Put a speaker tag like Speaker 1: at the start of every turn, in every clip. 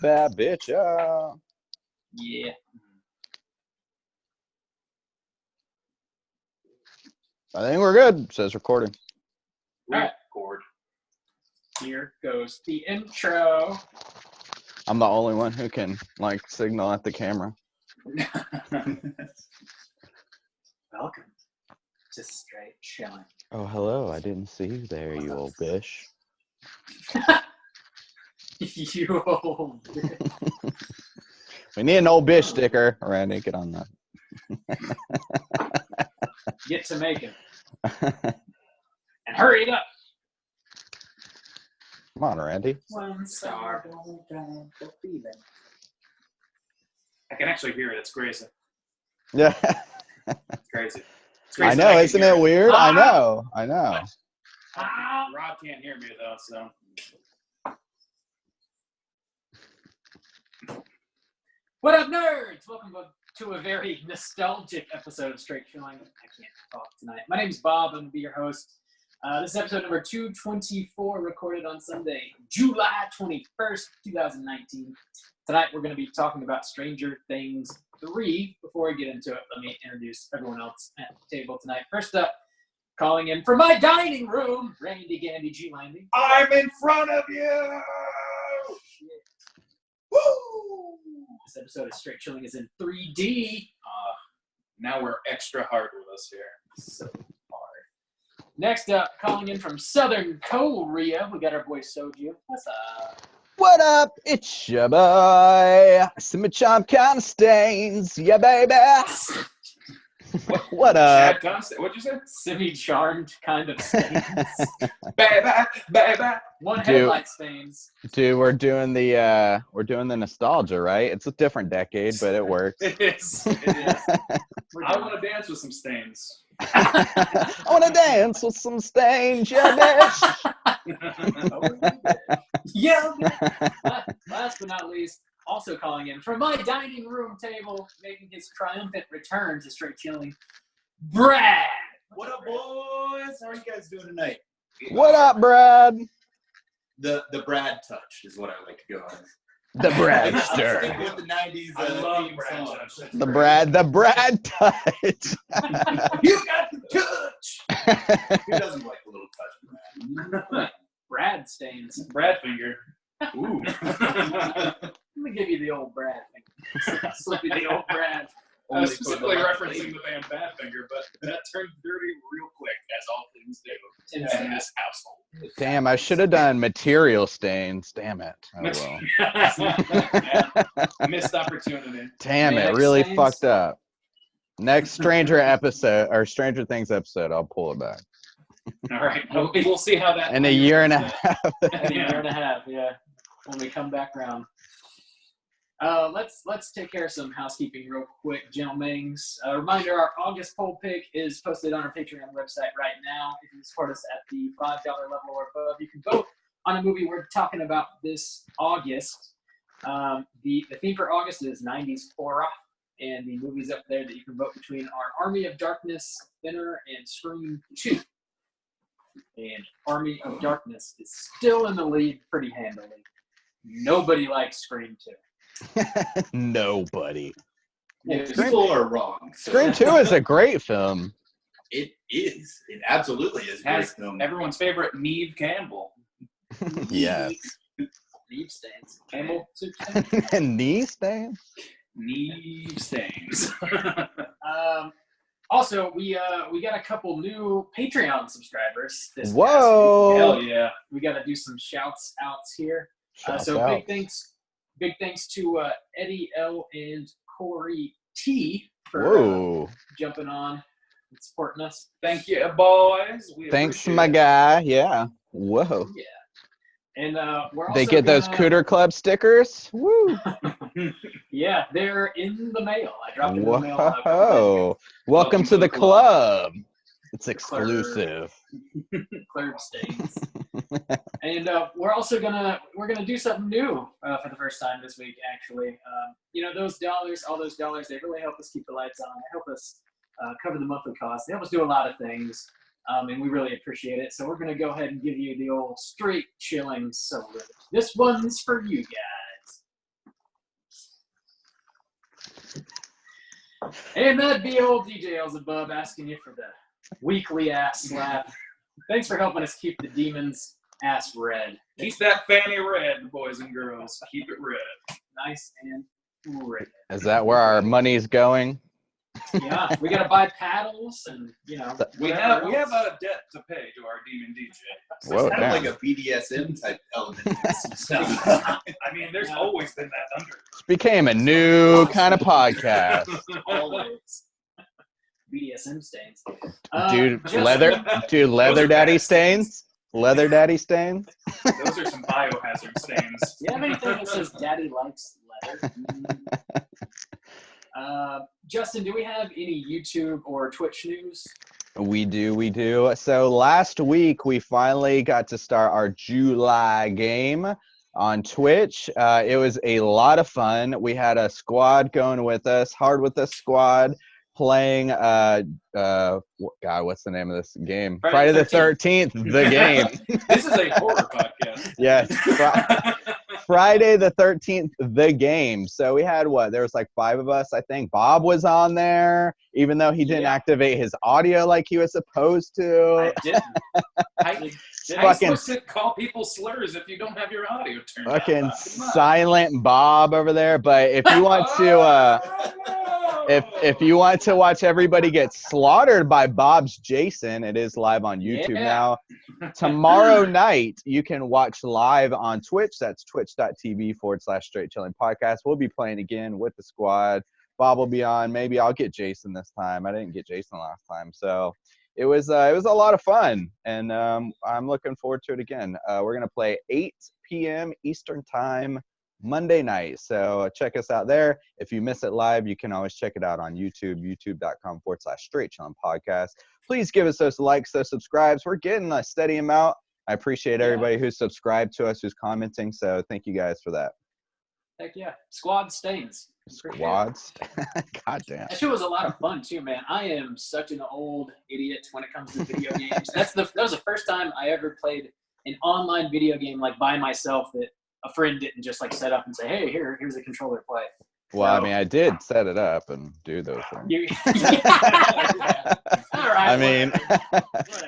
Speaker 1: that bitch up.
Speaker 2: Yeah.
Speaker 1: I think we're good. It says recording.
Speaker 2: Record. Here goes the intro.
Speaker 1: I'm the only one who can like signal at the camera.
Speaker 2: Welcome to Straight Chilling.
Speaker 1: Oh, hello. I didn't see you there, you old bish.
Speaker 2: You old bitch.
Speaker 1: We need an old bish sticker. Randy, get on that.
Speaker 2: Get to making. And hurry it up.
Speaker 1: Come on, Randy.
Speaker 2: 1 star. I can actually hear it. It's crazy.
Speaker 1: Yeah.
Speaker 2: It's crazy. It's
Speaker 1: I
Speaker 2: crazy
Speaker 1: know.
Speaker 2: that can
Speaker 1: Isn't
Speaker 2: hear
Speaker 1: it weird? I know.
Speaker 2: Rob can't hear me though, so. What up, nerds? Welcome to a very nostalgic episode of Straight Chilling. I can't talk tonight. My name's Bob. I'm going to be your host. This is episode number 224, recorded on Sunday, July 21st, 2019. Tonight, we're going to be talking about Stranger Things 3. Before we get into it, let me introduce everyone else at the table tonight. First up, calling in from my dining room, Randy Gandy G. Landy.
Speaker 3: I'm in front of you! Woo!
Speaker 2: This episode of Straight Chilling is in 3D.
Speaker 3: Now we're extra hard with us here.
Speaker 2: So hard. Next up, calling in from Southern Korea, we got our boy Soju. What's up?
Speaker 1: What up? It's your boy. Simachomp kind of stains. Yeah, baby. What up?
Speaker 3: What'd you say?
Speaker 2: Semi-charmed kind of stains.
Speaker 3: Baby, baby.
Speaker 2: One headlight stains.
Speaker 1: Dude, we're doing the nostalgia, right? It's a different decade, but it works.
Speaker 3: It is. It is. I want to dance with some stains.
Speaker 1: I want to dance with some stains, yeah, bitch.
Speaker 2: Yeah. Last but not least, also calling in from my dining room table, making his triumphant return to Straight Chilling, Brad.
Speaker 4: What up, boys? How are you guys doing tonight?
Speaker 1: What up, Brad?
Speaker 4: The Brad touch is what I like to go on.
Speaker 1: The Brad
Speaker 4: I'm
Speaker 1: stir.
Speaker 4: sticking with the 90s
Speaker 3: I love
Speaker 4: theme
Speaker 3: Brad
Speaker 4: song.
Speaker 3: touch.
Speaker 4: That's
Speaker 1: The
Speaker 4: great.
Speaker 1: Brad touch.
Speaker 4: You got the touch! Who doesn't like a little touch, Brad?
Speaker 2: Brad stains.
Speaker 3: Brad finger.
Speaker 4: Ooh.
Speaker 2: Let me give you the old Brad thing. Slip you the old Brad.
Speaker 3: I was
Speaker 4: Only for
Speaker 3: specifically
Speaker 4: the
Speaker 3: referencing the band Badfinger, but that turned dirty real quick, as all things do in this household.
Speaker 1: Damn, I should have done material stains. Damn it. Oh, well.
Speaker 3: Yeah. Missed opportunity.
Speaker 1: Damn it.
Speaker 2: Manic
Speaker 1: Really
Speaker 2: stains.
Speaker 1: fucked up. Next Stranger Things episode, I'll pull it back.
Speaker 3: All right, we'll see how that.
Speaker 1: In a year and a half.
Speaker 2: In a year and a half, yeah. When we come back around. Let's take care of some housekeeping real quick, gentlemen. Reminder, our August poll pick is posted on our Patreon website right now. If you support us at the $5 level or above, you can vote on a movie we're talking about this August. The theme for August is 90s horror, and the movies up there that you can vote between are Army of Darkness, Thinner, and Scream 2. And Army of Darkness is still in the lead pretty handily. Nobody likes Scream 2.
Speaker 1: Nobody.
Speaker 4: Well,
Speaker 2: Yeah,
Speaker 4: people are wrong. So
Speaker 1: Scream 2 is a great film.
Speaker 4: It is. It absolutely is.
Speaker 3: Has
Speaker 4: Great film.
Speaker 3: everyone's favorite Neve Campbell.
Speaker 1: Yes.
Speaker 2: Neve stains. Campbell soup stains.
Speaker 1: Knee stain?
Speaker 3: Neve Stains.
Speaker 2: Also, we got a couple new Patreon subscribers this
Speaker 1: Whoa.
Speaker 2: past week.
Speaker 3: Hell yeah.
Speaker 2: We got to do some shouts outs here.
Speaker 1: Shouts
Speaker 2: So
Speaker 1: out.
Speaker 2: big thanks to Eddie L and Corey T for
Speaker 1: Whoa.
Speaker 2: jumping on and supporting us.
Speaker 3: Thank you, boys. We
Speaker 1: Thanks to
Speaker 3: appreciate
Speaker 1: my
Speaker 3: it.
Speaker 1: guy. Yeah. Whoa.
Speaker 2: Yeah. And we're also
Speaker 1: They get those Cooter Club stickers? Woo.
Speaker 2: Yeah, they're in the mail. I dropped them in the mail. A couple days ago.
Speaker 1: Whoa. Welcome to the club. It's exclusive.
Speaker 2: Clerb stains. And we're gonna do something new for the first time this week. Actually, those dollars, all those dollars, they really help us keep the lights on. They help us cover the monthly costs. They help us do a lot of things, and we really appreciate it. So we're gonna go ahead and give you the old Straight Chilling salute. This one's for you guys. And that'd be old DJ Elzebub asking you for the weekly ass slap. Thanks for helping us keep the demons' ass red.
Speaker 3: Keep that fanny red, boys and girls. Keep it red.
Speaker 2: Nice and red.
Speaker 1: Is that where our money's going?
Speaker 2: Yeah, we gotta buy paddles and
Speaker 3: We have a debt to pay to our demon DJ.
Speaker 1: Whoa,
Speaker 4: It's kind of
Speaker 1: damn.
Speaker 4: like a BDSM type element to this stuff.
Speaker 3: I mean, there's always been that under.
Speaker 1: This became a new kind of podcast.
Speaker 2: always. BDSM stains.
Speaker 1: Leather daddy stains. Leather daddy stains.
Speaker 3: Those are some biohazard stains.
Speaker 2: Do you have anything that says "Daddy likes leather"? Justin, do we have any YouTube or Twitch news?
Speaker 1: We do. So last week we finally got to start our July game on Twitch. It was a lot of fun. We had a squad going with us, Hard With Us squad, playing God, what's the name of this game? Friday the 13th, the game.
Speaker 3: This is a horror podcast.
Speaker 1: Yes. Friday the 13th, the game. So we had there was like 5 of us, I think. Bob was on there, even though he didn't activate his audio like he was supposed to.
Speaker 2: I didn't.
Speaker 3: You're supposed to call people slurs if you don't have your audio turned on.
Speaker 1: Fucking silent Bob over there. But if you want to if you want to watch everybody get slaughtered by Bob's Jason, it is live on YouTube now. Tomorrow night, you can watch live on Twitch. That's twitch.tv/Straight Chilling Podcast. We'll be playing again with the squad. Bob will be on. Maybe I'll get Jason this time. I didn't get Jason last time. So it was a lot of fun. And I'm looking forward to it again. We're going to play 8 p.m. Eastern Time Monday night. So check us out there. If you miss it live, you can always check it out on YouTube, youtube.com/Straight Chilling Podcast. Please give us those likes, those subscribes. We're getting a steady amount. I appreciate everybody who's subscribed to us, who's commenting. So thank you guys for that.
Speaker 2: Heck yeah. Squad stains.
Speaker 1: Squads. God damn.
Speaker 2: That shit was a lot of fun too, man. I am such an old idiot when it comes to video games. That was the first time I ever played an online video game like by myself that a friend didn't just like set up and say, hey, here's a controller, play.
Speaker 1: Well, I mean, I did set it up and do those things.
Speaker 2: All right,
Speaker 1: I mean,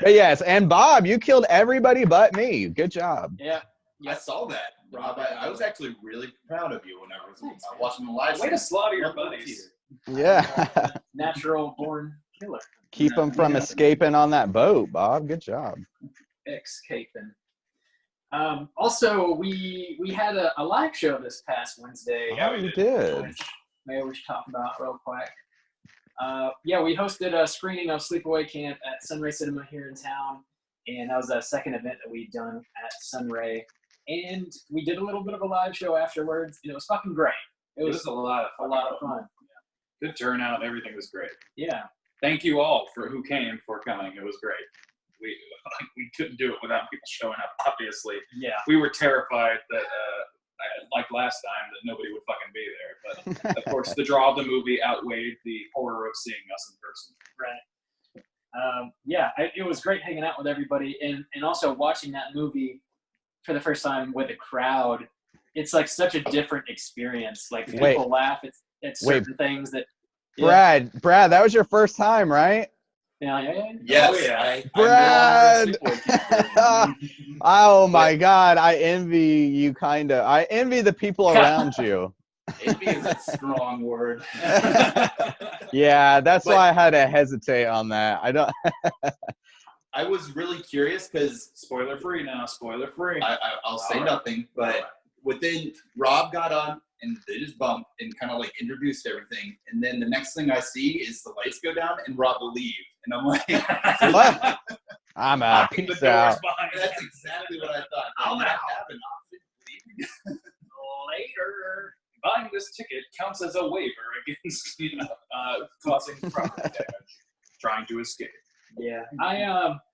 Speaker 1: but yes, and Bob, you killed everybody but me. Good job.
Speaker 2: Yeah.
Speaker 4: I saw that, Rob. I was actually really proud of you when I was watching the live
Speaker 3: Way
Speaker 4: stream.
Speaker 3: to slaughter your buddies.
Speaker 1: Yeah.
Speaker 2: Natural born killer.
Speaker 1: Keep them from escaping on that boat, Bob. Good job.
Speaker 2: Escaping. Also, we had a live show this past Wednesday.
Speaker 1: Oh, you did.
Speaker 2: Which maybe we should talk about real quick. We hosted a screening of Sleepaway Camp at Sunray Cinema here in town, and that was the second event that we'd done at Sunray. And we did a little bit of a live show afterwards, and it was fucking great. It was
Speaker 3: a lot of
Speaker 2: fun.
Speaker 3: Yeah. Good turnout. Everything was great.
Speaker 2: Yeah.
Speaker 3: Thank you all who came for coming. It was great. We couldn't do it without people showing up, obviously.
Speaker 2: Yeah.
Speaker 3: We were terrified that, like last time, that nobody would fucking be there. But, of course, the draw of the movie outweighed the horror of seeing us in person.
Speaker 2: Right. It was great hanging out with everybody and also watching that movie for the first time with a crowd. It's like such a different experience. Like people laugh at certain things that.
Speaker 1: Brad, that was your first time, right?
Speaker 2: Yeah.
Speaker 4: Yes.
Speaker 3: Oh, yeah.
Speaker 1: Brad. Oh my God. I envy you I envy the people around you.
Speaker 4: Envy is a strong word.
Speaker 1: Yeah, that's why I had to hesitate on that.
Speaker 4: I was really curious because
Speaker 3: Spoiler free now. Spoiler free.
Speaker 4: I'll say nothing, but Rob got on and they just bumped and kind of like introduced everything, and then the next thing I see is the lights go down and Rob will leave, and I'm like,
Speaker 1: what? I'm out.
Speaker 3: The
Speaker 1: Peace
Speaker 3: doors
Speaker 1: out.
Speaker 3: behind
Speaker 4: that's exactly what I thought.
Speaker 3: I'm
Speaker 4: I
Speaker 3: out.
Speaker 4: have an option.
Speaker 3: Later. Buying this ticket counts as a waiver against causing property damage, trying to escape.
Speaker 2: Yeah.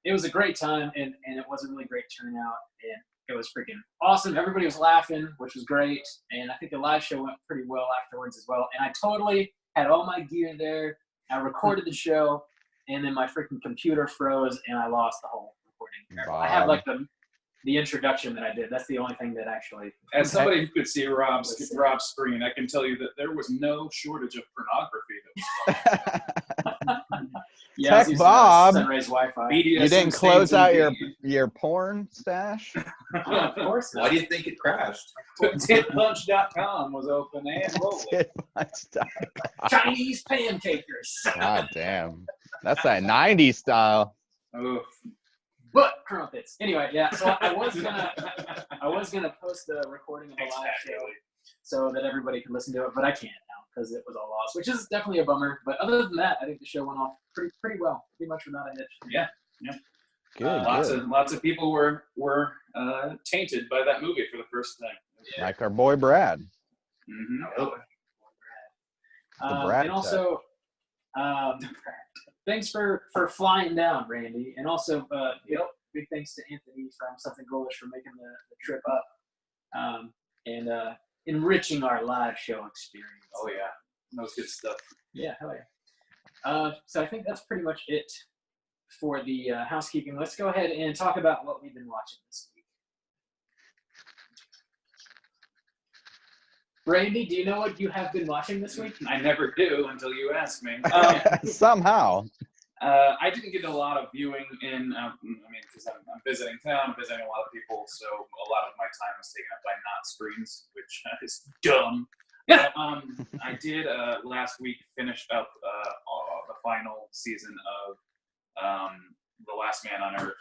Speaker 2: It was a great time and it was a really great turnout and it was freaking awesome. Everybody was laughing, which was great. And I think the live show went pretty well afterwards as well. And I totally had all my gear there. I recorded the show and then my freaking computer froze and I lost the whole recording.
Speaker 1: Bob.
Speaker 2: I have like the introduction that I did. That's the only thing that actually.
Speaker 3: As somebody who could see Rob's screen, I can tell you that there was no shortage of pornography that
Speaker 2: Yeah, I was
Speaker 1: Tech
Speaker 2: using,
Speaker 1: Bob.
Speaker 2: Sunrays Wi-Fi.
Speaker 1: You didn't close out your porn stash?
Speaker 2: Of course
Speaker 4: Why
Speaker 2: not.
Speaker 4: do you think it crashed?
Speaker 3: Titpunch.com was open and rolling.
Speaker 2: Chinese pancakers.
Speaker 1: God damn. That's that 90s style.
Speaker 3: Oof.
Speaker 2: But crumpets. Anyway, yeah. So I was gonna post the recording of the live show so that everybody could listen to it, but I can't now because it was all lost, which is definitely a bummer. But other than that, I think the show went off pretty well, pretty much without a hitch.
Speaker 3: Yeah.
Speaker 1: Good,
Speaker 3: Lots of people were tainted by that movie for the first time.
Speaker 4: Yeah.
Speaker 1: Like our boy Brad.
Speaker 3: Mm-hmm.
Speaker 4: Oh,
Speaker 1: Brad
Speaker 2: And also, thanks for flying down, Randy, and also big thanks to Anthony from Something Ghoulish for making the trip up and enriching our live show experience.
Speaker 3: Oh yeah, that was good stuff.
Speaker 2: Yeah, hell yeah. So I think that's pretty much it for the housekeeping. Let's go ahead and talk about what we've been watching this week. Randy, do you know what you have been watching this week?
Speaker 3: I never do until you ask me.
Speaker 1: Somehow.
Speaker 3: I didn't get a lot of viewing in, because I'm visiting town, I'm visiting a lot of people, so a lot of my time was taken up by not screens, which is dumb. But I did last week finish up the final season of The Last Man on Earth,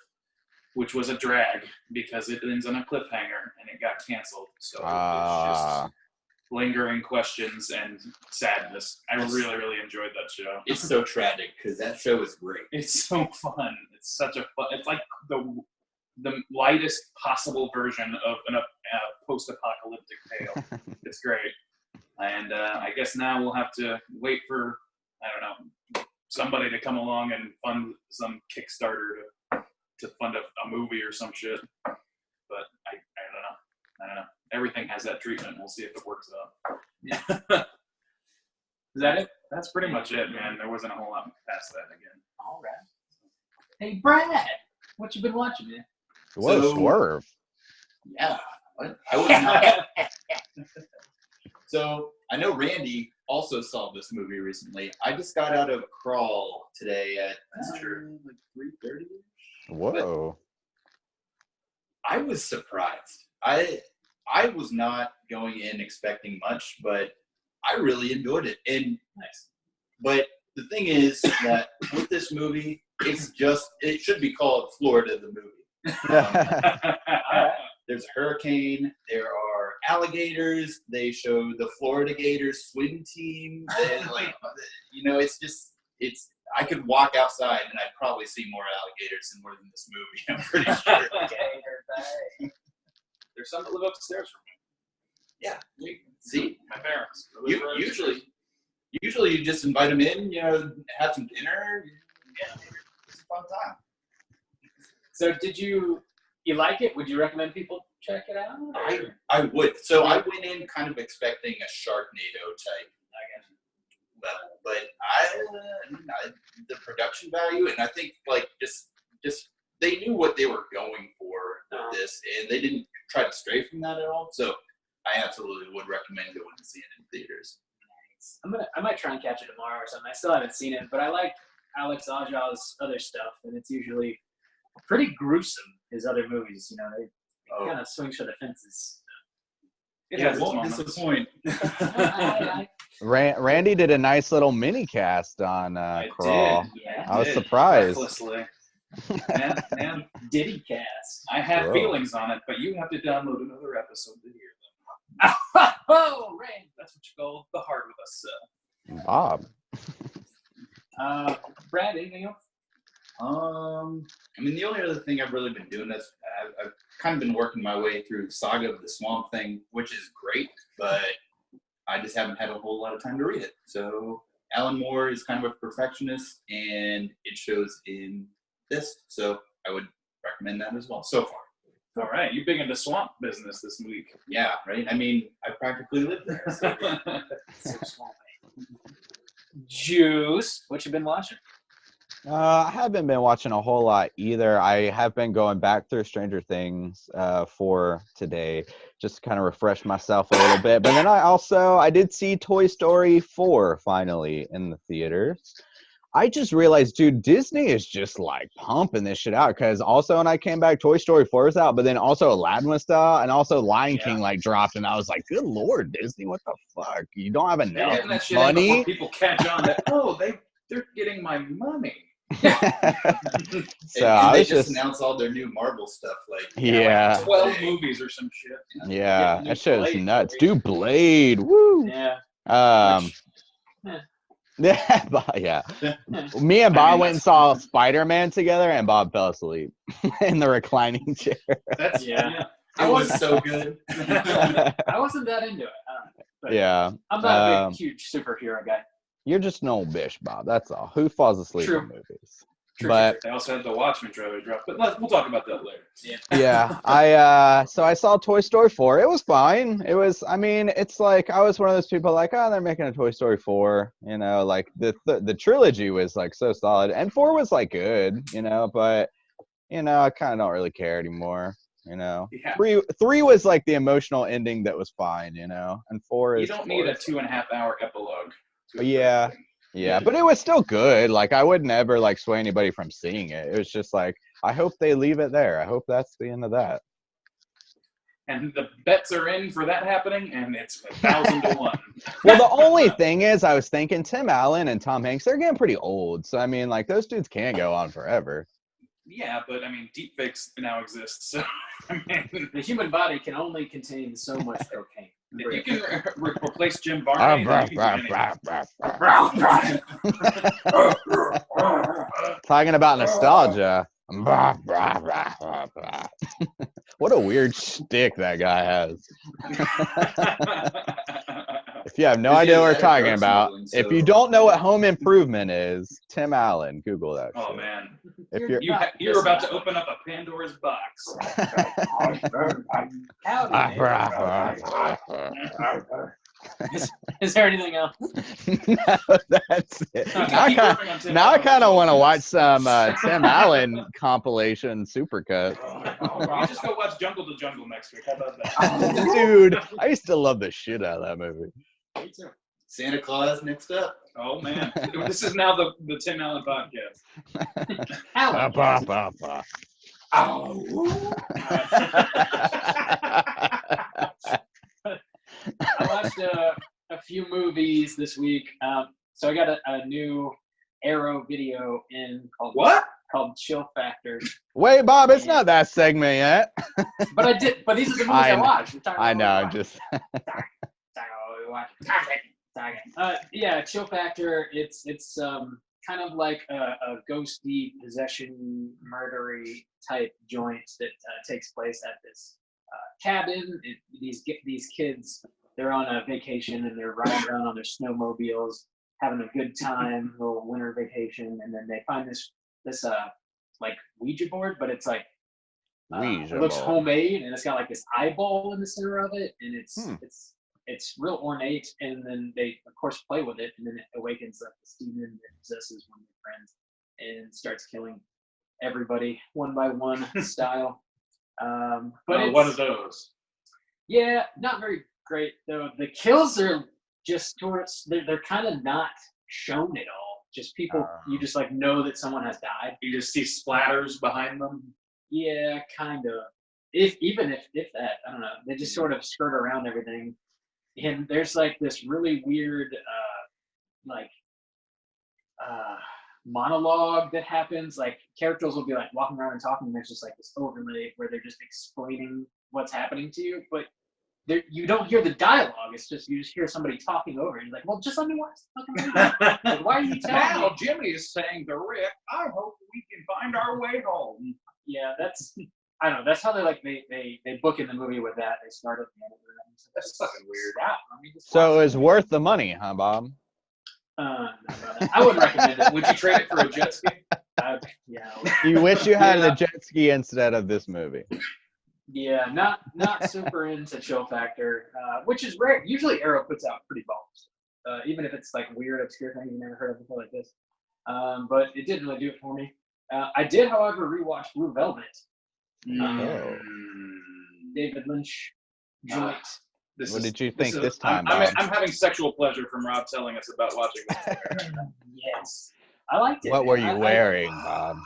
Speaker 3: which was a drag because it ends on a cliffhanger and it got canceled. So it's just lingering questions and sadness. I really enjoyed that show.
Speaker 4: it's so tragic because that show is great.
Speaker 3: It's so fun. It's such a fun. It's like the lightest possible version of a post-apocalyptic tale. It's great. And I guess now we'll have to wait for, I don't know, somebody to come along and fund some Kickstarter to fund a movie or some shit. But I don't know. Everything has that treatment. We'll see if it works out.
Speaker 2: Yeah. Is that it?
Speaker 3: That's pretty much it, man. There wasn't a whole lot past that again.
Speaker 2: All right. Hey, Brad, what you been watching, man?
Speaker 1: What a swerve.
Speaker 4: Yeah. What? I was not. So I know Randy also saw this movie recently. I just got out of Crawl today at like 3:30.
Speaker 1: Whoa.
Speaker 4: I was surprised. I was not going in expecting much, but I really enjoyed it. And
Speaker 2: Nice.
Speaker 4: but the thing is that with this movie, it should be called Florida the movie. There's a hurricane. There are alligators. They show the Florida Gators swim team. It's. I could walk outside and I'd probably see more alligators than more than this movie. I'm pretty sure.
Speaker 3: There's some that live upstairs from me.
Speaker 4: Yeah. See,
Speaker 3: My parents.
Speaker 4: usually you just invite them in. Have some dinner. Yeah, it's a fun time.
Speaker 2: So did you like it? Would you recommend people check it out?
Speaker 4: I would. So I went in kind of expecting a Sharknado type level, but the production value, and I think just they knew what they were going for with this, and they didn't try to stray from that at all. So I absolutely would recommend going and seeing it in theaters.
Speaker 2: I might try and catch it tomorrow or something. I still haven't seen it, but I like Alex Aja's other stuff, and it's usually pretty gruesome. His other movies, they kind of swings for the fences.
Speaker 3: It
Speaker 4: Yeah,
Speaker 3: has
Speaker 4: it
Speaker 3: its
Speaker 4: won't
Speaker 3: moments.
Speaker 4: disappoint.
Speaker 1: Randy did a nice little mini cast on Crawl. I was surprised.
Speaker 3: Recklessly. Man,
Speaker 2: Diddy cast.
Speaker 3: I have
Speaker 1: Whoa.
Speaker 3: feelings on it, but you have to download another episode to hear them.
Speaker 2: Oh, Randy.
Speaker 3: That's what you call the heart of us.
Speaker 1: Bob.
Speaker 2: Brad, anything else?
Speaker 4: The only other thing I've really been doing is I've kind of been working my way through Saga of the Swamp Thing, which is great, but I just haven't had a whole lot of time to read it. So Alan Moore is kind of a perfectionist, and it shows in this. So I would recommend that as well so far.
Speaker 3: All right, you big into swamp business this week.
Speaker 4: Yeah, right? I practically live there. So.
Speaker 2: So swampy. Juice, what you been watching?
Speaker 1: I haven't been watching a whole lot either. I have been going back through Stranger Things for today, just to kind of refresh myself a little bit. But then I did see Toy Story 4 finally in the theaters. I just realized, dude, Disney is just like pumping this shit out, because also when I came back, Toy Story 4 was out, but then also Aladdin was out, and also Lion King like dropped, and I was like, good lord, Disney, what the fuck? You don't have
Speaker 3: They're
Speaker 1: enough
Speaker 3: getting that shit in
Speaker 1: money?
Speaker 3: before people catch on that, they're getting my money.
Speaker 1: So
Speaker 4: and
Speaker 1: I
Speaker 4: they
Speaker 1: was
Speaker 4: just announced all their new Marvel stuff, like
Speaker 1: yeah,
Speaker 3: Like 12 movies or some shit.
Speaker 1: yeah,
Speaker 2: new
Speaker 1: that shit was
Speaker 2: Blade
Speaker 1: nuts.
Speaker 2: movie.
Speaker 1: Dude, Blade, woo.
Speaker 2: Yeah.
Speaker 1: Yeah, yeah. Me and Bob went and saw Spider-Man together, and Bob fell asleep in the reclining chair.
Speaker 3: That's
Speaker 2: Yeah.
Speaker 4: it was so good.
Speaker 2: I wasn't that into it. I don't know. But
Speaker 1: Yeah,
Speaker 2: I'm not a big, huge superhero guy.
Speaker 1: you're just an old bitch, Bob. That's all. Who falls asleep
Speaker 2: True.
Speaker 1: in movies?
Speaker 3: True,
Speaker 1: But
Speaker 3: they also had the Watchmen trailer drop, but we'll talk about that later.
Speaker 1: yeah, I saw Toy Story 4. It was fine. It was, I mean, it's like I was one of those people like, oh, they're making a Toy Story 4, you know, like the trilogy was like so solid, and 4 was like good, you know, but you know, I kind of don't really care anymore, you know.
Speaker 3: Yeah.
Speaker 1: 3 was like the emotional ending that was fine, you know, and 4
Speaker 3: You
Speaker 1: is
Speaker 3: don't need a 2.5-hour epilogue. to a
Speaker 1: Yeah.
Speaker 3: thing.
Speaker 1: Yeah, but it was still good. Like, I would never like sway anybody from seeing it. It was just like, I hope they leave it there. I hope that's the end of that.
Speaker 3: And the bets are in for that happening, and it's 1,000 to 1.
Speaker 1: Well, the only thing is, I was thinking Tim Allen and Tom Hanks, they're getting pretty old. So, I mean, like, those dudes can't go on forever.
Speaker 3: Yeah, but I mean, deepfakes now exist, so I mean,
Speaker 2: The human body can only contain so much cocaine.
Speaker 3: if you can replace Jim Varney, then you can do anything.
Speaker 1: Talking about nostalgia. What a weird shtick that guy has. If you have no idea what we're talking about, if you don't know what Home Improvement is, Tim Allen, Google that.
Speaker 3: Oh
Speaker 1: shit.
Speaker 3: man,
Speaker 1: If
Speaker 3: you're about to open up a Pandora's box.
Speaker 2: Is there anything else?
Speaker 1: No, that's it. Now I kind of want to watch some Tim Allen compilation supercut.
Speaker 3: You just go watch Jungle to Jungle next week. How about that?
Speaker 1: Dude, I used to love the shit out of that movie.
Speaker 3: Me too.
Speaker 4: Santa Claus next up.
Speaker 3: Oh man, this is now the Tim Allen podcast.
Speaker 2: Alan. I watched a few movies this week. So I got a new Arrow video in called Chill Factor.
Speaker 1: Wait, Bob, it's not that segment yet.
Speaker 2: But these are the movies I watched.
Speaker 1: I know, I'm just.
Speaker 2: Yeah, Chill Factor. It's kind of like a ghosty possession murdery type joint that takes place at this cabin. These kids, they're on a vacation and they're riding around on their snowmobiles, having a good time, little winter vacation, and then they find this like Ouija board, but it's like it looks homemade, and it's got like this eyeball in the center of it, and it's real ornate, and then they of course play with it, and then it awakens like this demon that possesses one of their friends and starts killing everybody one by one style. But
Speaker 3: one of those.
Speaker 2: Yeah, not very great though. The kills are just towards they're kind of not shown at all. Just people you just like know that someone has died.
Speaker 3: You just see splatters behind them.
Speaker 2: Yeah, kind of. If that, I don't know. They just sort of skirt around everything. And there's like this really weird monologue that happens. Like characters will be like walking around and talking, and there's just like this overlay where they're just explaining what's happening to you, but you don't hear the dialogue. It's just you just hear somebody talking over it. You're like, well, just let me watch the fucking movie. Like, why are you telling me?
Speaker 3: Now Jimmy is saying to Rick, I hope we can find our way home.
Speaker 2: Yeah, that's I don't know. That's how they book in the movie with that. They start at the end of it.
Speaker 3: That's fucking weird.
Speaker 1: So it's worth the money, huh, Bob?
Speaker 2: No, I wouldn't recommend it.
Speaker 3: Would you trade it for a jet ski?
Speaker 2: Yeah.
Speaker 1: You wish you had a jet ski instead of this movie.
Speaker 2: Yeah, not super into Chill Factor, which is rare. Usually Arrow puts out pretty bomb stuff, even if it's like weird, obscure things you never heard of before like this. but it didn't really do it for me. I did, however, rewatch Blue Velvet. David Lynch joint.
Speaker 1: What did you think this time,
Speaker 3: I'm
Speaker 1: Bob?
Speaker 3: having sexual pleasure from Rob telling us about watching this.
Speaker 2: Yes, I liked it.
Speaker 1: What were you wearing, Bob?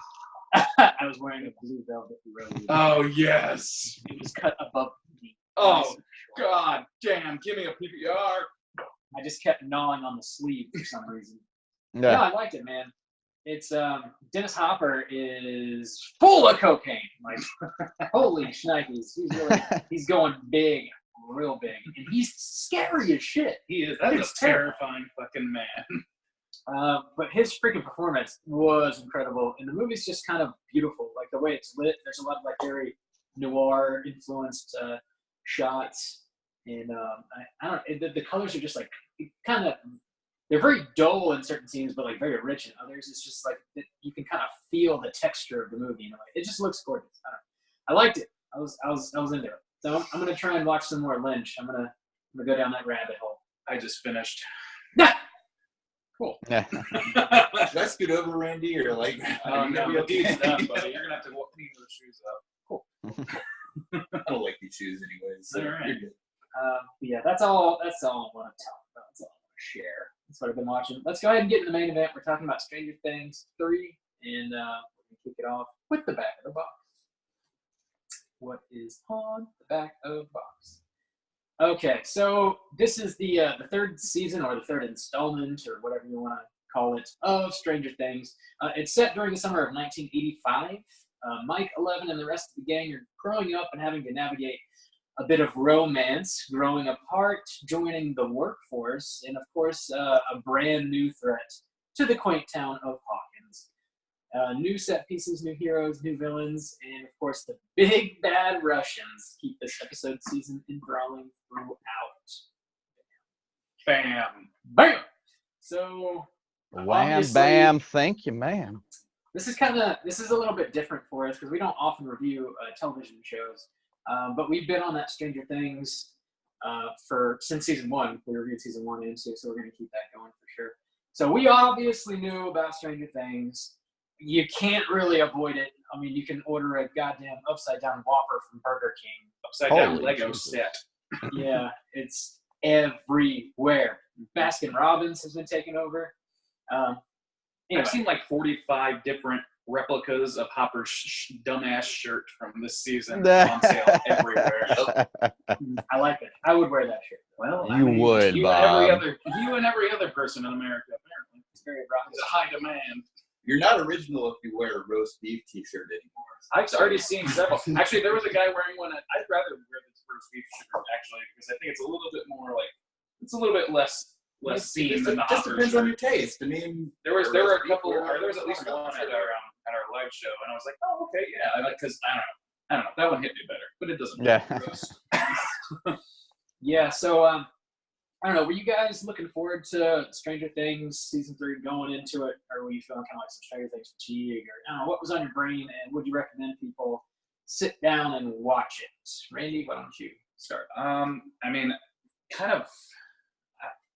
Speaker 2: I was wearing a Blue Velvet robe.
Speaker 3: Oh, yes.
Speaker 2: It was cut above the
Speaker 3: Oh, God damn. Give me a PPR.
Speaker 2: I just kept gnawing on the sleeve for some reason.
Speaker 1: Yeah.
Speaker 2: No, I liked it, man. It's Dennis Hopper is full of cocaine. Like, holy shnikes. He's going big, real big. And he's scary as shit.
Speaker 3: He is. That is a terrifying fucking man.
Speaker 2: But his freaking performance was incredible. And the movie's just kind of beautiful. Like the way it's lit. There's a lot of like very noir influenced shots. And I don't the colors are just like kind of, they're very dull in certain scenes, but like very rich in others. It's just like you can kind of feel the texture of the movie. You know, it just looks gorgeous. I liked it. I was into it. So I'm gonna try and watch some more Lynch. I'm gonna go down that rabbit hole.
Speaker 3: I just finished.
Speaker 2: Cool.
Speaker 1: Yeah.
Speaker 4: Should I scoot over, Randy, or like?
Speaker 3: Oh no, you'll do stuff, buddy. You're gonna have to clean those shoes up.
Speaker 2: Cool.
Speaker 4: I don't like these shoes anyways. So
Speaker 3: All right.
Speaker 4: you're good.
Speaker 2: Yeah, that's all I want to talk about. That's all I want to share. That's what I've been watching. Let's go ahead and get to the main event. We're talking about Stranger Things 3, and we're going to kick it off with the back of the box. What is on the back of the box? Okay, so this is the third season, or the third installment, or whatever you want to call it, of Stranger Things. It's set during the summer of 1985. Mike, 11, and the rest of the gang are growing up and having to navigate a bit of romance, growing apart, joining the workforce, and of course, a brand new threat to the quaint town of Hawkins. New set pieces, new heroes, new villains, and of course, the big bad Russians keep this episode season enthralling throughout.
Speaker 3: Bam.
Speaker 2: Bam! So,
Speaker 1: Wham, bam, thank you, ma'am.
Speaker 2: This is a little bit different for us because we don't often review television shows. But we've been on that Stranger Things since season 1. We reviewed season 1 and 2, so we're going to keep that going for sure. So we obviously knew about Stranger Things. You can't really avoid it. I mean, you can order a goddamn upside-down Whopper from Burger King.
Speaker 3: Upside-down
Speaker 1: Holy
Speaker 3: Lego
Speaker 1: Jesus.
Speaker 3: set.
Speaker 2: Yeah, it's everywhere. Baskin Robbins has been taken over. Anyway.
Speaker 3: I've seen like 45 different replicas of Hopper's dumbass shirt from this season on sale everywhere.
Speaker 2: I like it. I would wear that shirt.
Speaker 3: Well,
Speaker 1: You would,
Speaker 3: you
Speaker 1: Bob.
Speaker 3: You and every other person in America, apparently.
Speaker 2: It's very rock.
Speaker 3: It's a high demand.
Speaker 4: You're not original if you wear a roast beef T-shirt anymore.
Speaker 3: I've already seen several. Actually, there was a guy wearing one. I'd rather wear this roast beef shirt, actually, because I think it's a little bit more like, it's a little bit less seen than the
Speaker 4: Just
Speaker 3: Hopper
Speaker 4: depends
Speaker 3: shirt.
Speaker 4: on your taste. I mean,
Speaker 3: There were a couple, or there was at least one at our live show, and I was like, oh, okay, yeah, because I don't know, that one hit me better, but it doesn't.
Speaker 1: Yeah.
Speaker 2: Yeah, so I don't know. Were you guys looking forward to Stranger Things season 3 going into it, or were you feeling kind of like some Stranger Things fatigue, or I don't know, what was on your brain, and would you recommend people sit down and watch it? Randy, why don't you start?
Speaker 3: I mean, kind of.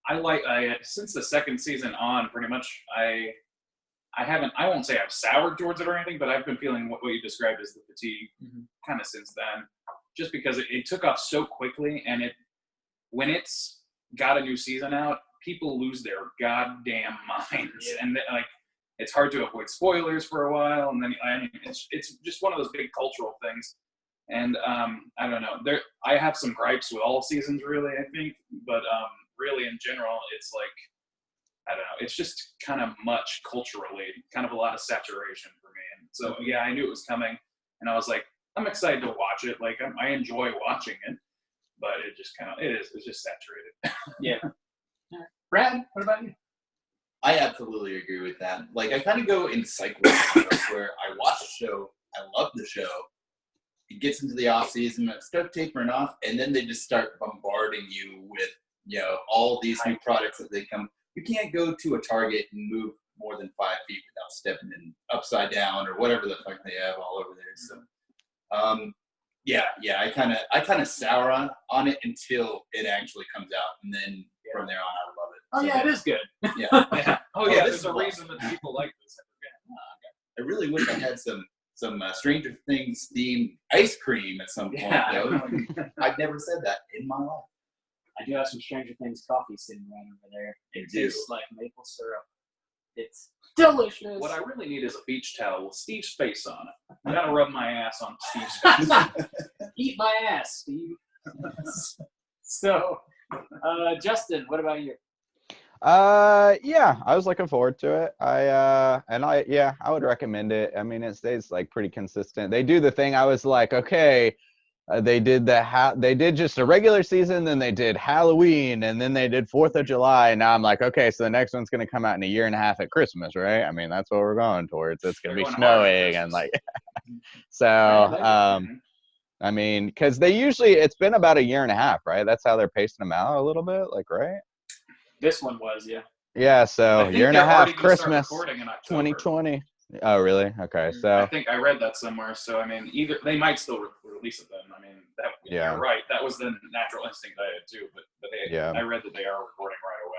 Speaker 3: I since the second season on, pretty much I won't say I've soured towards it or anything, but I've been feeling what you described as the fatigue kind of since then, just because it took off so quickly, and when it's got a new season out, people lose their goddamn minds, and like it's hard to avoid spoilers for a while, and then I mean it's just one of those big cultural things, and I don't know, I have some gripes with all seasons really, I think, but really in general, it's like, I don't know, it's just kind of much culturally, kind of a lot of saturation for me. And so, yeah, I knew it was coming, and I was like, I'm excited to watch it. Like, I enjoy watching it, but it just kind of, it's just saturated.
Speaker 2: Yeah. Brad, what about you?
Speaker 4: I absolutely agree with that. Like, I kind of go in cycles where I watch a show, I love the show, it gets into the off season, it starts tapering off, and then they just start bombarding you with, all these new products that they come. You can't go to a Target and move more than 5 feet without stepping in upside down or whatever the fuck they have all over there. So, I kind of sour on it until it actually comes out, and then from there on, I love it.
Speaker 2: Oh yeah, it is good.
Speaker 4: Yeah.
Speaker 3: Yeah. Oh yeah,
Speaker 4: this
Speaker 3: there's
Speaker 4: is
Speaker 3: a
Speaker 4: wild.
Speaker 3: reason that people like this.
Speaker 4: I really wish I had some Stranger Things themed ice cream at some point.
Speaker 3: Yeah.
Speaker 4: Though. I've never said that in my life.
Speaker 2: I do have some Stranger Things coffee sitting right over there. It
Speaker 4: You do.
Speaker 2: tastes like maple syrup. It's delicious.
Speaker 3: What I really need is a beach towel with Steve's face on it. I gotta rub my ass on Steve's face.
Speaker 2: Eat my ass, Steve. So, Justin, what about you?
Speaker 1: Yeah, I was looking forward to it. I would recommend it. I mean, it stays like pretty consistent. They do the thing. I was like, okay, they did they did just a regular season, then they did Halloween, and then they did 4th of July. And now I'm like, okay, so the next one's gonna come out in a year and a half at Christmas, right? I mean, that's what we're going towards. It's gonna be snowing and like, so I mean, because it's been about a year and a half, right? That's how they're pacing them out a little bit, like, right?
Speaker 2: This one was, yeah.
Speaker 1: Yeah, so year and a half, Christmas,
Speaker 3: In October.
Speaker 1: 2020. Oh, really? Okay,
Speaker 3: I
Speaker 1: so
Speaker 3: think I read that somewhere. So I mean, either they might still release it then. I mean,
Speaker 1: Yeah.
Speaker 3: you're right. That was the natural instinct I had too. But
Speaker 1: Yeah.
Speaker 3: I read that they are recording right away.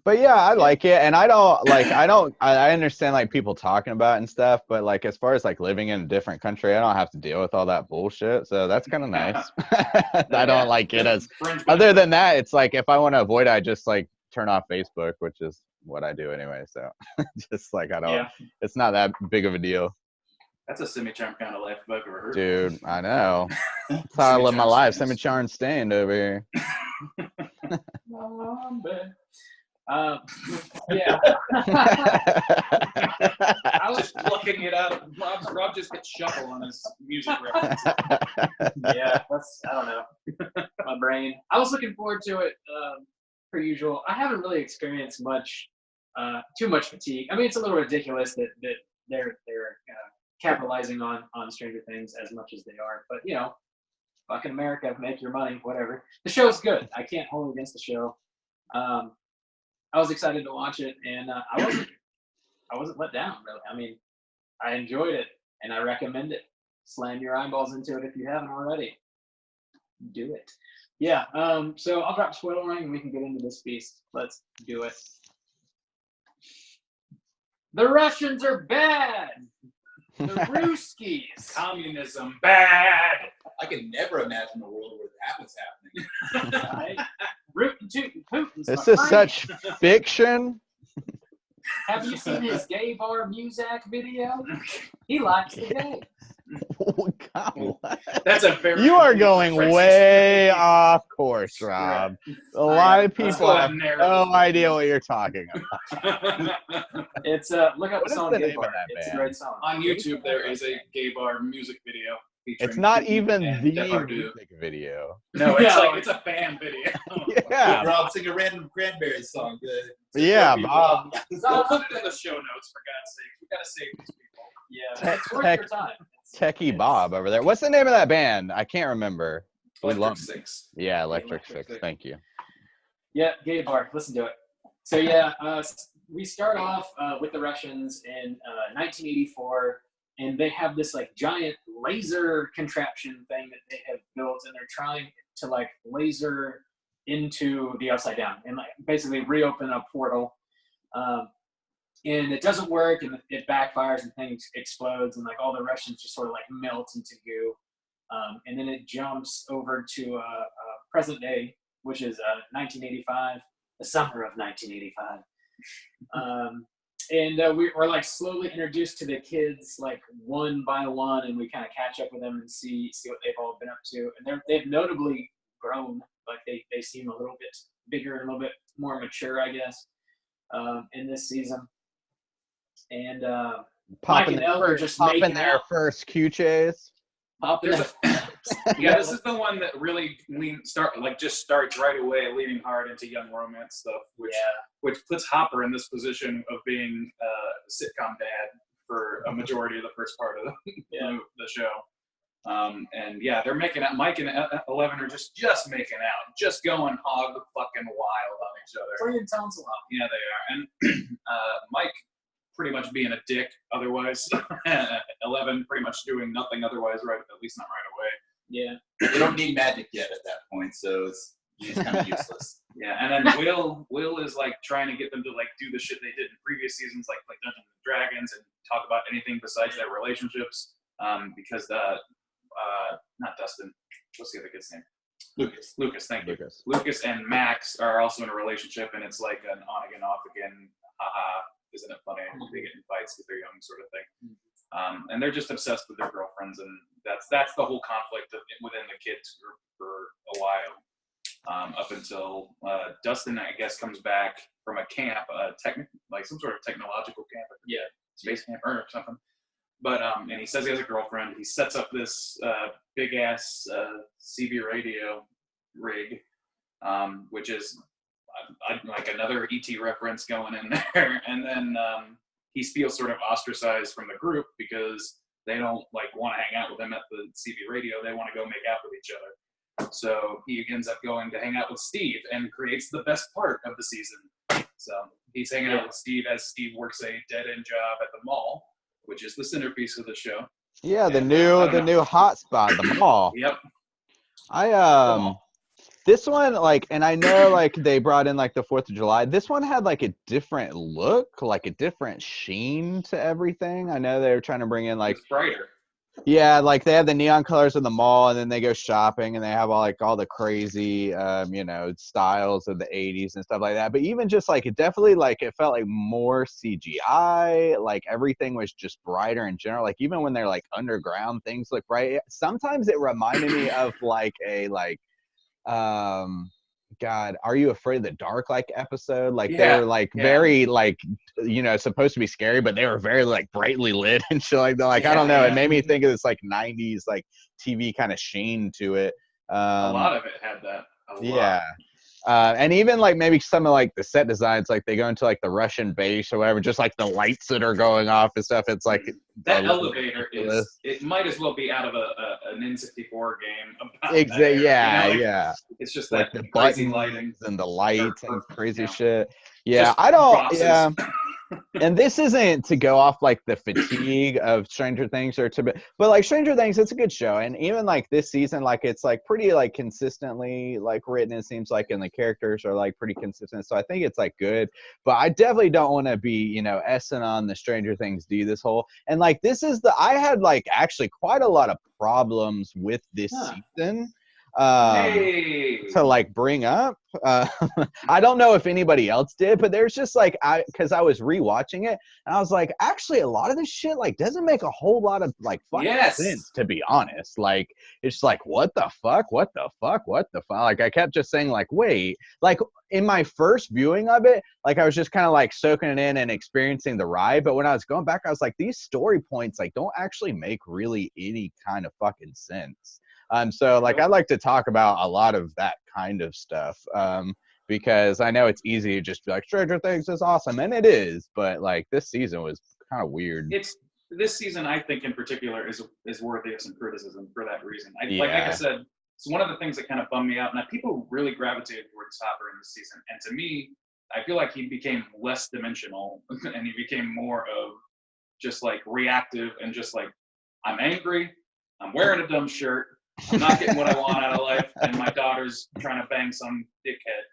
Speaker 1: but yeah, I like it, and I understand like people talking about it and stuff, but like as far as like living in a different country, I don't have to deal with all that bullshit, so that's kind of nice. I don't like it as. Other than that, it's like if I want to avoid it, I just like turn off Facebook, which is what I do anyway. So just like I don't.
Speaker 2: Yeah.
Speaker 1: It's not that big of a deal.
Speaker 3: That's a semi-champ kind of life if I've ever heard.
Speaker 1: Dude, I know. That's how I live my life. Semi-charm stand over here.
Speaker 2: Yeah.
Speaker 3: I was plucking it out. Rob just hit shuffle on his music references.
Speaker 2: Yeah, I don't know. My brain. I was looking forward to it, per usual. I haven't really experienced too much fatigue. I mean, it's a little ridiculous that they're capitalizing on Stranger Things as much as they are. But, fucking America, make your money, whatever. The show's good. I can't hold against the show. I was excited to watch it, and I wasn't let down, really. I mean, I enjoyed it, and I recommend it. Slam your eyeballs into it if you haven't already. Do it. Yeah, so I'll drop spoiler warning, and we can get into this beast. Let's do it. The Russians are bad! The Ruskies.
Speaker 3: Communism bad.
Speaker 4: I can never imagine a world where that was happening.
Speaker 2: Right? Rootin' tootin' Putin's
Speaker 1: This
Speaker 2: my
Speaker 1: is
Speaker 2: friend.
Speaker 1: such fiction.
Speaker 2: Have you seen his gay bar Muzak video? He likes the gay.
Speaker 1: God,
Speaker 3: That's a very.
Speaker 1: you are going way off course, Rob. A lot of people have no idea what you're talking about.
Speaker 2: It's look up
Speaker 1: What
Speaker 2: the
Speaker 1: is
Speaker 2: song
Speaker 1: the
Speaker 2: Gay
Speaker 1: name of
Speaker 2: Bar.
Speaker 1: that
Speaker 2: It's a
Speaker 1: band?
Speaker 2: great song.
Speaker 3: On YouTube, there is a gay bar music video.
Speaker 1: It's not even
Speaker 3: and
Speaker 1: the
Speaker 3: Depardieu.
Speaker 1: music video.
Speaker 3: No, it's
Speaker 2: No.
Speaker 3: like it's a fan video.
Speaker 1: Yeah,
Speaker 4: Rob, sing a random Cranberries song.
Speaker 1: yeah, Bob.
Speaker 3: We'll put it in the show notes for God's sake. We gotta save these people.
Speaker 2: Yeah, it's worth your time.
Speaker 1: Techie Bob over there. What's the name of that band? I can't remember. We
Speaker 3: Electric
Speaker 1: love-
Speaker 3: Six.
Speaker 1: Yeah, Electric
Speaker 2: Electric
Speaker 1: Six.
Speaker 2: Six.
Speaker 1: Thank you.
Speaker 2: Yeah, Gay Bar. Listen to it. So yeah, we start off with the Russians in 1984, and they have this like giant laser contraption thing that they have built, and they're trying to like laser into the Upside Down and like basically reopen a portal. And it doesn't work, and it backfires, and things explodes, and like all the Russians just sort of like melt into goo. And then it jumps over to present day, which is 1985, the summer of 1985. And we're like slowly introduced to the kids like one by one, and we kind of catch up with them and see what they've all been up to. And they've notably grown. Like they seem a little bit bigger and a little bit more mature, I guess, in this season. And Mike and Elle are just making
Speaker 1: their
Speaker 2: out.
Speaker 1: first Q-Chays.
Speaker 2: Popping
Speaker 3: There's Yeah, this is the one that really starts right away, leaning hard into young romance stuff, which puts Hopper in this position of being a sitcom dad for a majority of the first part of the show. And yeah, they're making out. Mike and Eleven are just making out, just going hog fucking wild on each other.
Speaker 2: playing tonsil up.
Speaker 3: Yeah, they are. And Mike pretty much being a dick otherwise. 11 pretty much doing nothing otherwise, right? At least not right away.
Speaker 2: Yeah.
Speaker 4: They don't need magic yet at that point, so She's kind of useless.
Speaker 3: Yeah, and then Will is like trying to get them to like do the shit they did in previous seasons, like Dungeons and Dragons, and talk about anything besides their relationships. Because not Dustin, what's the other kid's name? Lucas, thank you. Lucas and Max are also in a relationship, and it's like an on again, off again, haha, isn't it funny? They get in fights because they're young, sort of thing. And they're just obsessed with their girlfriends, and that's the whole conflict within the kids group for a while. Up until Dustin, I guess, comes back from a camp, like some sort of technological camp, space camp or something. But and he says he has a girlfriend. He sets up this big ass CB radio rig, which is like another ET reference going in there. And then he feels sort of ostracized from the group because they don't like want to hang out with him at the CB radio. They want to go make out with each other. So he ends up going to hang out with Steve and creates the best part of the season. So he's hanging out with Steve as Steve works a dead-end job at the mall, which is the centerpiece of the show.
Speaker 1: Yeah, the new hot spot, the mall.
Speaker 3: Yep.
Speaker 1: This one, like, and I know like they brought in like the 4th of July. This one had like a different look, like a different sheen to everything. I know they were trying to bring in like
Speaker 3: it's brighter.
Speaker 1: Yeah, like they have the neon colors in the mall, and then they go shopping, and they have all the crazy, styles of the 80s and stuff like that. But even just like it definitely like it felt like more CGI. Like everything was just brighter in general. Like even when they're like underground, things look bright. Sometimes it reminded me of like a God, Are You Afraid of the Dark like episode? Like they were like very like supposed to be scary, but they were very like brightly lit and shit like that. Like I don't know, it made me think of this like 90s like TV kind of sheen to it.
Speaker 3: A lot of it had that.
Speaker 1: Yeah. And even like maybe some of like the set designs, like they go into like the Russian base or whatever, just like the lights that are going off and stuff. It's like
Speaker 3: that elevator it might as well be out of an N64 game.
Speaker 1: Exactly. Yeah.
Speaker 3: It's just
Speaker 1: like
Speaker 3: that
Speaker 1: the
Speaker 3: crazy
Speaker 1: buttons
Speaker 3: lighting
Speaker 1: and the lights and crazy shit.
Speaker 3: Just
Speaker 1: Yeah, I don't.
Speaker 3: boxes.
Speaker 1: Yeah. And this isn't to go off like the fatigue of Stranger Things but like Stranger Things, it's a good show. And even like this season, like it's like pretty like consistently like written, it seems like, and the characters are like pretty consistent. So I think it's like good, but I definitely don't want to be, essing on the Stranger Things this whole. And like this is I had like actually quite a lot of problems with this season. To like bring up. I don't know if anybody else did, but there's just like because I was rewatching it and I was like, actually a lot of this shit like doesn't make a whole lot of like fucking sense, to be honest. Like it's like what the fuck? Like I kept just saying like, wait, like in my first viewing of it, like I was just kind of like soaking it in and experiencing the ride. But when I was going back, I was like, these story points like don't actually make really any kind of fucking sense. So like I'd like to talk about a lot of that kind of stuff, because I know it's easy to just be like Stranger Things is awesome, and it is, but like this season was kind of weird.
Speaker 3: This season, I think in particular, is worthy of some criticism for that reason. Like I said, it's one of the things that kind of bummed me out, and that people really gravitated towards Hopper in this season. And to me, I feel like he became less dimensional, and he became more of just like reactive and just like, I'm angry, I'm wearing a dumb shirt, I'm not getting what I want out of life, and my daughter's trying to bang some dickhead.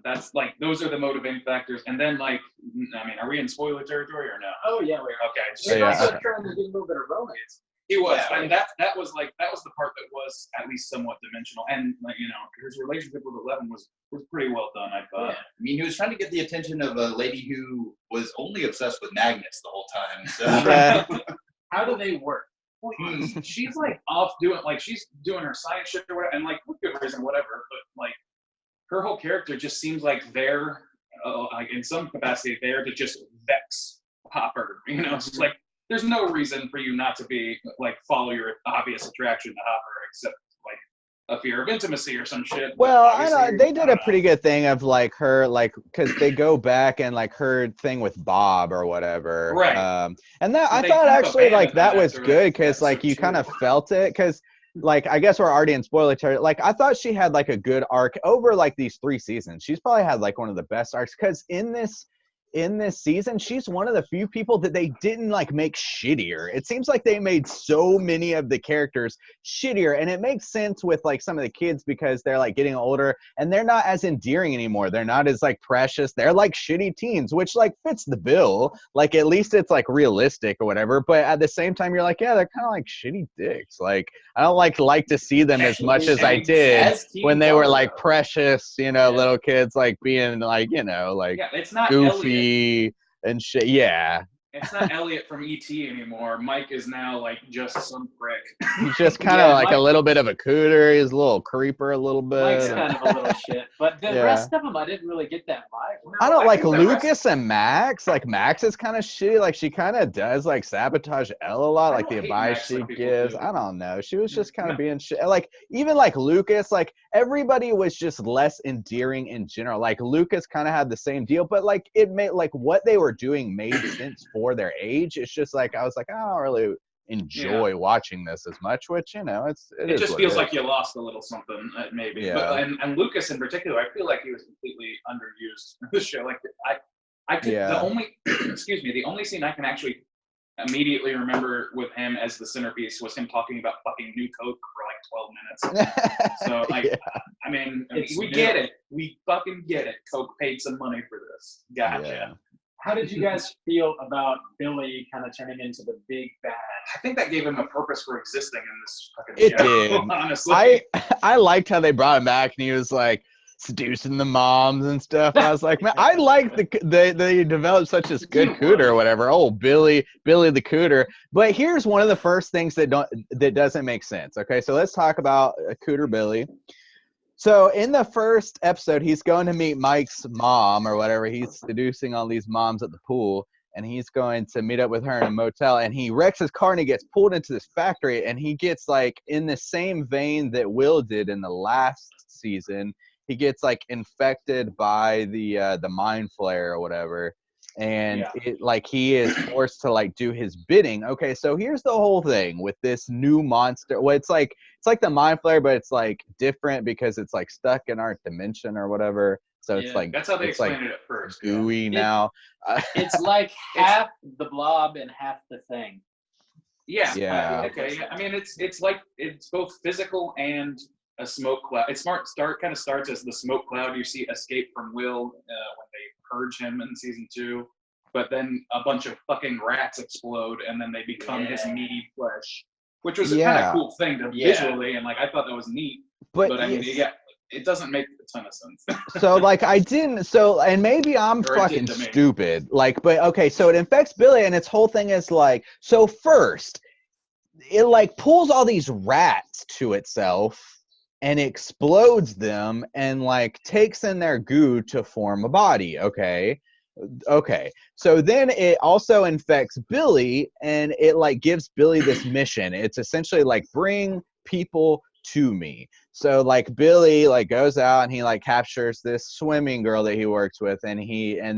Speaker 3: That's like, those are the motivating factors. And then like, I mean, are we in spoiler territory or no?
Speaker 2: Oh yeah, we are.
Speaker 3: Okay.
Speaker 2: He's also trying to get a little bit of romance.
Speaker 3: He was, and that was the part that was at least somewhat dimensional. And like, his relationship with Eleven was pretty well done, I thought.
Speaker 4: Yeah. I mean, he was trying to get the attention of a lady who was only obsessed with magnets the whole time. So.
Speaker 2: How do they work?
Speaker 3: Well, she's like off doing, like, she's doing her science shit or whatever, and like with good reason, whatever. But like, her whole character just seems like they're like in some capacity there to just vex Hopper. It's just like there's no reason for you not to be like follow your obvious attraction to Hopper, except like a fear of intimacy or some shit.
Speaker 1: Well, I know they did a pretty good thing of like her, like, because they go back and like her thing with Bob or whatever,
Speaker 3: right?
Speaker 1: And that I thought actually like that was good because like you kind of felt it because like I guess we're already in spoiler territory. Like I thought she had like a good arc over like these 3 seasons. She's probably had like one of the best arcs because in this in this season, she's one of the few people that they didn't like make shittier. It seems like they made so many of the characters shittier, and it makes sense with like some of the kids because they're like getting older and they're not as endearing anymore. They're not as like precious. They're like shitty teens, which like fits the bill. Like at least it's like realistic or whatever. But at the same time, you're like, yeah, they're kind of like shitty dicks. Like I don't like to see them as much as I did when they were like precious, little kids like being like, like
Speaker 3: it's not
Speaker 1: goofy.
Speaker 3: Elliot.
Speaker 1: And shit, yeah.
Speaker 3: It's not Elliot from E.T. anymore. Mike is now like just some prick.
Speaker 1: He's just kind of like Mike, a little bit of a cooter. He's a little creeper, a little bit.
Speaker 2: Mike's kind of a little shit, but the rest of them, I didn't really get that vibe.
Speaker 1: No, I don't like Lucas and Max. Like Max is kind of shitty. Like she kind of does like sabotage Elle a lot. Like the advice she gives. I don't know. She was just kind of being shit. Like even like Lucas, like everybody was just less endearing in general. Like Lucas kind of had the same deal, but like it made like what they were doing made sense for their age. It's just like I was like, I don't really enjoy watching this as much, which it
Speaker 3: just feels like you lost a little something maybe.
Speaker 1: Yeah.
Speaker 3: But, and Lucas in particular, I feel like he was completely underused in this show. Like I could the only the only scene I can actually immediately remember with him as the centerpiece was him talking about fucking new Coke for like 12 minutes. So like I mean we get it. We fucking get it. Coke paid some money for this. Gotcha.
Speaker 1: Yeah.
Speaker 2: How did you guys feel about Billy kind of turning into the big bad?
Speaker 3: I think that gave him a purpose for existing in this fucking
Speaker 1: show. It did.
Speaker 3: Honestly.
Speaker 1: I liked how they brought him back and he was like seducing the moms and stuff. And I was like, man, I like they developed such a good cooter or whatever. Oh, Billy the cooter. But here's one of the first things that doesn't make sense. Okay, so let's talk about Cooter Billy. So in the first episode, he's going to meet Mike's mom or whatever. He's seducing all these moms at the pool, and he's going to meet up with her in a motel, and he wrecks his car and he gets pulled into this factory, and he gets like in the same vein that Will did in the last season. He gets like infected by the mind flare or whatever. And it like he is forced to like do his bidding. Okay, so here's the whole thing with this new monster. Well, it's like the mind flare, but it's like different because it's like stuck in our dimension or whatever. So it's like
Speaker 3: that's how they explained it at first.
Speaker 1: Gooey now.
Speaker 2: It's like half the blob and half the thing.
Speaker 3: Yeah.
Speaker 1: Yeah.
Speaker 3: Okay. I mean, it's like it's both physical and a smoke cloud. It kind of starts as the smoke cloud you see escape from Will when they purge him in season 2, but then a bunch of fucking rats explode and then they become his meaty flesh, which was a kind of cool thing to visually, and like I thought that was neat. But I mean, it doesn't make a ton of sense.
Speaker 1: So like and maybe I'm fucking stupid. Like, but okay, so it infects Billy, and its whole thing is like, so first it like pulls all these rats to itself and explodes them and like takes in their goo to form a body. Okay. So then it also infects Billy, and it like gives Billy this mission. It's essentially like bring people to me. So like Billy like goes out and he like captures this swimming girl that he works with, and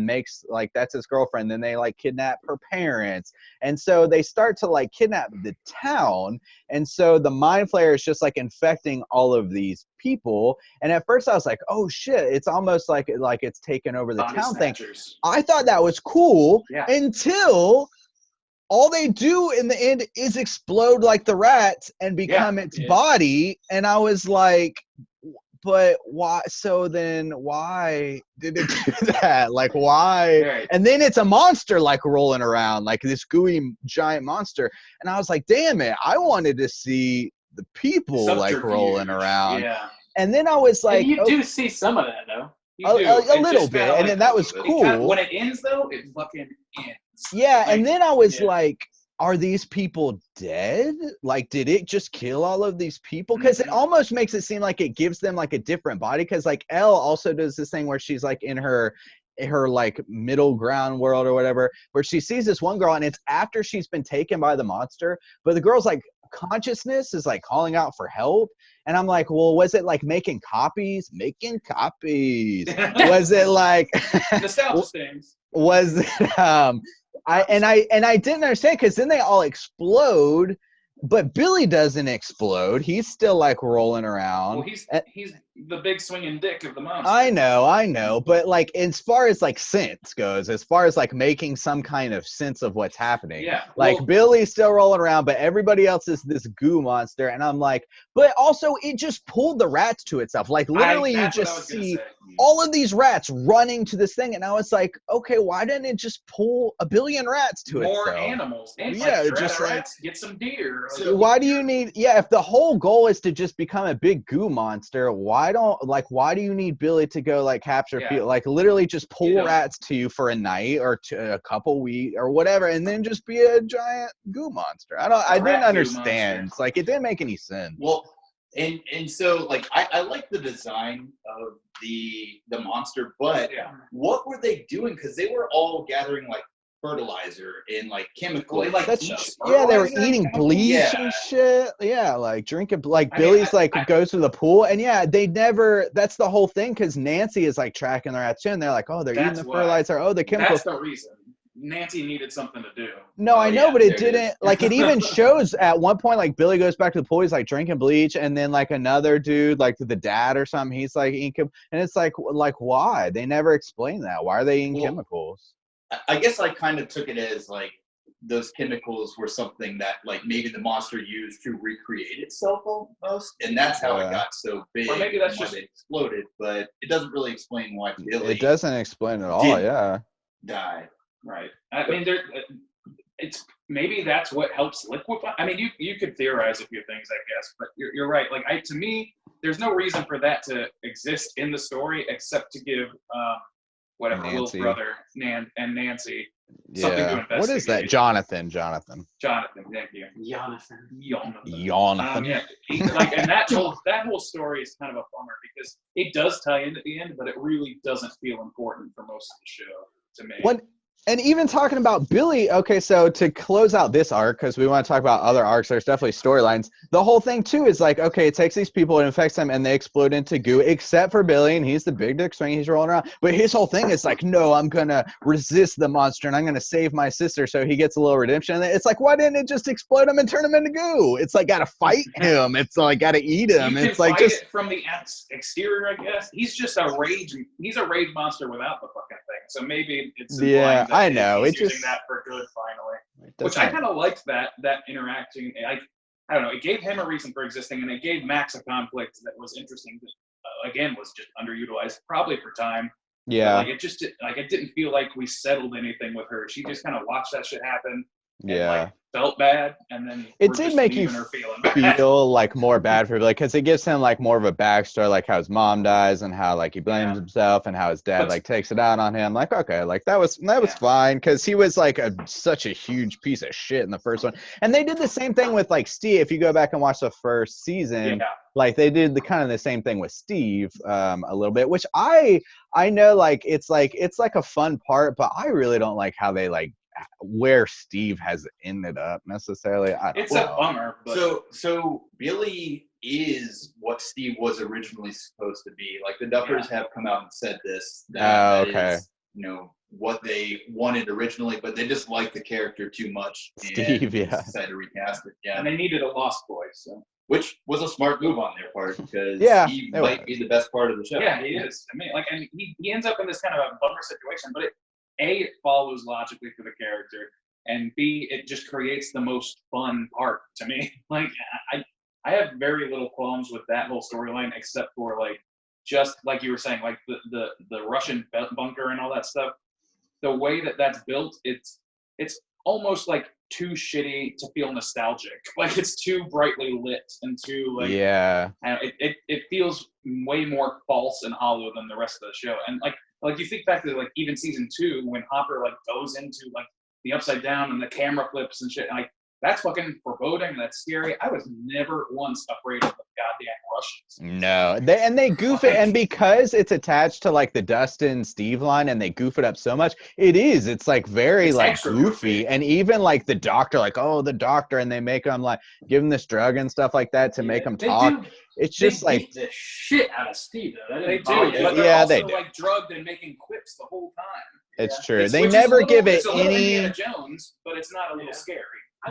Speaker 1: makes like that's his girlfriend. Then they like kidnap her parents, and so they start to like kidnap the town. And so the mind flayer is just like infecting all of these people. And at first I was like, oh shit, it's almost like it's taken over the town thing. I thought that was cool until all they do in the end is explode like the rats and become its body. And I was like, but why? So then why did it do that? Like, why? Right. And then it's a monster like rolling around, like this gooey giant monster. And I was like, damn it, I wanted to see the people like rolling around. Yeah. And then I was like,
Speaker 2: and you do see some of that though.
Speaker 1: A little bit. And then that was cool.
Speaker 3: When it ends though, it fucking ends.
Speaker 1: Yeah, and then I was like, are these people dead? Like, did it just kill all of these people? Because it almost makes it seem like it gives them like a different body. Because like Elle also does this thing where she's like in her like middle ground world or whatever, where she sees this one girl, and it's after she's been taken by the monster, but the girl's like consciousness is like calling out for help. And I'm like, well, was it like making copies? Was it like
Speaker 3: nostalgia things?
Speaker 1: Was it I didn't understand, because then they all explode, but Billy doesn't explode. He's still like rolling around.
Speaker 3: Well, the big swinging dick of the monster.
Speaker 1: I know, but like as far as like sense goes, as far as like making some kind of sense of what's happening,
Speaker 3: Yeah,
Speaker 1: like
Speaker 3: well-
Speaker 1: Billy's still rolling around, but everybody else is this goo monster, and I'm like, but also it just pulled the rats to itself. Like literally, you
Speaker 3: that's what I
Speaker 1: just
Speaker 3: was gonna
Speaker 1: see
Speaker 3: say.
Speaker 1: all of these rats running to this thing, and I was like, okay, why didn't it just pull a billion rats to
Speaker 3: More
Speaker 1: itself?
Speaker 3: animals. And
Speaker 1: Yeah,
Speaker 3: like,
Speaker 1: just like-
Speaker 3: rats, get some deer.
Speaker 1: So why do you need, if the whole goal is to just become a big goo monster, why do you need Billy to go like capture people, like literally just pull rats to you for a night or to a couple weeks or whatever, and then just be a giant goo monster? I didn't understand. It's like it didn't make any sense.
Speaker 4: Well, and so like I like the design of the monster, but what were they doing? Because they were all gathering like fertilizer and like chemicals.
Speaker 3: Well, like,
Speaker 1: they were eating bleach and shit. Yeah, like drinking, like Billy's goes to the pool, and they never. That's the whole thing, because Nancy is like tracking their rats in. They're like, oh, they're eating the fertilizer. Oh, the chemicals.
Speaker 3: That's the reason. Nancy needed something to do.
Speaker 1: No, I know, but it didn't. Like, it even shows at one point, like Billy goes back to the pool. He's like drinking bleach, and then like another dude, like the dad or something, he's like eating. And it's like why? They never explain that. Why are they eating chemicals?
Speaker 4: I guess I kind of took it as like those chemicals were something that like maybe the monster used to recreate itself almost, and that's how it got so big. Or maybe that's just it exploded, but it doesn't really explain why Billy.
Speaker 1: It doesn't explain at all.
Speaker 4: Die.
Speaker 3: Right. I mean, it's maybe that's what helps liquefy. I mean, you could theorize a few things, I guess, but you're right. Like to me, there's no reason for that to exist in the story except to give
Speaker 1: Nancy.
Speaker 3: Will's brother and Nancy something to investigate.
Speaker 1: What is that? Jonathan.
Speaker 3: Thank you.
Speaker 2: Jonathan.
Speaker 3: Like, and that whole story is kind of a bummer because it does tie in at the end, but it really doesn't feel important for most of the show to me.
Speaker 1: And even talking about Billy, okay, so to close out this arc, because we want to talk about other arcs, there's definitely storylines. The whole thing, too, is like, okay, it takes these people, it infects them, and they explode into goo, except for Billy, and he's the big dick swing, he's rolling around. But his whole thing is like, no, I'm going to resist the monster, and I'm going to save my sister, so he gets a little redemption. And it's like, why didn't it just explode him and turn him into goo? It's like, got to fight him. It's like, got to eat him.
Speaker 3: You
Speaker 1: it's
Speaker 3: can
Speaker 1: like
Speaker 3: fight
Speaker 1: just
Speaker 3: it from the exterior, I guess. He's just a rage monster without the fucking thing. So maybe it's
Speaker 1: I know.
Speaker 3: He's using that for good finally. Which I kind of liked that interacting. I don't know. It gave him a reason for existing, and it gave Max a conflict that was interesting. That, again, was just underutilized, probably for time.
Speaker 1: Yeah.
Speaker 3: But, it didn't feel like we settled anything with her. She just kind of watched that shit happen.
Speaker 1: Yeah.
Speaker 3: And, felt bad, and then
Speaker 1: it did make you feel like more bad for like, because it gives him like more of a backstory, like how his mom dies and how like he blames himself and how his dad like takes it out on him. Like, okay, like that was fine, because he was like such a huge piece of shit in the first one. And they did the same thing with like Steve. If you go back and watch the first season, like they did the kind of the same thing with Steve a little bit, which I know like it's like a fun part, but I really don't like how they like where Steve has ended up necessarily.
Speaker 3: It's a bummer. But...
Speaker 4: So Billy is what Steve was originally supposed to be. Like the Duffers have come out and said this. That is, what they wanted originally, but they just liked the character too much.
Speaker 1: Steve,
Speaker 4: decided to recast it. Yeah,
Speaker 3: and they needed a lost boy, so.
Speaker 4: Which was a smart move on their part, because he might be the best part of the show.
Speaker 3: Yeah, he is. I mean, like, and he ends up in this kind of a bummer situation, but it follows logically for the character, and B, it just creates the most fun part to me. Like, I have very little qualms with that whole storyline, except for like, just like you were saying, like the Russian bunker and all that stuff. The way that's built, it's almost like too shitty to feel nostalgic. Like it's too brightly lit and too like it feels way more false and hollow than the rest of the show. And like you think back to like even season 2 when Hopper like goes into like the upside down and the camera flips and shit, and, like that's fucking foreboding. That's scary. I was never once afraid of the goddamn Russians.
Speaker 1: No, they goof it, and because it's attached to like the Dustin Steve line, and they goof it up so much, it's like very like goofy. And even like the doctor, like the doctor, and they make him like give him this drug and stuff like that to make him talk. It's just like
Speaker 2: beat the shit out of Steve. Though.
Speaker 3: They do, but they're also like drugged and making quips the whole time.
Speaker 1: It's true. They never give it any.
Speaker 3: Indiana Jones, but it's not a little scary.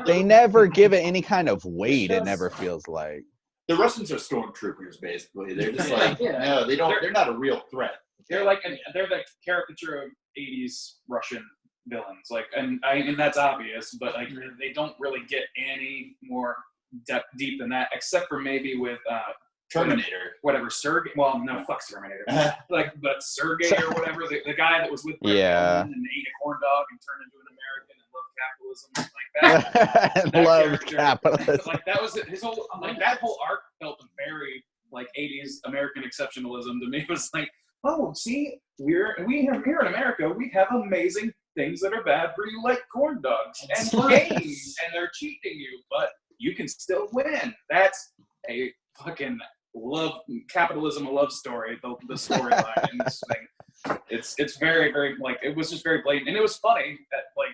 Speaker 1: They never give it any kind of weight. It never feels like.
Speaker 4: The Russians are stormtroopers, basically. They're just like,
Speaker 2: Yeah.
Speaker 4: no, they're not a real threat.
Speaker 3: They're they're the caricature of 80s Russian villains. Like, and that's obvious, but like they don't really get any more deep than that, except for maybe with
Speaker 4: Terminator.
Speaker 3: Whatever, Sergey. Well, no, fuck Terminator. But Sergey or whatever, the guy that was with Brett
Speaker 1: Yeah.
Speaker 3: Gelman and ate a corn dog and turned into an American and loved capitalism, like that.
Speaker 1: And
Speaker 3: that
Speaker 1: love
Speaker 3: character,
Speaker 1: capitalism.
Speaker 3: like that was his whole. Like that whole arc felt very like 80s American exceptionalism to me. It was like, oh, see, we have here in America, we have amazing things that are bad for you, like corn dogs and games, and they're cheating you, but you can still win. That's a fucking capitalism, a love story. The storyline in this thing, it's very, very like it was just very blatant, and it was funny. But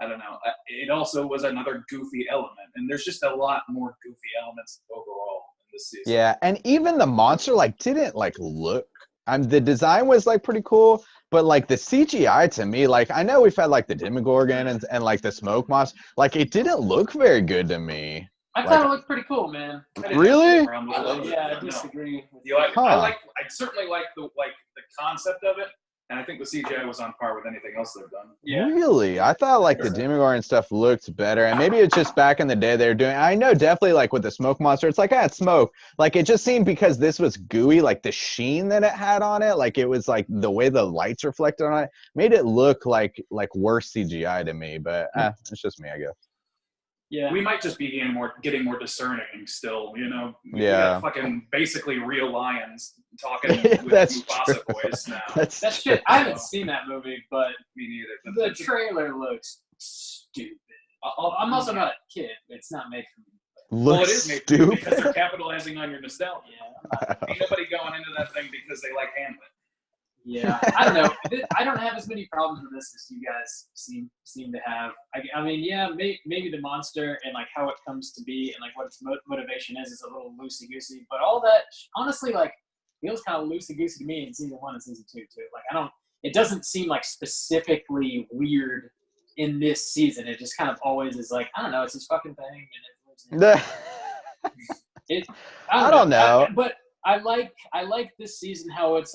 Speaker 3: I don't know. It also was another goofy element, and there's just a lot more goofy elements overall in this season.
Speaker 1: Yeah, and even the monster didn't look. The design was pretty cool, but the CGI to me, I know we've had the Demogorgon and the smoke monster, it didn't look very good to me.
Speaker 2: I thought it looked pretty cool, man.
Speaker 1: Really?
Speaker 2: I disagree with you.
Speaker 3: I certainly like the concept of it, and I think the CGI was on par with anything else they've done.
Speaker 2: Yeah.
Speaker 1: Really? I thought the Demogorgon stuff looked better, and maybe it's just back in the day they were doing. I know definitely with the smoke monster, it's it's smoke. It just seemed because this was gooey, the sheen that it had on it, it was the way the lights reflected on it, made it look like worse CGI to me. But it's just me, I guess.
Speaker 2: Yeah.
Speaker 3: We might just be getting more discerning still, We
Speaker 1: Yeah.
Speaker 3: got fucking basically real lions talking with
Speaker 1: That's
Speaker 3: Mufasa
Speaker 1: true.
Speaker 3: voice now.
Speaker 2: That's shit. I haven't seen that movie, but
Speaker 3: Me neither.
Speaker 2: the trailer looks stupid. I'm also not a kid. It's not made for me.
Speaker 3: Well, it
Speaker 1: Looks
Speaker 3: is made for you
Speaker 1: stupid.
Speaker 3: because they're capitalizing on your nostalgia.
Speaker 2: Yeah.
Speaker 3: Ain't nobody going into that thing because they like Hamlet.
Speaker 2: Yeah, I don't know. I don't have as many problems with this as you guys seem to have. I mean, yeah, maybe the monster and how it comes to be and what its motivation is a little loosey goosey. But all that honestly feels kind of loosey goosey to me in season 1 and season 2 too. It doesn't seem specifically weird in this season. It just kind of always is I don't know. It's this fucking thing and it lives in it. I don't know. But I like this season how it's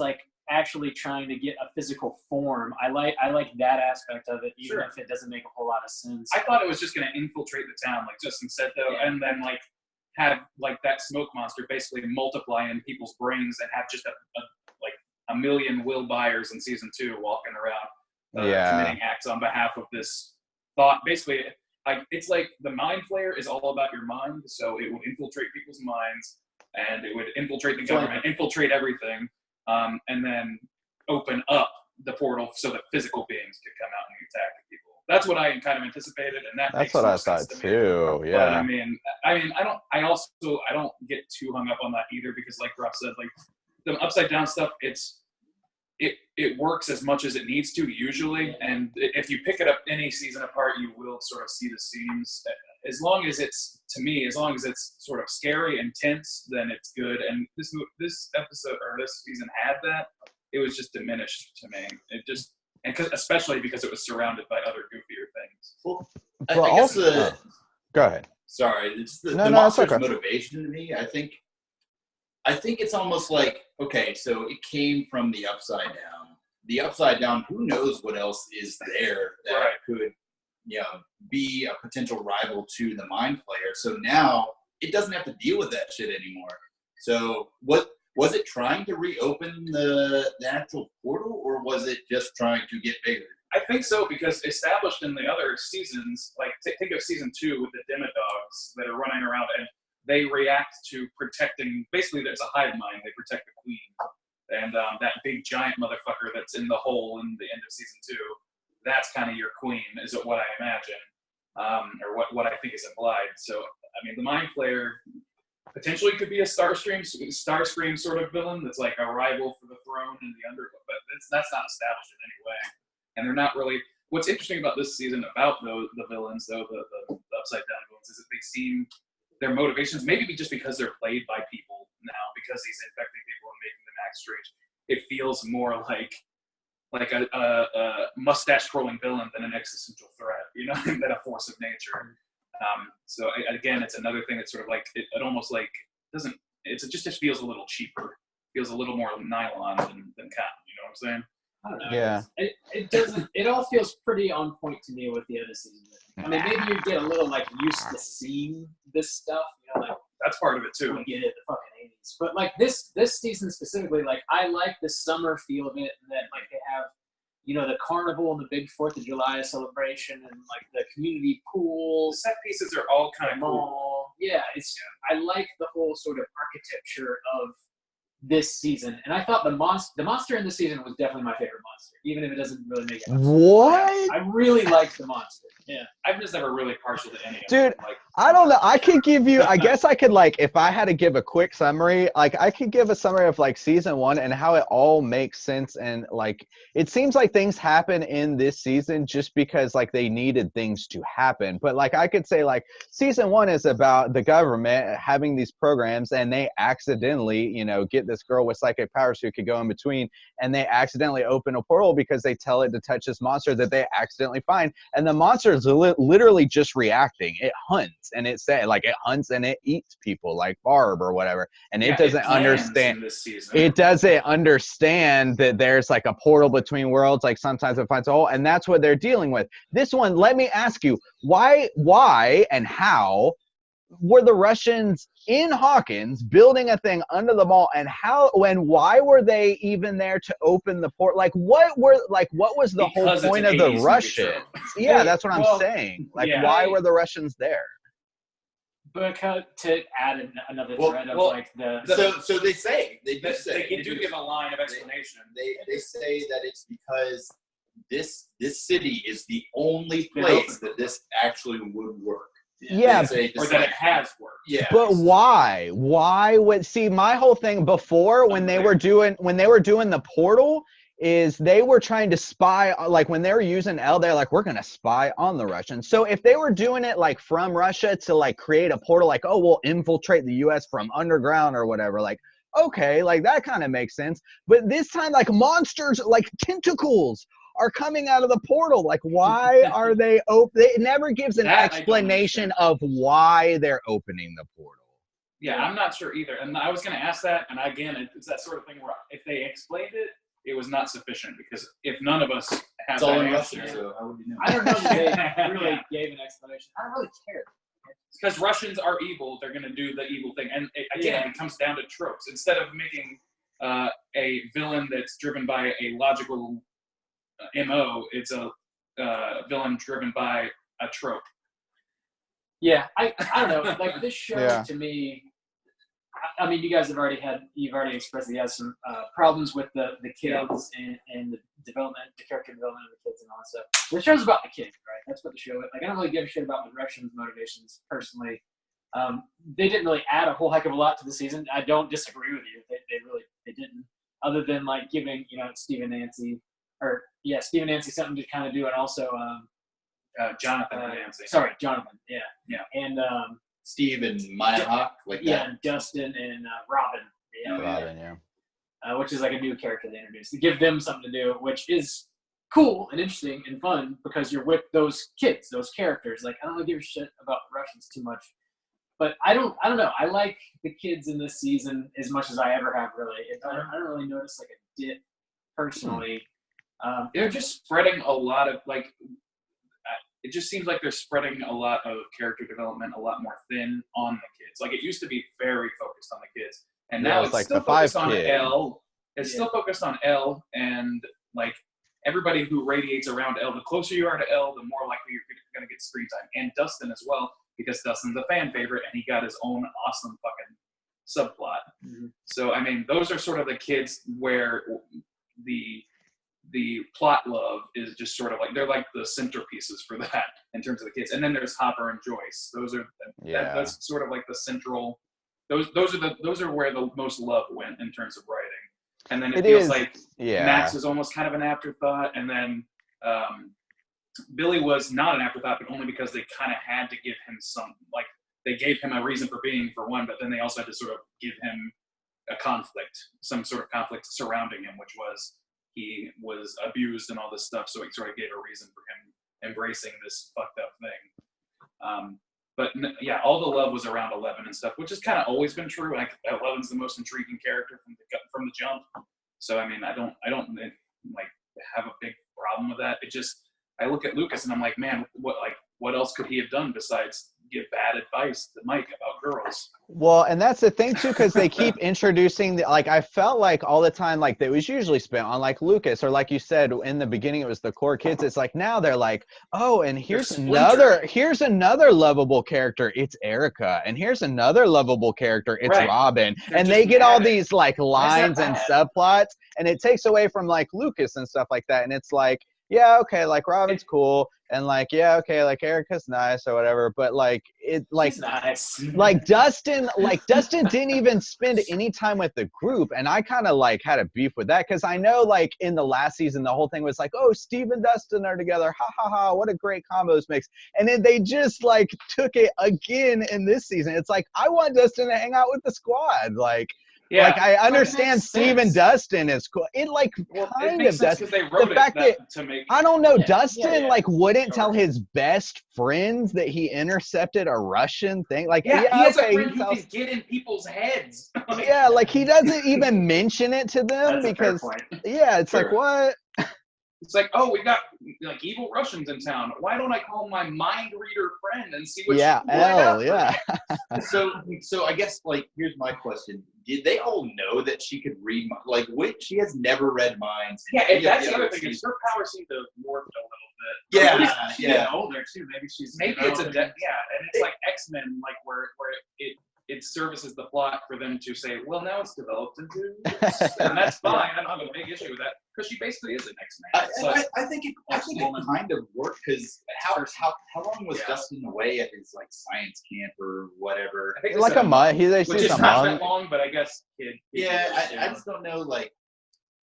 Speaker 2: actually trying to get a physical form. I like that aspect of it, even if it doesn't make a whole lot of sense.
Speaker 3: I thought it was just going to infiltrate the town, like Justin said, though, and then have that smoke monster basically multiply in people's brains and have just a million Will Byers in season 2 walking around committing acts on behalf of this thought. Basically, it's the mind flayer is all about your mind, so it would infiltrate people's minds and it would infiltrate the government, infiltrate everything. And then open up the portal so that physical beings could come out and attack people. That's what I kind of anticipated, and that's
Speaker 1: what I thought too. Yeah.
Speaker 3: But I don't get too hung up on that either because, like Rob said, the upside down stuff, it works as much as it needs to usually, and if you pick it up any season apart, you will sort of see the seams. As long as it's sort of scary and tense, then it's good. And this episode or this season had that. It was just diminished to me. It just especially because it was surrounded by other goofier things.
Speaker 4: Well,
Speaker 1: But
Speaker 4: I guess
Speaker 1: also, go ahead.
Speaker 4: Sorry, it's the
Speaker 1: No,
Speaker 4: monster's
Speaker 1: it's okay.
Speaker 4: motivation to me. I think it's almost okay, so it came from the upside down. The upside down, who knows what else is there that could be a potential rival to the mind flayer. So now it doesn't have to deal with that shit anymore. So was it trying to reopen the actual portal, or was it just trying to get bigger?
Speaker 3: I think so, because established in the other seasons, think of season 2 with the Demodogs that are running around and they react to protecting. Basically, there's a hive mind. They protect the queen, and that big giant motherfucker that's in the hole in the end of season 2. That's kind of your queen, is what I imagine, or what I think is implied. So, I mean, the Mind Flayer potentially could be a Starscream sort of villain that's a rival for the throne in the underworld, but that's not established in any way. And they're not really. What's interesting about this season about the villains, though, the upside down villains, is that they seem their motivations maybe just because they're played by people now, because he's infecting people and making them act strange. It feels more like a mustache-twirling villain than an existential threat, than a force of nature. So again, it's another thing that's sort of it almost doesn't. It just feels a little cheaper. Feels a little more nylon than cotton. You know what I'm saying?
Speaker 2: I don't know.
Speaker 1: Yeah.
Speaker 2: It doesn't. It all feels pretty on point to me with the other season. I mean, maybe you get a little like used to seeing this stuff. You know, like
Speaker 3: That's part of it too.
Speaker 2: we get it the fucking 80s. But like this season specifically, like I like the summer feel of it, and that like they have, you know, the carnival and the big 4th of July celebration, and like the community
Speaker 3: The
Speaker 2: pools,
Speaker 3: set pieces are all kind
Speaker 2: the
Speaker 3: of cool.
Speaker 2: mall. Yeah, I like the whole sort of architecture of this season, and I thought the monster in this season was definitely my favorite monster, even if it doesn't really make it.
Speaker 1: What?
Speaker 2: I really liked the monster. Yeah.
Speaker 3: I'm just never really partial to any of
Speaker 1: Dude,
Speaker 3: them. Like,
Speaker 1: I don't know. I could give you, I guess I could, like, if I had to give a quick summary, like, I could give a summary of, like, season 1 and how it all makes sense. And, like, it seems like things happen in this season just because, like, they needed things to happen. But, like, I could say, like, season 1 is about the government having these programs, and they accidentally, you know, get this girl with psychic powers who could go in between, and they accidentally open a portal because they tell it to touch this monster that they accidentally find. And the monster is literally just reacting. It hunts, and it hunts and it eats people like Barb or whatever. And it doesn't understand.
Speaker 3: This season.
Speaker 1: It doesn't understand that there's like a portal between worlds. Like sometimes it finds a hole, and that's what they're dealing with. This one, let me ask you, why and how were the Russians in Hawkins building a thing under the mall, and why were they even there to open the port? Like what was the
Speaker 3: Because
Speaker 1: whole point
Speaker 3: it's
Speaker 1: of
Speaker 3: an
Speaker 1: the
Speaker 3: 80s
Speaker 1: Russians?
Speaker 3: movie
Speaker 1: Yeah, that's what I'm
Speaker 2: Well,
Speaker 1: saying. Like,
Speaker 3: yeah.
Speaker 1: why were the Russians there?
Speaker 2: Because to add another thread of
Speaker 4: Well,
Speaker 2: like the
Speaker 4: So they say they do say
Speaker 3: They do give a line of explanation.
Speaker 4: they say that it's because this city is the only place that this actually would work.
Speaker 1: Yeah,
Speaker 3: Or that it has worked.
Speaker 4: Yeah.
Speaker 1: but why? Why would my whole thing before when they were doing the portal is they were trying to spy, like when they were using L, they're like, we're gonna spy on the Russians. So if they were doing it like from Russia to like create a portal, like, oh, we'll infiltrate the US from underground or whatever, like, okay, like that kind of makes sense. But this time, like monsters, like tentacles are coming out of the portal. Like, why are they open? It never gives an
Speaker 3: That I don't
Speaker 1: explanation of why they're opening the portal.
Speaker 3: Yeah, I'm not sure either. And I was going to ask that, and again, it's that sort of thing where if they explained it, it was not sufficient, because if none of us have
Speaker 4: It's all
Speaker 3: that
Speaker 4: in
Speaker 3: answer,
Speaker 4: Russian, so how would you know?
Speaker 2: I don't know that they really gave an explanation. I don't really care.
Speaker 3: because Russians are evil, they're going to do the evil thing. And it comes down to tropes. Instead of making a villain that's driven by a logical MO, it's a villain driven by a trope.
Speaker 2: Yeah, I don't know. Like this show
Speaker 1: Yeah.
Speaker 2: to me, I mean, you guys you've already expressed that you have some problems with the kids and the development, the character development of the kids and all that stuff. The show's about the kids, right? That's what the show is. Like, I don't really give a shit about the Russians' motivations personally. They didn't really add a whole heck of a lot to the season. I don't disagree with you. They didn't, other than like giving, you know, Steve and Nancy something to kind of do, and also
Speaker 3: Jonathan Nancy.
Speaker 2: Sorry, Jonathan. Yeah.
Speaker 3: Yeah.
Speaker 2: And
Speaker 4: Steve and Maya Hawk, like
Speaker 2: yeah,
Speaker 4: that.
Speaker 2: and Dustin and Robin. Yeah.
Speaker 1: Robin, yeah.
Speaker 2: Which is like a new character they introduced to give them something to do, which is cool and interesting and fun because you're with those kids, those characters. Like, I don't really give a shit about the Russians too much, but I don't know. I like the kids in this season as much as I ever have. Really, I don't really notice like a dip personally.
Speaker 3: They're just spreading a lot of like. It just seems like they're spreading a lot of character development a lot more thin on the kids. Like, it used to be very focused on the kids, and now it's
Speaker 1: like
Speaker 3: still
Speaker 1: the 5
Speaker 3: focused on
Speaker 1: kids.
Speaker 3: L. It's still focused on L, and like everybody who radiates around L. The closer you are to L, the more likely you're going to get screen time. And Dustin as well, because Dustin's a fan favorite, and he got his own awesome fucking subplot.
Speaker 2: Mm-hmm.
Speaker 3: So I mean, those are sort of the kids where the plot love is just sort of like, they're like the centerpieces for that in terms of the kids. And then there's Hopper and Joyce. Those are that's sort of like the central. Those are where the most love went in terms of writing. And then it feels like Max is almost kind of an afterthought, and then Billy was not an afterthought, but only because they kind of had to give him some, like, they gave him a reason for being, for one, but then they also had to sort of give him a conflict, some sort of conflict surrounding him, which was he was abused and all this stuff, so he sort of gave a reason for him embracing this fucked up thing. But yeah, all the love was around 11 and stuff, which has kind of always been true. Like 11's the most intriguing character from the jump. So I mean, I don't like have a big problem with that. It just, I look at Lucas and I'm like, man, what else could he have done besides give bad advice to Mike about girls?
Speaker 1: Well, and that's the thing too, because they keep introducing like I felt like all the time, like it was usually spent on like Lucas, or like you said in the beginning, it was the core kids. It's like now they're like, oh, and here's another lovable character. It's Erica, and here's another lovable character. It's
Speaker 3: Right.
Speaker 1: Robin,
Speaker 3: They're
Speaker 1: and
Speaker 3: just
Speaker 1: they get all
Speaker 3: bad.
Speaker 1: these like lines
Speaker 3: that
Speaker 1: and
Speaker 3: bad?
Speaker 1: subplots, and it takes away from like Lucas and stuff like that. And it's like, yeah, okay, like Robin's cool, and like, yeah, okay, like Erica's nice or whatever, but like it like
Speaker 2: She's nice.
Speaker 1: like Dustin didn't even spend any time with the group, and I kind of like had a beef with that, because I know like in the last season the whole thing was like, oh, Steve and Dustin are together, ha ha ha, what a great combos mix, and then they just like took it again in this season. It's like, I want Dustin to hang out with the squad, like.
Speaker 3: Yeah.
Speaker 1: Like, I understand
Speaker 2: makes
Speaker 1: Steve and
Speaker 2: sense.
Speaker 1: Dustin is cool. It like
Speaker 3: Well, it
Speaker 1: kind
Speaker 3: makes
Speaker 1: of
Speaker 3: sense
Speaker 1: does.
Speaker 3: because they wrote
Speaker 1: The fact
Speaker 3: it
Speaker 1: that
Speaker 3: to make.
Speaker 1: I don't know,
Speaker 2: Yeah,
Speaker 1: Dustin
Speaker 2: yeah.
Speaker 1: like wouldn't
Speaker 3: Sure.
Speaker 1: tell his best friends that he intercepted a Russian thing. Like,
Speaker 3: Yeah, he has
Speaker 1: okay,
Speaker 3: a friend
Speaker 1: he
Speaker 3: who
Speaker 1: tells,
Speaker 3: can get in people's heads.
Speaker 1: yeah, like he doesn't even mention it to them
Speaker 2: That's a fair
Speaker 1: because,
Speaker 2: point.
Speaker 1: yeah, it's like,
Speaker 3: Sure.
Speaker 1: what?
Speaker 3: It's like, oh, we got like evil Russians in town. Why don't I call my mind reader friend and see what
Speaker 1: Yeah,
Speaker 3: she can find out for
Speaker 1: yeah.
Speaker 3: me?
Speaker 4: So I guess like here's my question: did they all know that she could read? Like, she has never read minds.
Speaker 3: Yeah,
Speaker 4: Any
Speaker 3: and
Speaker 4: of
Speaker 3: that's
Speaker 4: the
Speaker 3: the other
Speaker 4: other
Speaker 3: thing. Is
Speaker 4: seasons.
Speaker 3: her power seemed to have morphed a little bit.
Speaker 4: Yeah,
Speaker 2: She's
Speaker 4: yeah.
Speaker 2: getting older too. Maybe she's
Speaker 3: Maybe it's and it's
Speaker 4: It-
Speaker 3: like X-Men, like where it services the plot for them to say, well, now it's developed into this, and that's fine. I don't have a big issue with that because she basically is an X-Man.
Speaker 4: I think it kind of worked, because how long was
Speaker 3: Yeah.
Speaker 4: Dustin away at his like science camp or whatever?
Speaker 3: I think they
Speaker 1: Like
Speaker 3: said
Speaker 1: a month. They
Speaker 3: which
Speaker 1: say
Speaker 3: is
Speaker 1: a
Speaker 3: not
Speaker 1: month.
Speaker 3: that long, but I guess
Speaker 4: Yeah, I just don't know. Like,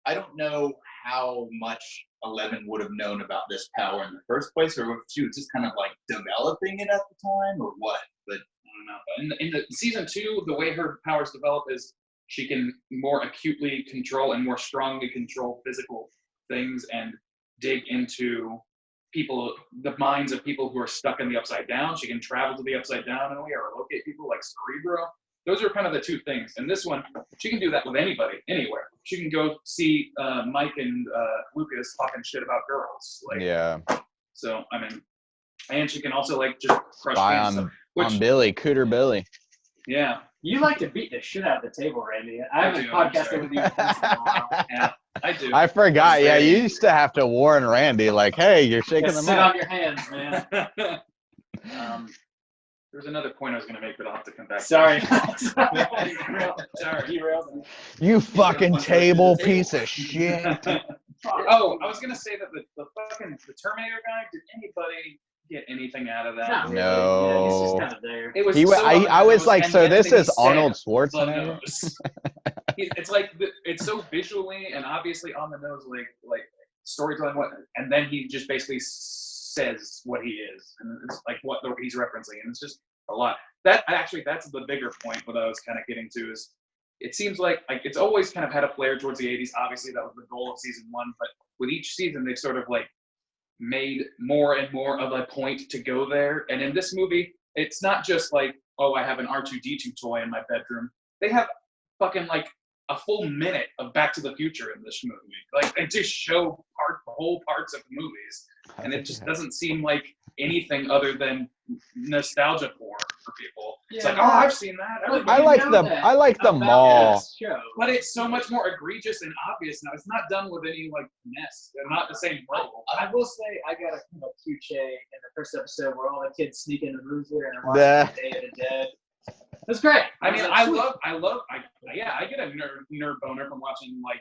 Speaker 4: I don't know how much 11 would have known about this power in the first place, or if she was just kind of like developing it at the time, or what. But
Speaker 3: I don't know. In the season 2, the way her powers develop is she can more acutely control and more strongly control physical things and dig into the minds of people who are stuck in the Upside Down. She can travel to the Upside Down in a way, or locate people like Cerebro. Those are kind of the two things. And this one, she can do that with anybody, anywhere. She can go see Mike and Lucas talking shit about girls. Like,
Speaker 1: Yeah.
Speaker 3: So, I mean, and she can also like just crush
Speaker 1: Spy
Speaker 3: me and stuff.
Speaker 1: on Billy, Cooter Billy.
Speaker 3: Yeah.
Speaker 2: You like to beat the shit out of the table, Randy. I haven't
Speaker 3: do, I'm
Speaker 2: podcasted
Speaker 3: sorry.
Speaker 2: with you once in a while.
Speaker 3: Yeah, I do.
Speaker 1: I forgot. Yeah, you used to have to warn Randy, like, hey, you're shaking
Speaker 2: Just
Speaker 1: the
Speaker 2: sit on
Speaker 1: mic.
Speaker 2: your hands, man.
Speaker 3: There's another point I was going to make, but I'll have to come back.
Speaker 2: Sorry.
Speaker 3: Sorry.
Speaker 1: You fucking table piece of shit.
Speaker 3: Oh, I was going to say that the Terminator guy, did anybody get anything out of that?
Speaker 2: Not really.
Speaker 1: No.
Speaker 2: Yeah, he's just kind of there.
Speaker 3: It was
Speaker 1: He,
Speaker 3: so
Speaker 1: I was
Speaker 3: on-the-nose,
Speaker 1: like,
Speaker 3: and
Speaker 1: so
Speaker 3: then
Speaker 1: this
Speaker 3: he
Speaker 1: is
Speaker 3: said,
Speaker 1: Arnold
Speaker 3: "The
Speaker 1: Schwarzenegger?
Speaker 3: nose." It's like it's so visually and obviously on the nose, like storytelling. And then he just basically says what he is, and it's like what he's referencing, and it's just a lot. That's the bigger point. What I was kind of getting to is, it seems like it's always kind of had a flair towards the 80s. Obviously, that was the goal of season 1, but with each season, they've sort of like made more and more of a point to go there. And in this movie, it's not just like, oh, I have an R2-D2 toy in my bedroom. They have fucking like a full minute of Back to the Future in this movie. Like, they just show whole parts of the movies, and it just doesn't seem like anything other than nostalgia for people. It's like, oh, I've seen that.
Speaker 1: I like the mall.
Speaker 3: But it's so much more egregious and obvious now. It's not done with any like finesse. They're not the same level.
Speaker 2: I will say I got a kind of cute in the first episode where all the kids sneak into the rooms there and they're watching Day of the Dead. That's great.
Speaker 3: I mean, I get a nerd boner from watching like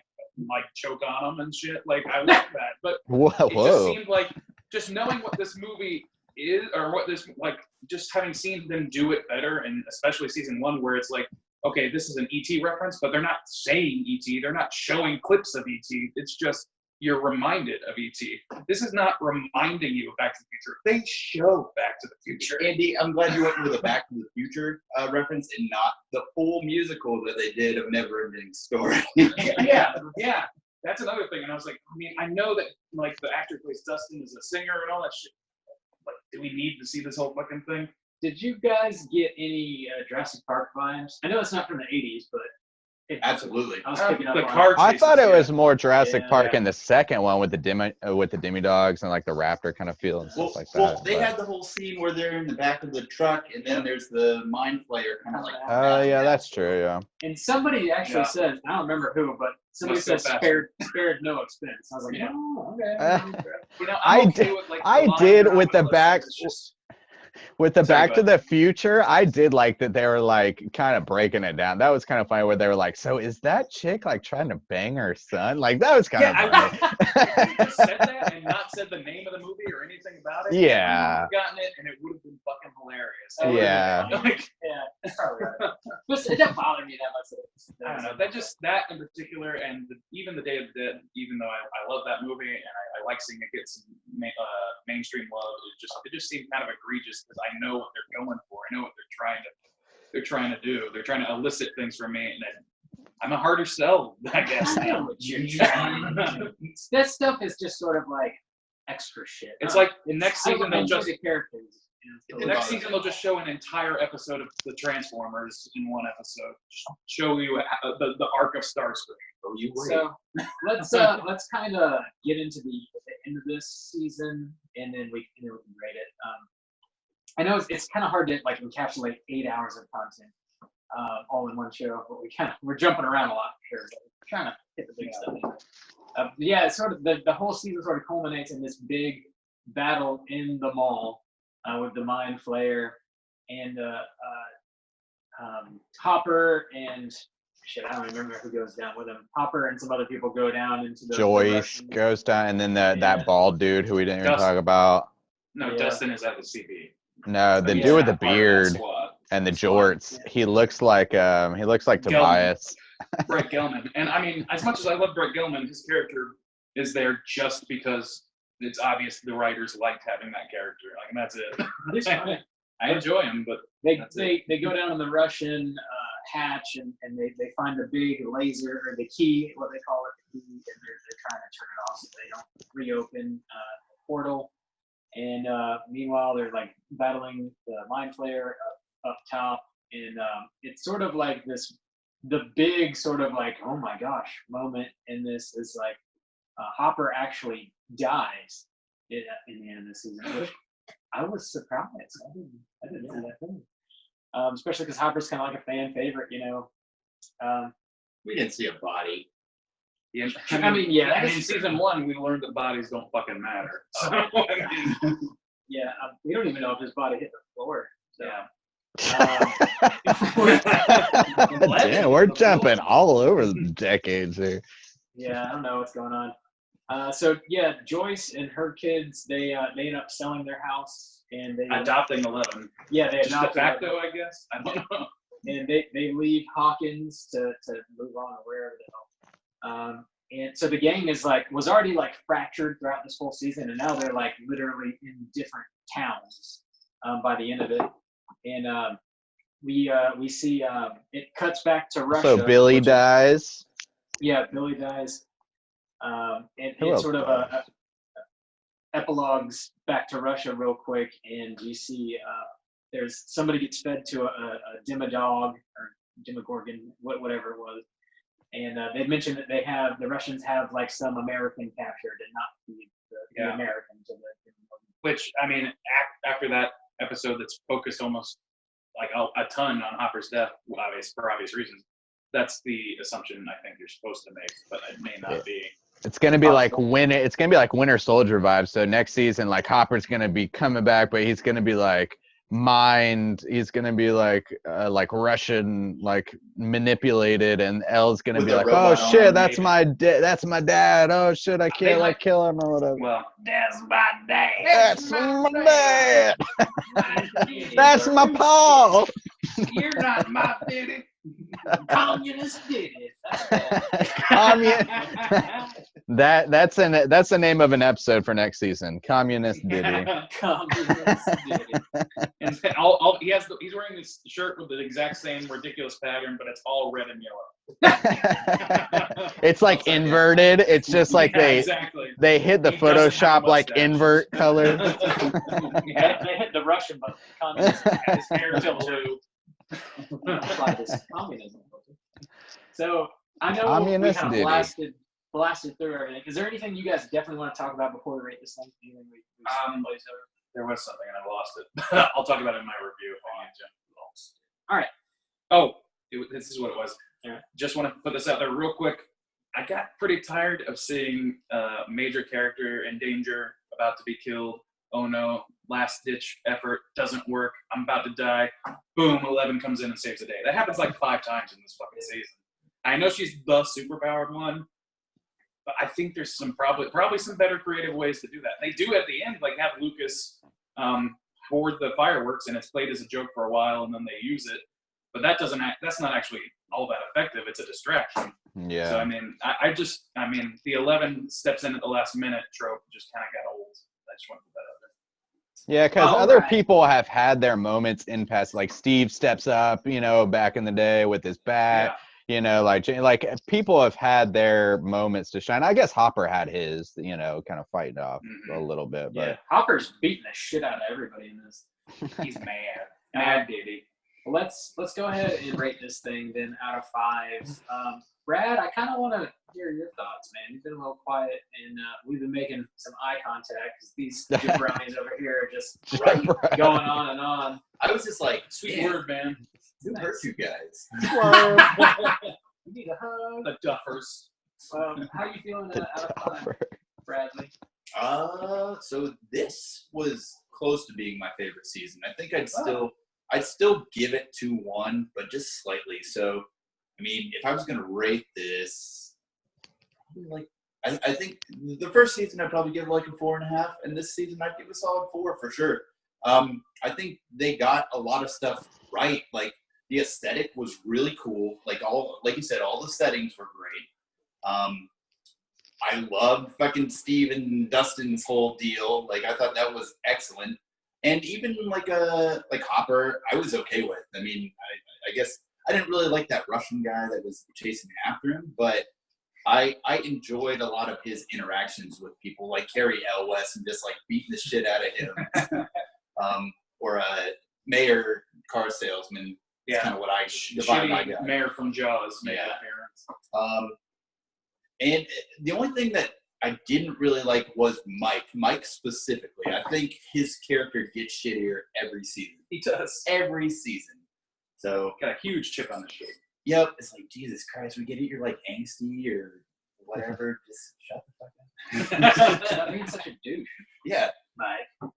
Speaker 3: choke on them and shit. Like, I love that. But it just seemed like just knowing what this movie is, or what this, like, just having seen them do it better, and especially season 1, where it's like, okay, this is an ET reference, but they're not saying ET, they're not showing clips of ET. It's just you're reminded of ET. This is not reminding you of Back to the Future. They show Back to the Future.
Speaker 4: Andy, I'm glad you went with a Back to the Future reference and not the full musical that they did of Never Ending Story.
Speaker 3: yeah. That's another thing. And I was like, I mean, I know that like the actor who plays Dustin is a singer and all that shit. Like, do we need to see this whole fucking thing?
Speaker 2: Did you guys get any Jurassic Park vibes? I know it's not from the 80s, but
Speaker 4: Absolutely.
Speaker 2: I was picking up
Speaker 3: The
Speaker 2: on
Speaker 3: car
Speaker 2: it.
Speaker 1: I thought it
Speaker 3: chases,
Speaker 1: was more Jurassic
Speaker 2: Yeah.
Speaker 1: Park in the second one with the demi dogs and like the raptor kind of feel and stuff like that.
Speaker 4: Well, they
Speaker 1: but-
Speaker 4: had the whole scene where they're in the back of the truck, and then there's the mind flayer kind of like.
Speaker 1: Oh yeah, that's true. Yeah.
Speaker 2: And somebody actually
Speaker 3: Yeah.
Speaker 2: said, I don't remember who, but somebody
Speaker 3: Must go
Speaker 2: said
Speaker 3: faster.
Speaker 2: spared no expense. I was like,
Speaker 3: Yeah.
Speaker 2: oh, okay.
Speaker 3: But no,
Speaker 1: I
Speaker 3: I'm okay
Speaker 1: did-
Speaker 3: with, like,
Speaker 1: I
Speaker 3: the line
Speaker 1: did
Speaker 3: drop
Speaker 1: with
Speaker 3: and
Speaker 1: the
Speaker 3: all those
Speaker 1: back-
Speaker 3: things. It's just-
Speaker 1: With the
Speaker 3: Sorry,
Speaker 1: Back
Speaker 3: go
Speaker 1: to
Speaker 3: ahead.
Speaker 1: the Future, I did like that they were like kind of breaking it down. That was kind of funny where they were like, "So is that chick like trying to bang her son?" Like that was kind
Speaker 3: Yeah,
Speaker 1: of funny.
Speaker 3: If you just said that and not said the name of the movie or anything about it,
Speaker 1: Yeah.
Speaker 3: I would have gotten it, and it would have been fucking hilarious.
Speaker 2: That would've been
Speaker 1: Yeah.
Speaker 2: funny.
Speaker 3: Like,
Speaker 2: Yeah, that's probably right. But it doesn't bother me that much.
Speaker 3: I don't know. That in particular, and even the Day of the Dead. Even though I love that movie and I like seeing it get some mainstream love, it just seemed kind of egregious because I know what they're going for. I know what they're trying to do. They're trying to elicit things from me, and I'm a harder sell, I guess.
Speaker 2: I know what you're trying to do. That stuff is just sort of like extra shit.
Speaker 3: It's like the next
Speaker 2: I
Speaker 3: season they'll
Speaker 2: enjoy
Speaker 3: just
Speaker 2: the characters.
Speaker 3: the next season they'll just show an entire episode of the Transformers in one episode. Just show you the arc of Starscream.
Speaker 4: Oh, you wait.
Speaker 2: So let's kind of get into the end of this season, and then we can rate it. I know it's kind of hard to like encapsulate 8 hours of content all in one show, but we're jumping around a lot here. But we're trying to hit the big stuff. Yeah, it's sort of the whole season sort of culminates in this big battle in the mall with the Mind Flayer and Hopper and shit. I don't remember who goes down with him. Hopper and some other people go down into the
Speaker 1: Joyce
Speaker 2: Russian-
Speaker 1: goes down, and then that
Speaker 2: Yeah.
Speaker 1: bald dude who we didn't even
Speaker 3: Dustin.
Speaker 1: talk about.
Speaker 3: No,
Speaker 2: Yeah.
Speaker 3: Dustin is at the CB.
Speaker 1: No, the
Speaker 3: He's
Speaker 1: dude with the
Speaker 3: not part of that
Speaker 1: beard
Speaker 3: squad.
Speaker 1: and the
Speaker 3: Squad.
Speaker 1: jorts. He looks like Tobias.
Speaker 3: Brett Gelman. And I mean, as much as I love Brett Gelman, his character is there just because it's obvious the writers liked having that character. Like, and that's it.
Speaker 2: He's fine.
Speaker 3: I enjoy him, but
Speaker 2: They
Speaker 3: That's it.
Speaker 2: go down in the Russian hatch and they find the big laser or the key, what they call it, the key, and they're trying to turn it off so they don't reopen the portal. And meanwhile, they're like battling the Mind Flayer up top, and it's sort of like the big sort of like, oh my gosh moment in this is like Hopper actually dies in the end of the season, which I was surprised. I didn't see that coming. Especially because Hopper's kind of like a fan favorite, you know.
Speaker 4: We didn't see a body.
Speaker 3: yeah,
Speaker 2: I mean, yeah,
Speaker 3: I mean, season 1, we learned that bodies don't fucking matter. So, I mean,
Speaker 2: yeah, we don't even know if his body hit the floor. So.
Speaker 3: yeah.
Speaker 1: Damn, we're jumping all over the decades here.
Speaker 2: Yeah, I don't know what's going on. So yeah, Joyce and her kids, they end up selling their house and they
Speaker 3: Adopting 11.
Speaker 2: yeah they
Speaker 3: Just de
Speaker 2: adopted
Speaker 3: facto, I guess. I don't know.
Speaker 2: and they leave Hawkins to move on or wherever the hell. And so the gang was already like fractured throughout this whole season, and now they're like literally in different towns by the end of it. And we see it cuts back to Russia.
Speaker 1: So Billy
Speaker 2: which is-
Speaker 1: dies.
Speaker 2: Yeah, Billy dies. And
Speaker 1: Who
Speaker 2: it
Speaker 1: else
Speaker 2: sort of
Speaker 1: dies?
Speaker 2: epilogues back to Russia real quick, and you see there's somebody gets fed to a demodog or demogorgon, whatever it was, and they mentioned that the Russians have like some American captured and not the
Speaker 3: Yeah.
Speaker 2: Americans. Of the
Speaker 3: Which, I mean, after that episode that's focused almost like a ton on Hopper's death, for obvious reasons, that's the assumption I think you're supposed to make, but it may not be.
Speaker 1: It's gonna be like Winter Soldier vibes. So next season, like Hopper's gonna be coming back, but he's gonna be like he's gonna be like Russian, like manipulated, and Elle's gonna
Speaker 4: With
Speaker 1: be
Speaker 4: a
Speaker 1: like, oh
Speaker 4: robot
Speaker 1: shit,
Speaker 4: arm,
Speaker 1: that's my dad. Oh shit, I can't
Speaker 3: might-
Speaker 1: kill him or whatever.
Speaker 3: Well, that's my dad.
Speaker 1: That's my dad. That's my Paul.
Speaker 3: You're not my daddy.
Speaker 2: communist did it.
Speaker 1: Commun- That's the name of an episode for next season. Communist Diddy.
Speaker 2: Communist Diddy.
Speaker 3: And he's wearing this shirt with the exact same ridiculous pattern, but it's all red and yellow.
Speaker 1: It's like inverted. It's just like
Speaker 3: exactly.
Speaker 1: they hit the
Speaker 3: He doesn't have
Speaker 1: Photoshop
Speaker 3: a
Speaker 1: like
Speaker 3: mustache.
Speaker 1: invert color.
Speaker 2: They hit the Russian button. Communist.
Speaker 3: His hair till blue.
Speaker 2: Apply this communism. So I know
Speaker 1: Communist
Speaker 2: we kind
Speaker 1: Diddy.
Speaker 2: of blasted through everything. Is there anything you guys definitely want to talk about before we rate this thing? Anything we
Speaker 3: There was something and I lost it. I'll talk about it in my review if I need to.
Speaker 2: All right.
Speaker 3: Oh, this is what it was.
Speaker 2: Yeah.
Speaker 3: Just want to put this out there real quick. I got pretty tired of seeing a major character in danger, about to be killed. Oh no, last ditch effort, doesn't work. I'm about to die. Boom, 11 comes in and saves the day. That happens like 5 times in this fucking season. I know she's the superpowered one, but I think there's some probably some better creative ways to do that. They do at the end, like have Lucas hoard the fireworks, and it's played as a joke for a while, and then they use it. But that's not actually all that effective. It's a distraction.
Speaker 1: Yeah.
Speaker 3: So I mean, the 11 steps in at the last minute trope just kind of got old. I just want to put that out there.
Speaker 1: Yeah, because other people have had their moments in past, like Steve steps up, back in the day with his bat.
Speaker 3: Yeah.
Speaker 1: Like people have had their moments to shine. I guess Hopper had his, kind of fighting off a little bit. But
Speaker 2: yeah, Hopper's beating the shit out of everybody in this.
Speaker 3: He's mad.
Speaker 2: Mad Diddy. Well, let's go ahead and rate this thing then out of 5. Brad, I kind of want to hear your thoughts, man. You've been a little quiet, and we've been making some eye contact because these jabronis over here are just going on and on.
Speaker 4: I was just like,
Speaker 3: Sweet word, man.
Speaker 4: who hurt you guys?
Speaker 2: You need a hug.
Speaker 3: The Duffers.
Speaker 2: How are you feeling out of 5, Bradley?
Speaker 4: So this was close to being my favorite season. I think I'd still give it 2-1, but just slightly. So, I mean, if I was going to rate this, I think the first season I'd probably give like a 4.5, and this season I'd give a solid 4 for sure. I think they got a lot of stuff right. Like the aesthetic was really cool. Like you said, all the settings were great. I loved fucking Steve and Dustin's whole deal. Like I thought that was excellent. And even like Hopper, I was okay with. I mean, I guess I didn't really like that Russian guy that was chasing after him, but I enjoyed a lot of his interactions with people, like Carrie Elwes and just like beating the shit out of him, or a mayor car salesman.
Speaker 3: Yeah,
Speaker 4: kind of what the vibe I got.
Speaker 3: Mayor from Jaws made an appearance.
Speaker 4: And the only thing that I didn't really like was Mike. Mike specifically. I think his character gets shittier every season.
Speaker 3: He does.
Speaker 4: Every season. So
Speaker 3: got a huge chip on his shoulder.
Speaker 4: Yep. It's like, Jesus Christ, we get it. You're like angsty or whatever. Just shut the fuck up.
Speaker 2: Stop being such a douche.
Speaker 4: Yeah.
Speaker 2: Mike.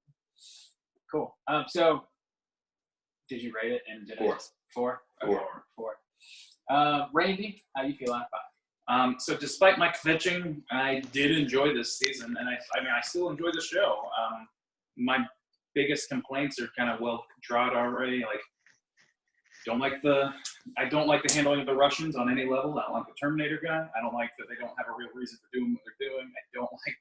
Speaker 2: Cool. So did you rate it? And did
Speaker 4: 4.
Speaker 2: It 4?
Speaker 4: Okay.
Speaker 2: 4. Randy, how you feel out of 5?
Speaker 3: So despite my kvetching, I did enjoy this season, and I still enjoy the show. My biggest complaints are kind of well trod already. Like, I don't like the handling of the Russians on any level. I don't like the Terminator guy. I don't like that they don't have a real reason for doing what they're doing. I don't like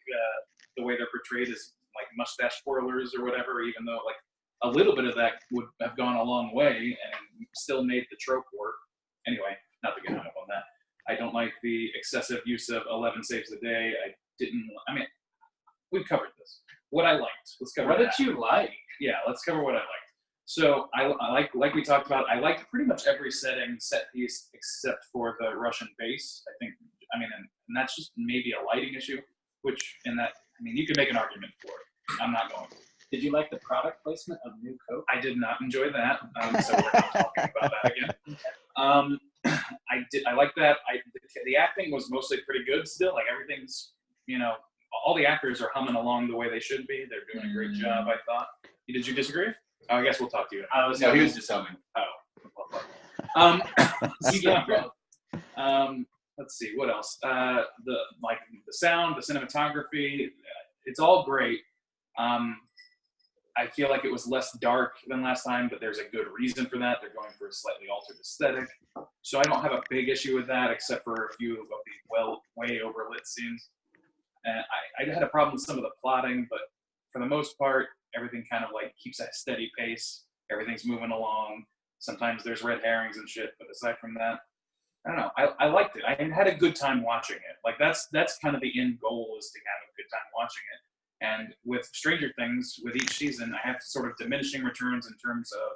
Speaker 3: the way they're portrayed as like mustache twirlers or whatever, even though like a little bit of that would have gone a long way and still made the trope work. Anyway, not to get hung up on that. I don't like the excessive use of 11 saves a day. We've covered this. What I liked. Let's cover
Speaker 2: What
Speaker 3: that.
Speaker 2: did you like?
Speaker 3: Yeah, let's cover what I liked. So I like we talked about, I liked pretty much every set piece except for the Russian base. And that's just maybe a lighting issue, you can make an argument for it. I'm not going to.
Speaker 2: Did you like the product placement of New Coke?
Speaker 3: I did not enjoy that, so we're not talking about that again. I like that. The acting was mostly pretty good still. Like everything's, all the actors are humming along the way they should be. They're doing a great job, I thought. Did you disagree? Oh, I guess we'll talk to you.
Speaker 4: No, he was just humming.
Speaker 3: Let's see, what else? The sound, the cinematography, it's all great. I feel like it was less dark than last time, but there's a good reason for that. They're going for a slightly altered aesthetic. So I don't have a big issue with that, except for a few of the way overlit scenes. And I had a problem with some of the plotting, but for the most part, everything kind of like keeps a steady pace. Everything's moving along. Sometimes there's red herrings and shit, but aside from that, I don't know. I liked it. I had a good time watching it. Like that's kind of the end goal, is to have a good time watching it. And with Stranger Things, with each season, I have sort of diminishing returns in terms of,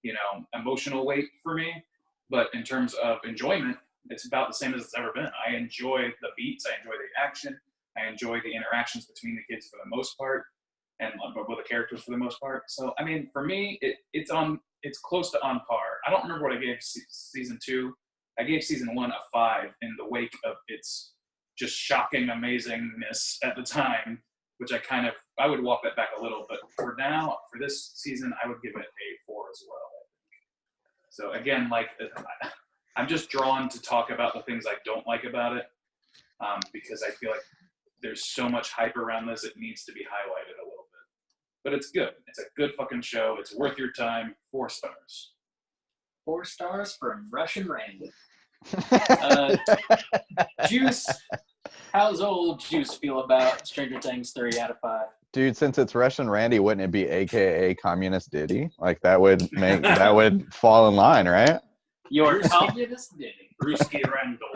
Speaker 3: you know, emotional weight for me. But in terms of enjoyment, it's about the same as it's ever been. I enjoy the beats. I enjoy the action. I enjoy the interactions between the kids for the most part, and with the characters for the most part. So, I mean, for me, it's close to on par. I don't remember what I gave season 2. I gave season 1 a 5 in the wake of its just shocking amazingness at the time, which I would walk that back a little. But for now, for this season, I would give it a 4 as well. So again, like, I'm just drawn to talk about the things I don't like about it, because I feel like there's so much hype around this, it needs to be highlighted a little bit. But it's good. It's a good fucking show. It's worth your time. 4 stars.
Speaker 2: 4 stars from Russian Randy. Juice, how's old Juice feel about Stranger Things 3 out of 5?
Speaker 1: Dude, since it's Russian Randy, wouldn't it be AKA Communist Diddy? Like that would fall in line, right?
Speaker 2: Your communist Diddy.
Speaker 3: Ruski Randall.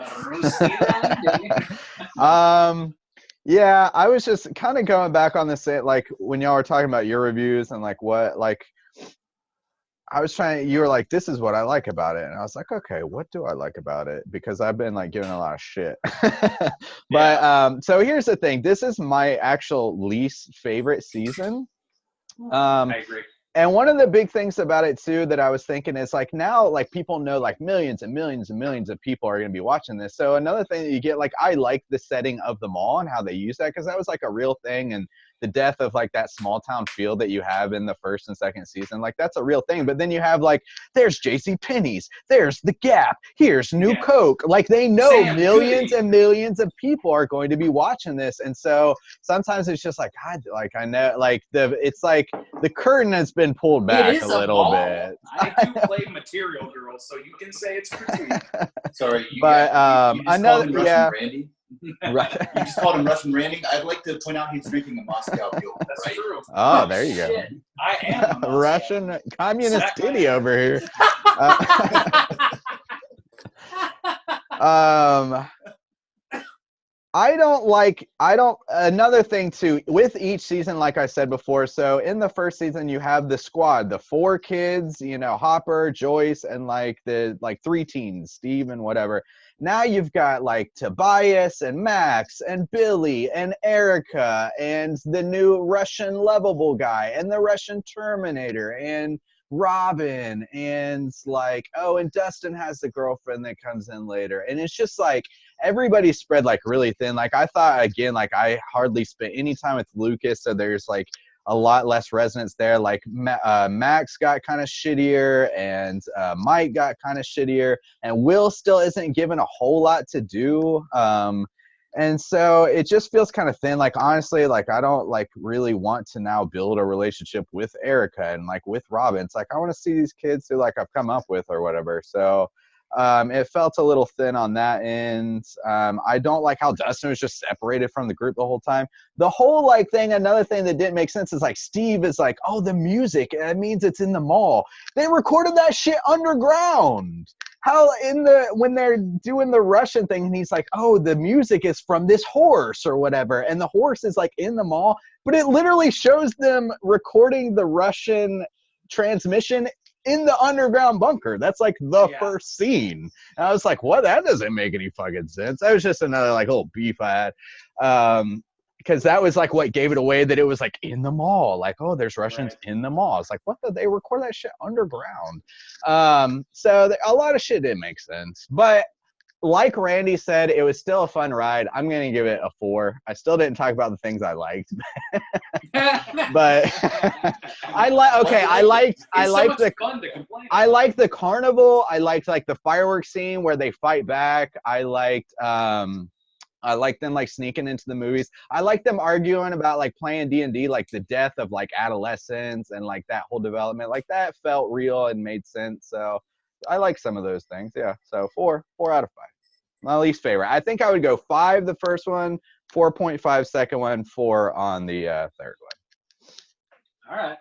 Speaker 1: Yeah, I was just kind of going back on this, like when y'all were talking about your reviews and like what, like you were like, this is what I like about it. And I was like, okay, what do I like about it? Because I've been like giving a lot of shit. But so here's the thing. This is my actual least favorite season.
Speaker 3: I agree.
Speaker 1: And one of the big things about it too that I was thinking is like now like people know like millions and millions and millions of people are going to be watching this. So another thing that you get, like I like the setting of the mall and how they use that, because that was like a real thing, and the death of like that small town feel that you have in the first and second season, like that's a real thing. But then you have like there's JCPenney's, there's the Gap, here's New Coke. Like they know millions and millions of people are going to be watching this, and so sometimes it's just like God, like I know like it's like the curtain has been pulled back a little bit.
Speaker 3: I do play Material Girl, so you can say it's critique.
Speaker 4: Sorry, you just
Speaker 1: another
Speaker 4: called him Russian Randy.
Speaker 1: Right.
Speaker 4: You just called him Russian Randy. I'd like to point out he's drinking a Moscow Mule.
Speaker 3: That's
Speaker 4: right?
Speaker 3: true.
Speaker 1: Oh, there you go.
Speaker 2: Shit.
Speaker 3: I am a
Speaker 1: Russian communist Diddy over here. Another thing too, with each season, like I said before, so in the first season, you have the squad, the 4 kids, you know, Hopper, Joyce, and like the 3 teens, Steve and whatever. Now you've got like Tobias and Max and Billy and Erica and the new Russian lovable guy and the Russian Terminator and Robin and like, oh, and Dustin has the girlfriend that comes in later. And it's just like everybody's spread like really thin. Like I thought, again, like I hardly spent any time with Lucas, so there's like a lot less resonance there. Like Max got kind of shittier, and Mike got kind of shittier, and Will still isn't given a whole lot to do. And so it just feels kind of thin. Like honestly, like I don't like really want to now build a relationship with Erica and like with Robin. It's like I want to see these kids who like I've come up with or whatever. So it felt a little thin on that end. I don't like how Dustin was just separated from the group the whole time. The whole like thing, another thing that didn't make sense is like Steve is like, oh, the music, that means it's in the mall. They recorded that shit underground. How when they're doing the Russian thing and he's like, oh, the music is from this horse or whatever, and the horse is like in the mall, but it literally shows them recording the Russian transmission in the underground bunker. That's like the first scene. And I was like, what? That doesn't make any fucking sense. That was just another like little beef I had. Because that was like what gave it away, that it was like in the mall. Like, oh, there's Russians in the mall. It's like, what the? They record that shit underground. So a lot of shit didn't make sense. But like Randy said, it was still a fun ride. I'm going to give it a 4. I still didn't talk about the things I liked. But I liked the carnival. I liked like the fireworks scene where they fight back. I liked them like sneaking into the movies. I like them arguing about like playing D&D, like the death of like adolescence and like that whole development. Like that felt real and made sense. So I like some of those things. Yeah. So 4 out of 5. My least favorite. I think I would go 5 the first one, 4.5 second one, 4 on the third one.
Speaker 2: All right.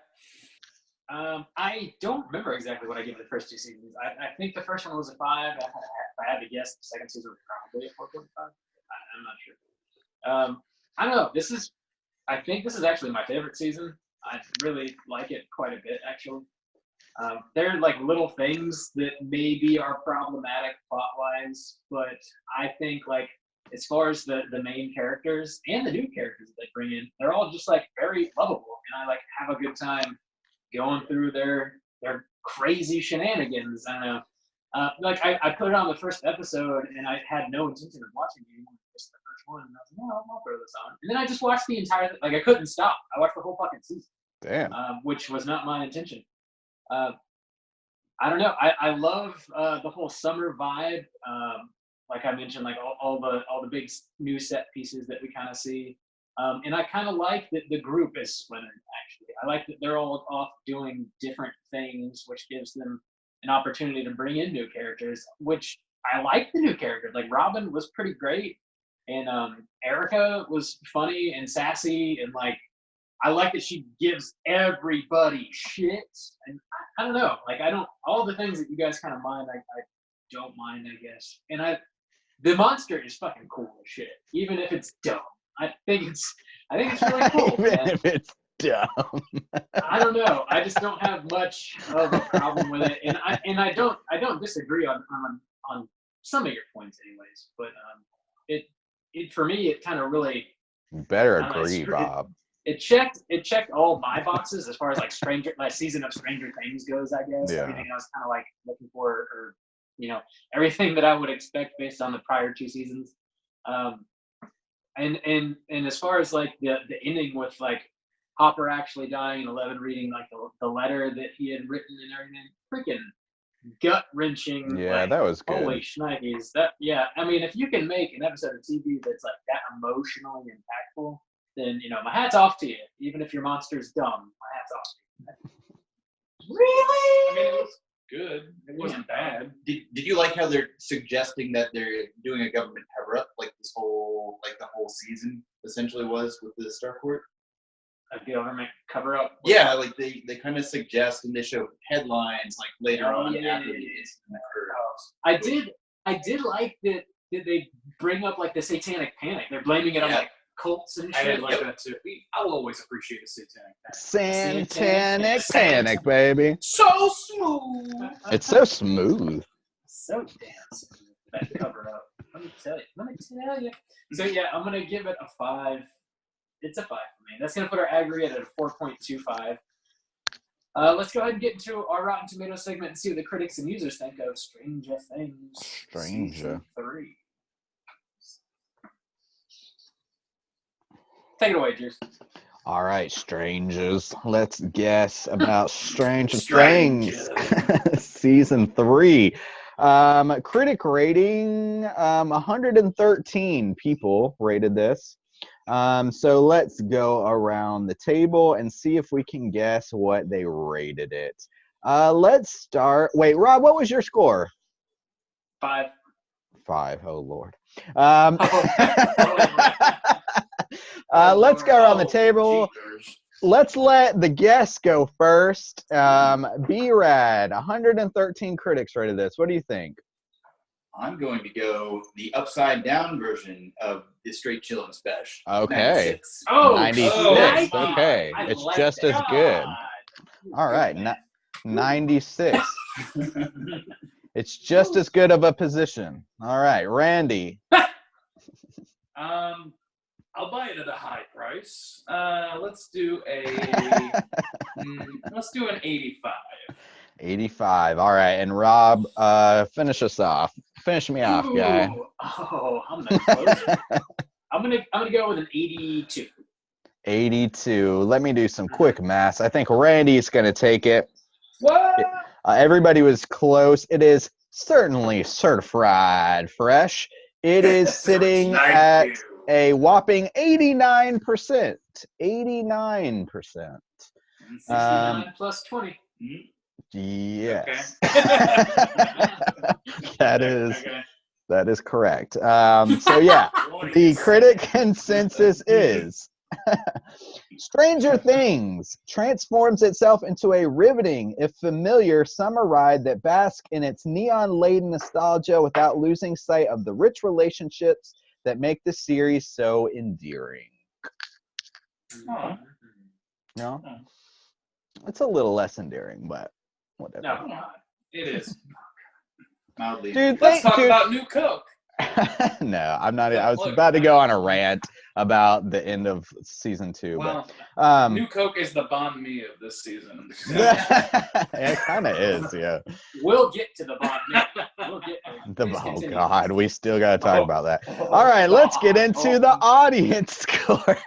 Speaker 2: I don't remember exactly what I gave the first 2 seasons. I think the first one was a 5. If I had to guess, the second season was probably a 4.5. I'm not sure. I don't know. I think this is actually my favorite season. I really like it quite a bit, actually. There are like little things that maybe are problematic plot-wise, but I think like as far as the main characters and the new characters that they bring in, they're all just like very lovable, and I like have a good time going through their crazy shenanigans. I don't know. Like I put it on the first episode, and I had no intention of watching it. Just the first one, and I was like, no, I'll throw this on. And then I just watched the entire. Like I couldn't stop. I watched the whole fucking season.
Speaker 1: Damn.
Speaker 2: Which was not my intention. I don't know. I love the whole summer vibe. Like I mentioned, like all the big new set pieces that we kind of see. And I kind of like that the group is splintered, actually. I like that they're all off doing different things, which gives them an opportunity to bring in new characters, which I like the new characters. Like Robin was pretty great, and Erica was funny and sassy, and like I like that she gives everybody shit. And I don't know, like all the things that you guys kind of mind, I don't mind, I guess. And the monster is fucking cool as shit, even if it's dumb. I think it's really cool.
Speaker 1: Even if it's dumb.
Speaker 2: I don't know. I just don't have much of a problem with it, and I don't disagree on some of your points, anyways. But it for me, it kind of really.
Speaker 1: You better agree, Bob.
Speaker 2: It checked all my boxes as far as like season of Stranger Things goes, I guess.
Speaker 1: Yeah.
Speaker 2: Everything I was kind of like looking for, or everything that I would expect based on the prior 2 seasons. And as far as like the ending with like Hopper actually dying and 11 reading like the letter that he had written and everything, freaking gut wrenching.
Speaker 1: Yeah,
Speaker 2: like,
Speaker 1: that was good.
Speaker 2: Holy shnikes! I mean, if you can make an episode of TV that's like that emotionally impactful, then my hat's off to you. Even if your monster's dumb, my hat's off to you. Really?
Speaker 3: I mean, it was good. It wasn't bad.
Speaker 4: Did you like how they're suggesting that they're doing a government cover-up, like the whole season essentially was with the Starcourt?
Speaker 2: A government cover-up?
Speaker 4: Yeah, like they kind of suggest and they show headlines like later on
Speaker 2: yeah,
Speaker 4: after
Speaker 2: yeah,
Speaker 4: the incident occurred.
Speaker 2: I did like that they bring up like the satanic panic. They're blaming it on like cults and shit.
Speaker 3: I did like that too. I will always appreciate a satanic panic.
Speaker 1: Satanic panic, baby.
Speaker 3: So smooth.
Speaker 1: It's so smooth.
Speaker 2: So damn smooth. That cover up. Let me tell you. So yeah, I'm gonna give it a 5. It's a 5 for me. That's gonna put our aggregate at a 4.25. Let's go ahead and get into our Rotten Tomatoes segment and see what the critics and users think of Stranger Things. Season 3. Take it away, Juice.
Speaker 1: All right, strangers. Let's guess about Stranger Things season 3. Critic rating, 113 people rated this. So let's go around the table and see if we can guess what they rated it. Let's start. Wait, Rob, what was your score?
Speaker 2: 5.
Speaker 1: 5. Oh, Lord. Let's go around the table. Let's let the guests go first. B-Rad, 113 critics rated this. What do you think?
Speaker 4: I'm going to go the upside down version of the Straight Chillin' Special.
Speaker 1: Okay.
Speaker 4: 96.
Speaker 1: 96.
Speaker 2: nice.
Speaker 1: Okay. It's just as good. All right. 96. It's just as good of a position. All right. Randy.
Speaker 3: I'll buy it at a high price. Let's do an 85.
Speaker 1: 85. All right. And Rob, finish us off. Finish me off, guy.
Speaker 2: Oh, I'm the closer. I'm gonna go with an 82.
Speaker 1: 82. Let me do some quick math. I think Randy's gonna take it.
Speaker 2: What?
Speaker 1: Everybody was close. It is certainly certified fresh. It is sitting at a whopping 89%. 89%.
Speaker 2: 69 plus 20.
Speaker 1: Yes.
Speaker 3: Okay.
Speaker 1: That is That is correct. So yeah, the critic consensus is Stranger Things transforms itself into a riveting, if familiar, summer ride that basks in its neon-laden nostalgia without losing sight of the rich relationships that make the series so endearing.
Speaker 3: Oh.
Speaker 1: No? It's a little less endearing, but whatever.
Speaker 2: No,
Speaker 3: It is.
Speaker 4: Mildly.
Speaker 1: Dude,
Speaker 3: Let's talk about New Coke.
Speaker 1: no, I'm not. I was
Speaker 3: Look,
Speaker 1: about to go on a rant about the end of season 2,
Speaker 3: Well,
Speaker 1: but
Speaker 3: New Coke is the banh mi of this season.
Speaker 1: it kind of is, yeah.
Speaker 2: we'll get to the bond. We'll get there. Please
Speaker 1: Oh
Speaker 2: continue.
Speaker 1: God, we still gotta talk
Speaker 3: Oh.
Speaker 1: about that. All right, let's get into the audience score.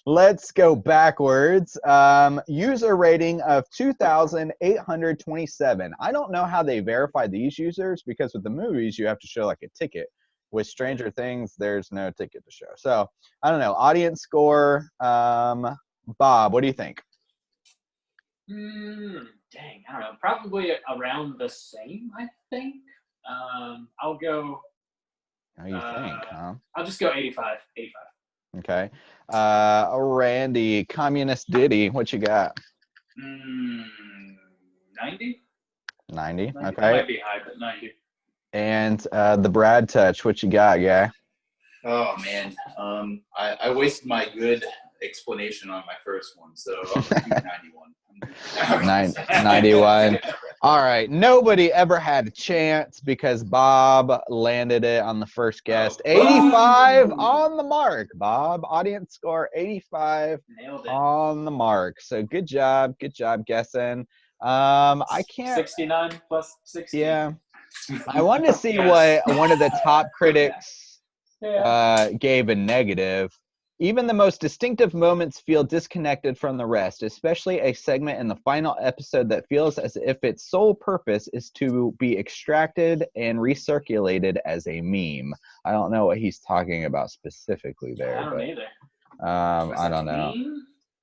Speaker 1: Let's go backwards. User rating of 2,827. I don't know how they verify these users because with the movies you have to show like a ticket. With Stranger Things, there's no ticket to show. So I don't know. Audience score. Bob, what do you think?
Speaker 2: Dang, I don't know. Probably around the same, I think. I'll go.
Speaker 1: How do you think, huh?
Speaker 2: I'll just go 85. 85.
Speaker 1: Okay. Randy, Communist Diddy, what you got?
Speaker 3: 90?
Speaker 1: 90.
Speaker 3: That
Speaker 1: Okay.
Speaker 3: might be high, but 90.
Speaker 1: And the Brad Touch, what you got, guy?
Speaker 4: Oh man, I wasted my good explanation on my first one, so I'll do 91.
Speaker 1: 91. All right. Nobody ever had a chance because Bob landed it on the first guest. 85 on the mark, Bob. Audience score 85
Speaker 2: Nailed it.
Speaker 1: on the mark. So good job. Good job guessing. I can't.
Speaker 2: 69 plus 60.
Speaker 1: Yeah. I wanted to see what one of the top critics gave a negative. Even the most distinctive moments feel disconnected from the rest, especially a segment in the final episode that feels as if its sole purpose is to be extracted and recirculated as a meme. I don't know what he's talking about specifically there.
Speaker 2: I don't
Speaker 1: but,
Speaker 2: either.
Speaker 1: I don't know.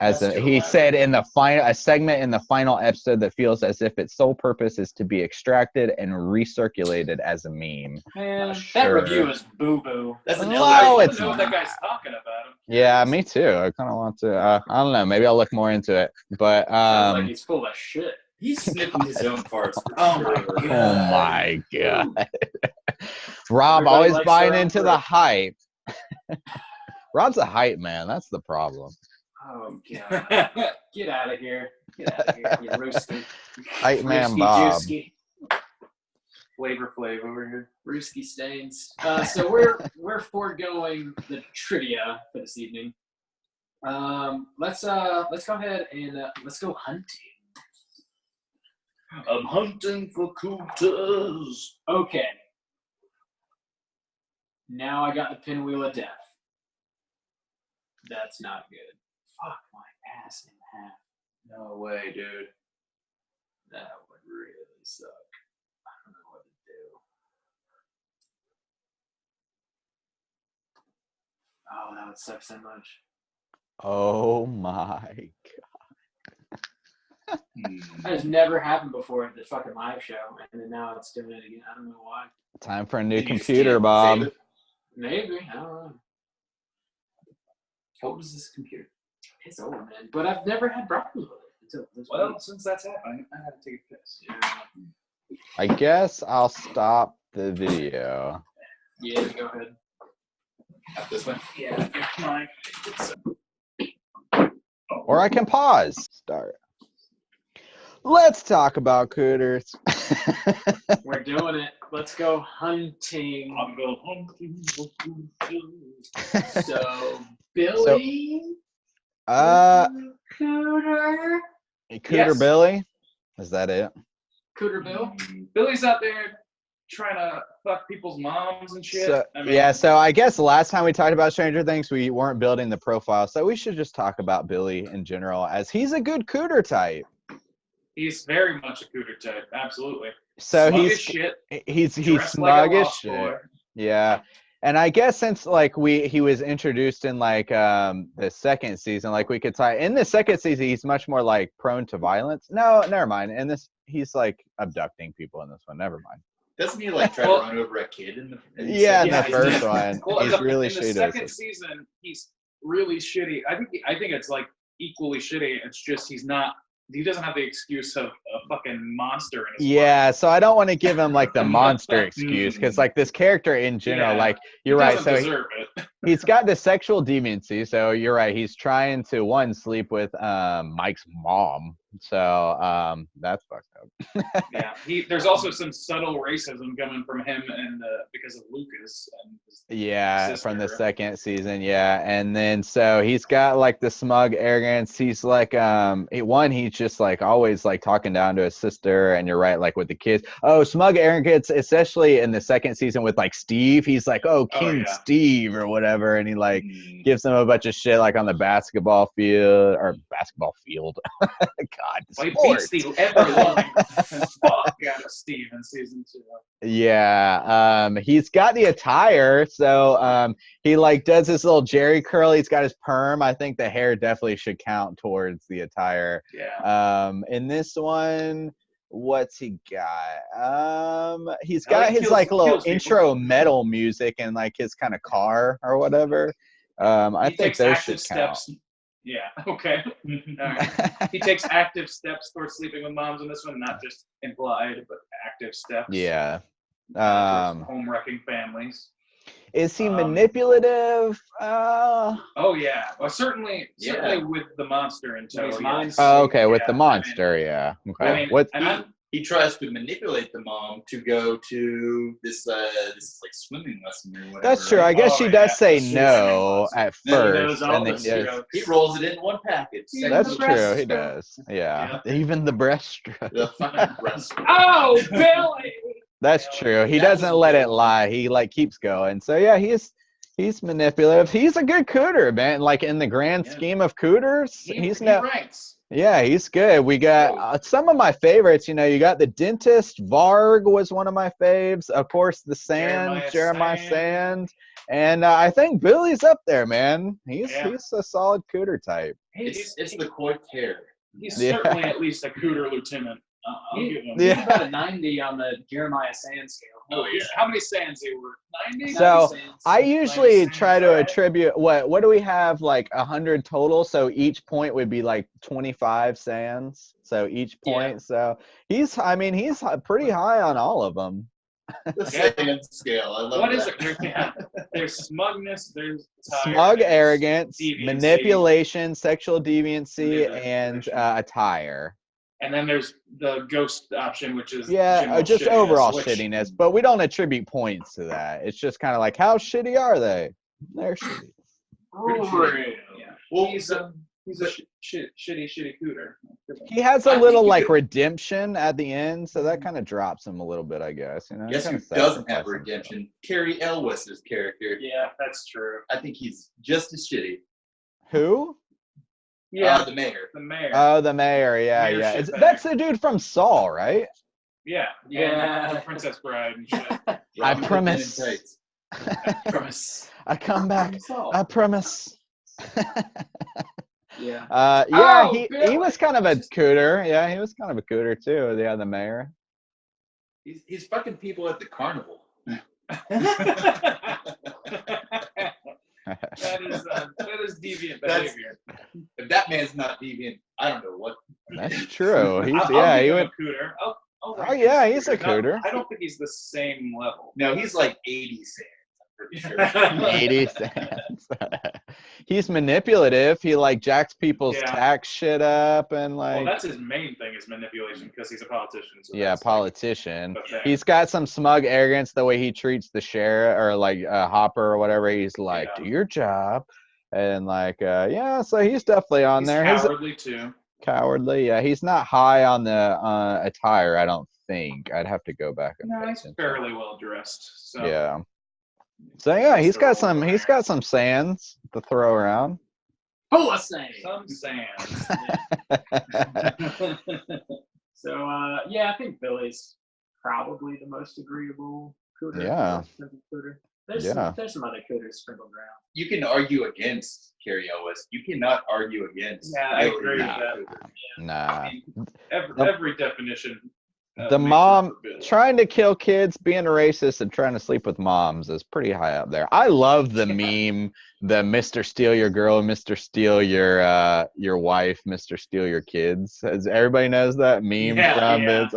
Speaker 2: That's true.
Speaker 1: He said in the a segment in the final episode that feels as if its sole purpose is to be extracted and recirculated as a meme.
Speaker 2: Man,
Speaker 1: Sure.
Speaker 2: that review is boo-boo.
Speaker 4: That's an
Speaker 1: Well,
Speaker 3: I want
Speaker 1: it's
Speaker 3: to know what that guy's talking about.
Speaker 1: Yeah, me too. I kind of want to. I don't know. Maybe I'll look more into it. But
Speaker 2: Sounds like he's full of shit.
Speaker 4: He's sniffing his own farts. For
Speaker 3: Oh
Speaker 4: sure.
Speaker 1: my god, Rob
Speaker 2: Everybody
Speaker 1: always
Speaker 2: likes
Speaker 1: buying
Speaker 2: their own
Speaker 1: into
Speaker 2: fruit.
Speaker 1: the hype. Rob's a hype man. That's the problem.
Speaker 2: Oh, God. Get out of here. Get out of here, you roasty.
Speaker 1: Hype man
Speaker 2: Roosky
Speaker 1: Bob.
Speaker 2: juicy.
Speaker 3: Flavor Flav over here.
Speaker 2: Brewski stains. So we're foregoing the trivia for this evening. Let's go ahead and let's go hunting.
Speaker 4: I'm hunting for cooters.
Speaker 2: Okay. Now I got the pinwheel of death. That's not good. Fuck my ass in half.
Speaker 3: No way, dude.
Speaker 2: That would really suck. I don't know what to do. Oh, that would suck so much.
Speaker 1: Oh my god.
Speaker 2: That has never happened before at the fucking live show, and then now it's doing it again. I don't know why.
Speaker 1: Time for a new
Speaker 4: Did you
Speaker 1: computer,
Speaker 4: save
Speaker 1: Bob.
Speaker 4: it?
Speaker 2: Maybe. I don't know.
Speaker 4: How old is this computer?
Speaker 2: It's old, man. But I've never had problems with it until this
Speaker 3: Well,
Speaker 2: week.
Speaker 3: since that's happening, I had to take a piss.
Speaker 1: I guess I'll stop the video.
Speaker 2: Yeah, go ahead.
Speaker 4: Up this way?
Speaker 3: Yeah, mine.
Speaker 1: Or I can pause. Start. Let's talk about critters.
Speaker 2: We're doing it. Let's go hunting.
Speaker 3: I'm going hunting for cooters.
Speaker 2: So, Billy?
Speaker 1: Cooter
Speaker 3: Yes.
Speaker 1: Billy? Is that it?
Speaker 2: Cooter Bill?
Speaker 3: Billy's out there trying to fuck people's moms and shit.
Speaker 1: So,
Speaker 3: I mean,
Speaker 1: yeah, so I guess the last time we talked about Stranger Things, we weren't building the profile. So we should just talk about Billy in general, as he's a good cooter type.
Speaker 3: he's very much a cooter type. Absolutely.
Speaker 1: So
Speaker 3: Smug as
Speaker 1: he's
Speaker 3: shit.
Speaker 1: he's
Speaker 3: dressed
Speaker 1: smug
Speaker 3: like a
Speaker 1: as
Speaker 3: lost
Speaker 1: shit.
Speaker 3: boy.
Speaker 1: Yeah. And I guess since like he was introduced in like the second season, like we could tie in the second season, he's much more like prone to violence. No, never mind. And this he's like abducting people in this one. Never mind.
Speaker 4: Doesn't he like try to run over a kid in the
Speaker 1: Yeah, in the
Speaker 4: second
Speaker 1: first
Speaker 4: season?
Speaker 1: one.
Speaker 3: Well,
Speaker 1: He's really
Speaker 3: in the
Speaker 1: shitty.
Speaker 3: second season, he's really shitty. I think it's like equally shitty. It's just he doesn't have the excuse of a fucking monster in his
Speaker 1: Yeah, so I don't want to give him like the monster excuse because like this character in general,
Speaker 3: Yeah.
Speaker 1: like you're
Speaker 3: he
Speaker 1: right.
Speaker 3: doesn't
Speaker 1: So
Speaker 3: deserve it.
Speaker 1: he's got the sexual deviancy. So you're right. He's trying to sleep with Mike's mom. So that's fucked up.
Speaker 3: Yeah, there's also some subtle racism coming from him and because of Lucas and his
Speaker 1: Yeah,
Speaker 3: sister.
Speaker 1: from the second season, yeah. And then so he's got like the smug arrogance. He's like he's just like always like talking down to his sister, and you're right, like with the kids. Oh, smug arrogance, especially in the second season with like Steve. He's like, oh, King
Speaker 3: yeah.
Speaker 1: Steve or whatever, and he like gives him a bunch of shit like on the basketball field. God,
Speaker 3: Well, he
Speaker 1: sports.
Speaker 3: beats the ever-loving fuck out of Steve in season 2.
Speaker 1: Yeah, he's got the attire, so he like does this little Jerry curl. He's got his perm. I think the hair definitely should count towards the attire.
Speaker 3: Yeah.
Speaker 1: In this one, what's he got? He's got his
Speaker 3: kills-
Speaker 1: like little
Speaker 3: kills people.
Speaker 1: intro metal music and like his kind of car or whatever. I
Speaker 3: He
Speaker 1: think
Speaker 3: takes
Speaker 1: those
Speaker 3: active
Speaker 1: should count.
Speaker 3: steps. Yeah. Okay. All right. He takes active steps towards sleeping with moms in this one, not just implied, but active steps.
Speaker 1: Yeah.
Speaker 3: Towards home wrecking families.
Speaker 1: Is he manipulative?
Speaker 3: Oh yeah. Well, certainly with the monster in tow.
Speaker 1: Oh, okay, with the monster, yeah. Okay.
Speaker 4: He tries to manipulate the mom to go to this like swimming lesson or whatever.
Speaker 1: That's true. I guess she does say no at first, and then
Speaker 4: he rolls it in one package.
Speaker 1: That's true. He does. Yeah. Even the breaststroke.
Speaker 4: The fucking breaststroke.
Speaker 3: Oh, Billy.
Speaker 1: That's true. He doesn't let it lie. He like keeps going. So yeah, he's manipulative. He's a good cooter, man. Like in the grand scheme of cooters, he
Speaker 3: ranks.
Speaker 1: Yeah, he's good. We got some of my favorites. You know, you got the dentist. Varg was one of my faves. Of course, the Jeremiah Sand. And I think Billy's up there, man. He's a solid cooter type.
Speaker 4: It's the Quartier.
Speaker 3: He's certainly at least a cooter lieutenant.
Speaker 2: He's about a 90 on the Jeremiah Sand scale.
Speaker 3: Oh yeah. How many sands he were? 90?
Speaker 1: So I usually try to attribute what do we have, like 100 total, so each point would be like 25 sands, so each point. So he's pretty high on all of them.
Speaker 4: The sand scale. I love
Speaker 3: what
Speaker 4: that.
Speaker 3: is it? There's smugness, there's
Speaker 1: smug arrogance,
Speaker 3: deviancy,
Speaker 1: manipulation, sexual deviancy, and attire.
Speaker 3: And then there's the ghost option, which is
Speaker 1: just overall shittiness. But we don't attribute points to that. It's just kind of like, how shitty are they? They're shitty.
Speaker 3: Yeah. Well, he's a shitty cooter.
Speaker 1: He has a little like redemption at the end, so that kind of drops him a little bit, I guess. You know.
Speaker 4: Guess who doesn't have redemption? Carrie Elwes's character.
Speaker 3: Yeah, that's true.
Speaker 4: I think he's just as shitty.
Speaker 1: Who?
Speaker 3: Yeah,
Speaker 4: the mayor.
Speaker 3: The mayor.
Speaker 1: Oh, the mayor. Yeah. That's the dude from Saul, right?
Speaker 3: Yeah. The Princess Bride and shit.
Speaker 1: I promise. I come back. I promise.
Speaker 2: Yeah.
Speaker 1: He was kind of a cooter. Yeah, he was kind of a cooter too. Yeah, the mayor.
Speaker 4: He's fucking people at the carnival.
Speaker 3: That is deviant behavior.
Speaker 4: If that man's not deviant, I don't know what.
Speaker 1: That's true. He's
Speaker 3: he would. A cooter.
Speaker 1: He's a cooter.
Speaker 3: I don't think he's the same level.
Speaker 4: No, he's like 80 cents. I'm pretty sure.
Speaker 1: 80 cents. He's manipulative. He like jacks people's tax shit up and like.
Speaker 3: Well, that's his main thing is manipulation because he's a politician. So
Speaker 1: politician. He's got some smug arrogance the way he treats the sheriff or like Hopper or whatever. He's like, do your job, and like so he's definitely on there.
Speaker 3: Cowardly too.
Speaker 1: Cowardly, yeah. He's not high on the attire, I don't think. I'd have to go back and.
Speaker 3: No, he's fairly well dressed. So.
Speaker 1: Yeah. So yeah, he's got some sands to throw around.
Speaker 2: Full of sand.
Speaker 3: Some sands.
Speaker 2: So I think Billy's probably the most agreeable cooter.
Speaker 1: Yeah.
Speaker 2: There's some other cooters sprinkled around.
Speaker 4: You can argue against Carrie Elwes. You cannot argue against.
Speaker 3: Yeah, I agree with that.
Speaker 1: Nah.
Speaker 3: I mean, every definition
Speaker 1: The mom trying to kill kids, being racist, and trying to sleep with moms is pretty high up there. I love the meme, the Mr. Steal Your Girl, Mr. Steal your wife, Mr. Steal Your kids. As everybody knows that meme from this.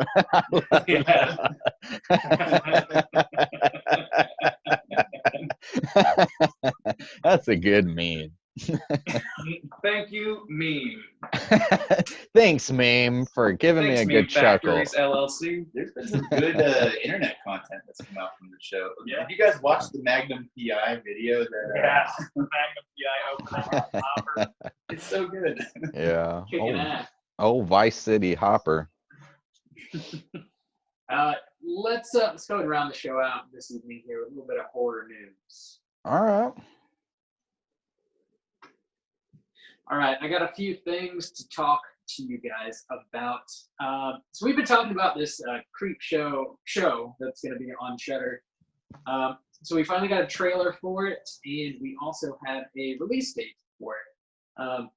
Speaker 1: That's a good meme.
Speaker 3: Thank you, meme.
Speaker 1: Thanks, meme, for giving me a good chuckle.
Speaker 3: LLC.
Speaker 4: There's been some good internet content that's come out from the show.
Speaker 3: Yeah.
Speaker 4: Have you guys watched the Magnum PI video?
Speaker 3: Magnum PI opening Hopper.
Speaker 4: It's so good.
Speaker 1: Yeah.
Speaker 2: Kicking ass.
Speaker 1: Oh, Vice City Hopper.
Speaker 2: Let's go and round the show out this evening here with a little bit of horror news.
Speaker 1: All right.
Speaker 2: All right, I got a few things to talk to you guys about. So we've been talking about this Creep show that's going to be on Shudder. So we finally got a trailer for it, and we also have a release date for it.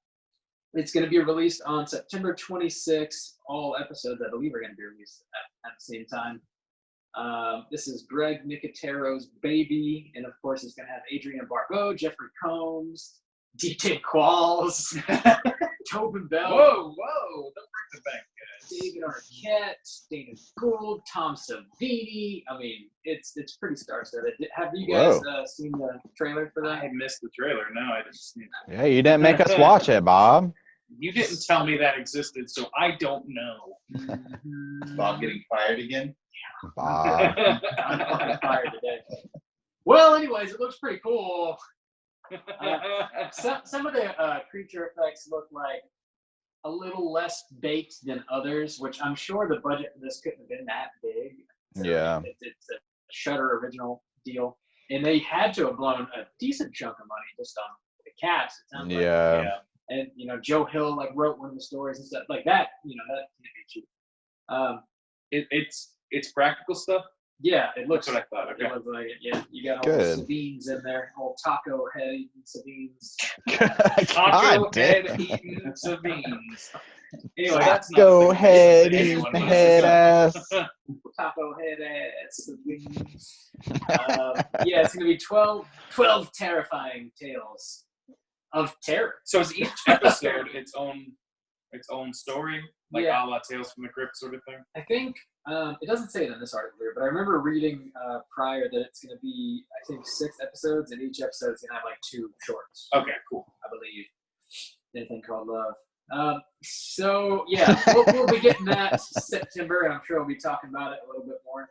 Speaker 2: It's going to be released on September 26th. All episodes, I believe, are going to be released at the same time. This is Greg Nicotero's baby, and of course, it's going to have Adrienne Barbeau, Jeffrey Combs, DJ Qualls, Tobin Bell.
Speaker 3: Whoa! Don't break the bank, guys.
Speaker 2: David Arquette, Dana Gould, Tom Savini. I mean, it's pretty star-studded. Have you guys seen the trailer for that?
Speaker 3: I missed the trailer. No, I just.
Speaker 1: Yeah, you didn't make us watch it, Bob.
Speaker 3: You didn't tell me that existed, so I don't know.
Speaker 4: Is Bob getting fired again?
Speaker 1: Bob.
Speaker 2: I'm fucking fired today. Well, anyways, it looks pretty cool. Some of the creature effects look like a little less baked than others, which I'm sure the budget for this couldn't have been that big. So
Speaker 1: Yeah.
Speaker 2: It's a Shudder original deal. And they had to have blown a decent chunk of money just on the cast. It sounds
Speaker 1: Yeah.
Speaker 2: like. And, Joe Hill, wrote one of the stories and stuff like that. That can't be cheap.
Speaker 3: It's practical stuff.
Speaker 2: Yeah, it looks.
Speaker 3: That's what I thought. Okay.
Speaker 2: It looks like it. Yeah, you got all
Speaker 1: Good.
Speaker 2: the Sabines in there, all taco head eating Sabines.
Speaker 3: Taco
Speaker 1: God
Speaker 3: head
Speaker 1: damn.
Speaker 3: eating Sabines. Anyway,
Speaker 1: Let's
Speaker 3: that's not
Speaker 1: go
Speaker 3: the
Speaker 1: head
Speaker 3: thing.
Speaker 1: eat
Speaker 3: Anyone
Speaker 1: head
Speaker 3: wants
Speaker 1: ass.
Speaker 2: Taco head ass Sabines. Yeah, it's gonna be 12 terrifying tales of terror.
Speaker 3: So is each episode its own story, like a la Tales from the Crypt sort of thing?
Speaker 2: I think it doesn't say it in this article here, but I remember reading prior that it's going to be, I think, 6 episodes, and each episode is going to have 2 shorts.
Speaker 3: Okay, cool.
Speaker 2: I believe. Anything called Love. So yeah, we'll be getting that September, and I'm sure we'll be talking about it a little bit more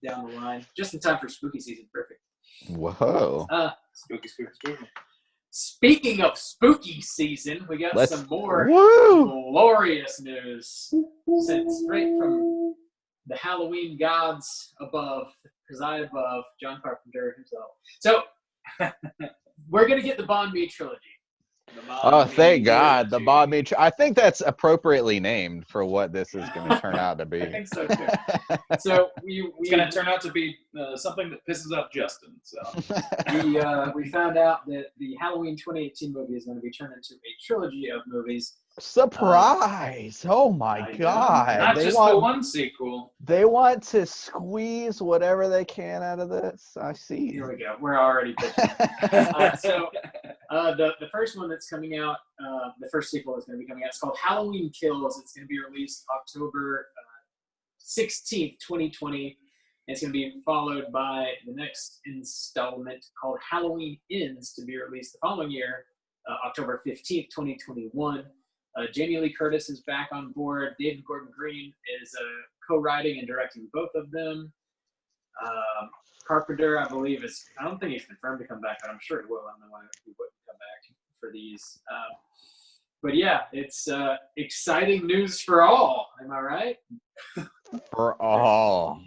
Speaker 2: down the line, just in time for spooky season. Perfect.
Speaker 1: Whoa.
Speaker 3: Spooky.
Speaker 2: Speaking of spooky season, we got some more glorious news sent straight from the Halloween gods above, preside above, John Carpenter himself. So we're gonna get the Bond Me trilogy.
Speaker 1: Thank God, the Bob Me. I think that's appropriately named for what this is going to turn out to be.
Speaker 2: I think so too. So
Speaker 3: it's going to turn out to be something that pisses off Justin. So
Speaker 2: we found out that the Halloween 2018 movie is going to be turned into a trilogy of movies.
Speaker 1: Surprise! Oh my God!
Speaker 3: Not just the one sequel.
Speaker 1: They want to squeeze whatever they can out of this. I see.
Speaker 2: Here we go. We're already pitching. The first one that's coming out, the first sequel is going to be coming out. It's called Halloween Kills. It's going to be released October 16th, 2020. And it's going to be followed by the next installment called Halloween Ends to be released the following year, October 15th, 2021. Jamie Lee Curtis is back on board. David Gordon Green is co-writing and directing both of them. Carpenter, I believe, I don't think he's confirmed to come back, but I'm sure he will. I don't know why he wouldn't come back for these. But yeah, it's exciting news for all. Am I right?
Speaker 1: For all.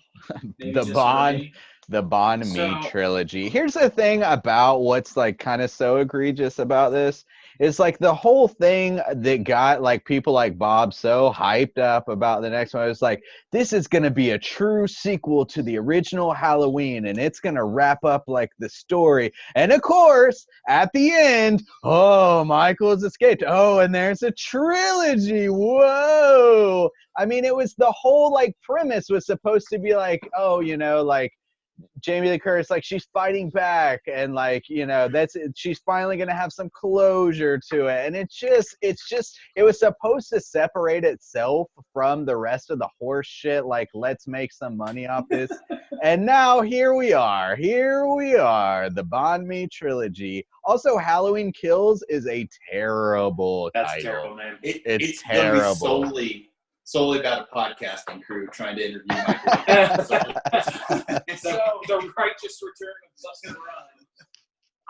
Speaker 1: The Bond Me trilogy. Here's the thing about what's kind of so egregious about this It's like the whole thing that got like people like Bob so hyped up about the next one. It was like, this is going to be a true sequel to the original Halloween, and it's going to wrap up like the story. And of course, at the end, oh, Michael's escaped. Oh, and there's a trilogy. Whoa. I mean, it was the whole like premise was supposed to be like, oh, you know, like Jamie Lee Curtis, like she's fighting back, and like, you know, she's finally gonna have some closure to it, and it was supposed to separate itself from the rest of the horse shit, like let's make some money off this. And now here we are, the Banh Mi trilogy. Also, Halloween Kills is a terrible
Speaker 3: That's
Speaker 1: title.
Speaker 3: terrible, man.
Speaker 4: It's
Speaker 1: terrible.
Speaker 4: Gonna be solely about a podcasting crew trying to interview Michael.
Speaker 3: So the righteous return of Baskin Robbins.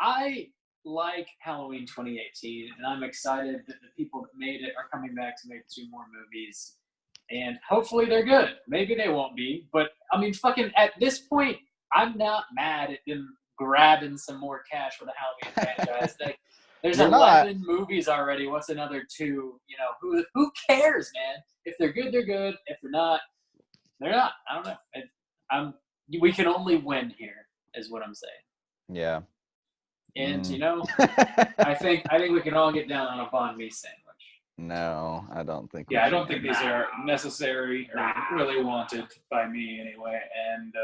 Speaker 2: I like Halloween 2018, and I'm excited that the people that made it are coming back to make 2 more movies. And hopefully they're good. Maybe they won't be, but I mean, fucking at this point, I'm not mad at them grabbing some more cash for the Halloween franchise. Like, there's
Speaker 1: You're
Speaker 2: 11 movies already. What's another 2? You know, who cares, man? If they're good, they're good. If they're not, they're not. I don't know. We can only win here, is what I'm saying.
Speaker 1: Yeah.
Speaker 2: And you know, I think we can all get down on a Banh Mi sandwich.
Speaker 1: No, I don't think.
Speaker 3: Yeah, I don't think these are necessary or really wanted by me anyway. And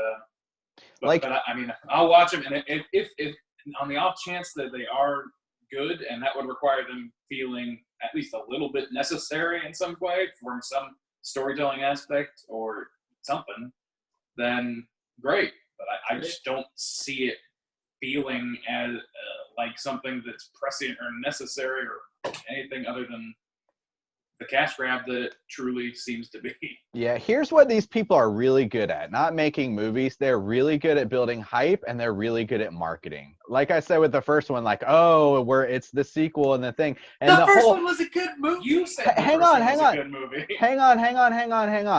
Speaker 3: but I mean, I'll watch them, and if on the off chance that they are good, and that would require them feeling at least a little bit necessary in some way from some storytelling aspect or something, then great. But I just don't see it feeling as like something that's prescient or necessary or anything other than the cash grab that it truly seems to be.
Speaker 1: Yeah, here's what these people are really good at. Not making movies. They're really good at building hype, and they're really good at marketing. Like I said with the first one, like, oh, it's the sequel and the thing. And
Speaker 2: the first one was a good movie.
Speaker 3: You said
Speaker 1: hang on.
Speaker 3: a good movie.
Speaker 1: Hang on.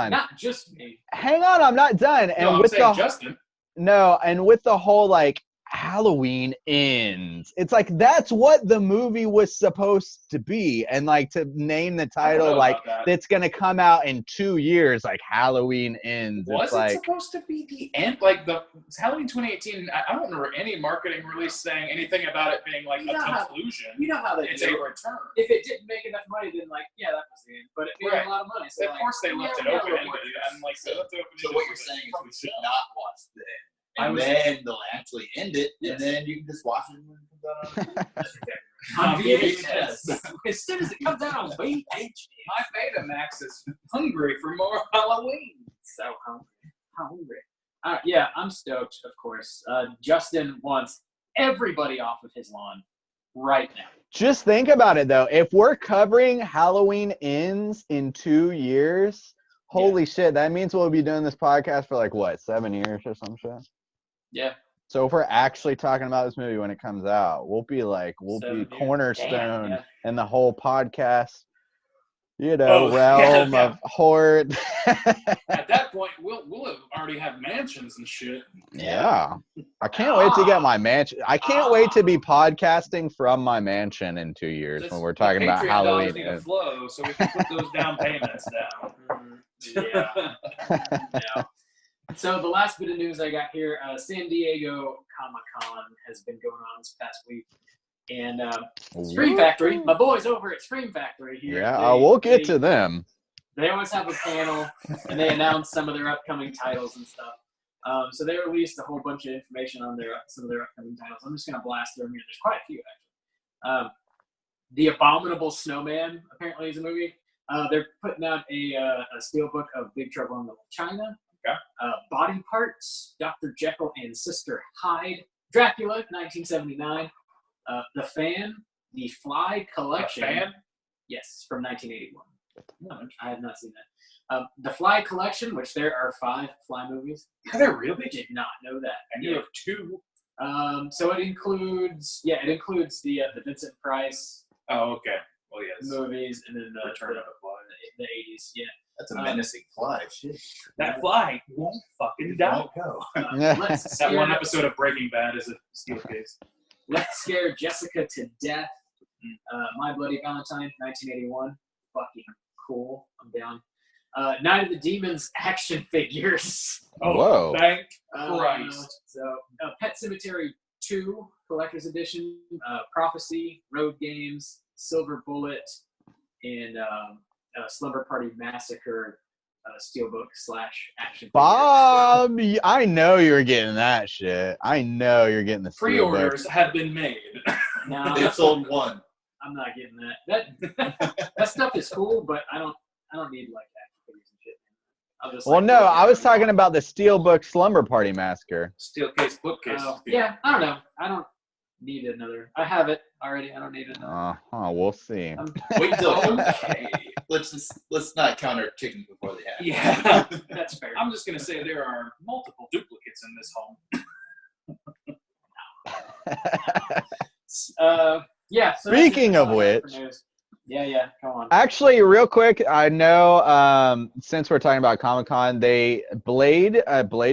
Speaker 2: Not just me.
Speaker 1: Hang on, I'm not done. And
Speaker 3: No,
Speaker 1: with
Speaker 3: I'm saying Justin.
Speaker 1: No, and with the whole like Halloween Ends, it's like that's what the movie was supposed to be, and like to name the title like that's gonna come out in 2 years, like Halloween Ends.
Speaker 3: Was it supposed to be the end? Like the Halloween 2018? I don't remember any marketing release saying anything about it being like a conclusion.
Speaker 2: You know how they
Speaker 3: it's a return.
Speaker 2: If it didn't make enough money, then like yeah, that was the end. But it made a lot of money. So
Speaker 3: of course they left it open. And like
Speaker 4: so what you're saying is we should not watch the end. And then they'll actually end it, and then you can just watch it when it comes out
Speaker 2: on VHS. As soon as it comes out on VHS.
Speaker 3: My Betamax is hungry for more Halloween.
Speaker 2: So hungry. Yeah, I'm stoked, of course. Justin wants everybody off of his lawn right now.
Speaker 1: Just think about it, though. If we're covering Halloween Ends in 2 years, holy shit, that means we'll be doing this podcast for like, what, 7 years or some shit?
Speaker 2: Yeah.
Speaker 1: So if we're actually talking about this movie when it comes out, we'll be cornerstone in the whole podcast, realm of horror.
Speaker 3: At that point, we'll have already have mansions and shit.
Speaker 1: Yeah. I can't wait to get my mansion. I can't wait to be podcasting from my mansion in 2 years when we're talking about Halloween.
Speaker 3: Need to flow so we can put those down payments down.
Speaker 2: Yeah. So the last bit of news I got here, San Diego Comic-Con has been going on this past week. And Scream Factory, my boys over at Scream Factory here.
Speaker 1: Yeah, we'll get to them.
Speaker 2: They always have a panel, and they announce some of their upcoming titles and stuff. So they released a whole bunch of information on some of their upcoming titles. I'm just going to blast through them here. There's quite a few, actually. The Abominable Snowman, apparently, is a movie. They're putting out a steelbook of Big Trouble in Little China.
Speaker 3: Okay.
Speaker 2: Body Parts, Dr. Jekyll and Sister Hyde, Dracula, 1979. The Fan, The Fly Collection.
Speaker 3: The Fan?
Speaker 2: Yes, from 1981. No, I have not seen that. The Fly Collection, which there are 5 Fly movies.
Speaker 3: Are there really?
Speaker 2: Did not know that.
Speaker 3: I knew of 2.
Speaker 2: So it includes the Vincent Price.
Speaker 3: Oh, okay. Well, yes.
Speaker 2: Movies, and then the
Speaker 3: Return of the Fly.
Speaker 2: The 80s, yeah.
Speaker 4: That's a menacing fly. Shit.
Speaker 3: That fly won't fucking die.
Speaker 4: Go.
Speaker 3: That one episode of Breaking Bad is a steel case.
Speaker 2: Let's Scare Jessica to Death. My Bloody Valentine, 1981. Fucking cool. I'm down. Night of the Demons action figures.
Speaker 3: Oh,
Speaker 1: Whoa.
Speaker 3: thank Christ.
Speaker 2: So, Pet Cemetery 2 Collector's Edition, Prophecy, Road Games, Silver Bullet, and Slumber Party Massacre Steelbook / action.
Speaker 1: Bob, I know you're getting that shit. I know you're getting the
Speaker 3: Pre-orders have been made.
Speaker 2: No,
Speaker 4: They sold one.
Speaker 2: I'm not getting that. That stuff is cool, but I don't need like action figures and shit. I'll just,
Speaker 1: Well,
Speaker 2: like,
Speaker 1: no,
Speaker 2: look at
Speaker 1: I was
Speaker 2: them.
Speaker 1: talking about the Steelbook Slumber Party Massacre.
Speaker 3: Steel case, bookcase.
Speaker 2: Yeah, I don't know. I don't need another. I have it already. I don't need another.
Speaker 1: We'll see.
Speaker 4: Wait till
Speaker 3: Okay.
Speaker 4: let's not count our chickens before they hatch.
Speaker 3: Yeah.
Speaker 2: That's fair.
Speaker 3: I'm just gonna say there are multiple duplicates in this home.
Speaker 2: Yeah. So
Speaker 1: Speaking
Speaker 2: that's
Speaker 1: of
Speaker 2: all I got
Speaker 1: which-
Speaker 2: for news. Yeah. Come on.
Speaker 1: Actually, real quick, I know since we're talking about Comic-Con, a Blade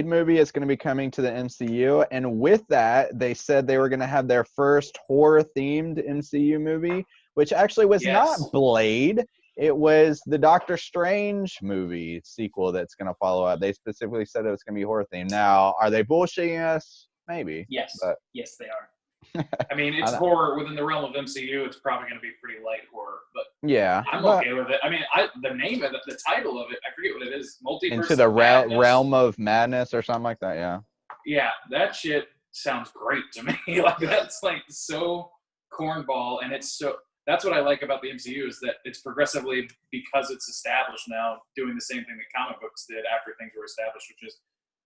Speaker 1: movie is going to be coming to the MCU, and with that, they said they were going to have their first horror-themed MCU movie, which actually was
Speaker 3: Yes.
Speaker 1: not Blade. It was the Doctor Strange movie sequel that's going to follow up. They specifically said it was going to be horror-themed. Now, are they bullshitting us? Maybe.
Speaker 2: Yes.
Speaker 1: But
Speaker 2: Yes, they are.
Speaker 3: I mean, it's horror within the realm of MCU. It's probably going to be pretty light horror, but
Speaker 1: yeah.
Speaker 3: I'm
Speaker 1: but
Speaker 3: okay with it. I mean, the name of it, the title of it, I forget what it is. Multiverse
Speaker 1: into the
Speaker 3: of Madness.
Speaker 1: realm of madness or something like that, yeah.
Speaker 3: Yeah, that shit sounds great to me. Like, that's like so cornball, and it's so. That's what I like about the MCU is that it's progressively, because it's established now, doing the same thing that comic books did after things were established, which is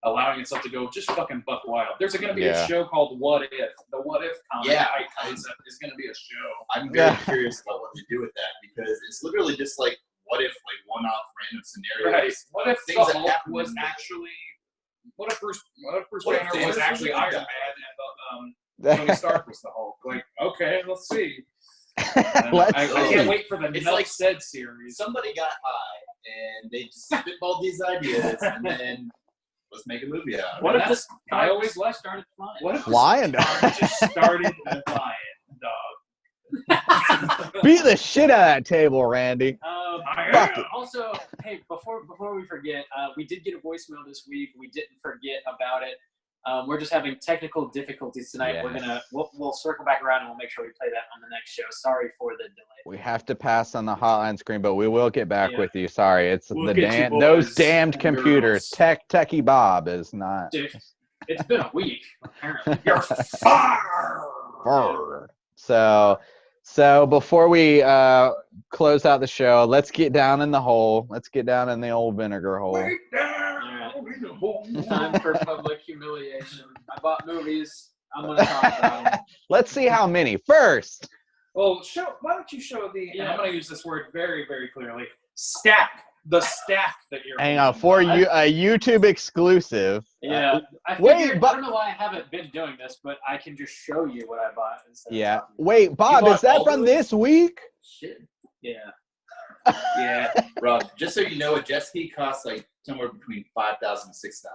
Speaker 3: allowing itself to go just fucking buck wild. There's going to be a show called What If. The What If comic concept is going to be a show.
Speaker 4: I'm very curious about what they do with that because it's literally just like what if like one-off random scenarios.
Speaker 3: Right. What if
Speaker 4: things
Speaker 3: the
Speaker 4: that
Speaker 3: Hulk
Speaker 4: happen
Speaker 3: was
Speaker 4: in-
Speaker 3: actually? What if Bruce
Speaker 4: What if
Speaker 3: Banner was
Speaker 4: Thanos
Speaker 3: actually
Speaker 4: was a good
Speaker 3: Iron
Speaker 4: guy?
Speaker 3: Man and Tony Stark was the Hulk? Like, okay, let's see. I
Speaker 1: Let's
Speaker 3: can't
Speaker 1: see.
Speaker 3: wait for the
Speaker 4: It's
Speaker 3: Nuff
Speaker 4: like-
Speaker 3: Said series.
Speaker 4: Somebody got high and they just spitballed these ideas and then let's make a movie out of it.
Speaker 2: What if
Speaker 3: that's-
Speaker 2: this
Speaker 3: I
Speaker 2: I
Speaker 3: always
Speaker 2: always started flying?
Speaker 3: What if
Speaker 1: Flying
Speaker 3: this car just started flying, dog?
Speaker 1: Beat the shit out of that table, Randy.
Speaker 3: Fuck it.
Speaker 2: Also, hey, before we forget, we did get a voicemail this week. We didn't forget about it. We're just having technical difficulties tonight.
Speaker 1: Yes.
Speaker 2: We'll circle back around and we'll make sure we play that on the next show. Sorry for the delay.
Speaker 1: We have to pass on the hotline screen, but we will get back
Speaker 2: Yeah.
Speaker 1: with you. Sorry, it's
Speaker 3: We'll get you
Speaker 1: those
Speaker 3: boys
Speaker 1: damned
Speaker 3: and
Speaker 1: computers.
Speaker 3: girls.
Speaker 1: Techie Bob is not.
Speaker 2: Dude, it's been a week, apparently.
Speaker 3: You're fired.
Speaker 1: Brr. So before we close out the show, let's get down in the hole. Let's get down in the old vinegar hole.
Speaker 3: Wait down in the hole.
Speaker 2: Time for public humiliation. I bought movies. I'm going to talk about them.
Speaker 1: Let's see how many. First,
Speaker 3: Well, why don't you show the? And
Speaker 2: Yeah.
Speaker 3: I'm going to use this word very, very clearly. Stack the stack that you're.
Speaker 1: hang on, for you a YouTube exclusive.
Speaker 2: Yeah. I
Speaker 1: Wait,
Speaker 2: figured,
Speaker 1: but-
Speaker 2: I don't know why I haven't been doing this, but I can just show you what I bought instead
Speaker 1: Yeah.
Speaker 2: of talking.
Speaker 1: Wait, Bob,
Speaker 2: bought
Speaker 1: is that
Speaker 2: all
Speaker 1: from
Speaker 2: those?
Speaker 1: this week?
Speaker 4: Shit.
Speaker 2: Yeah.
Speaker 3: Yeah.
Speaker 4: Rob, just so you know, a jet ski costs like somewhere between $5,000 and $6,000.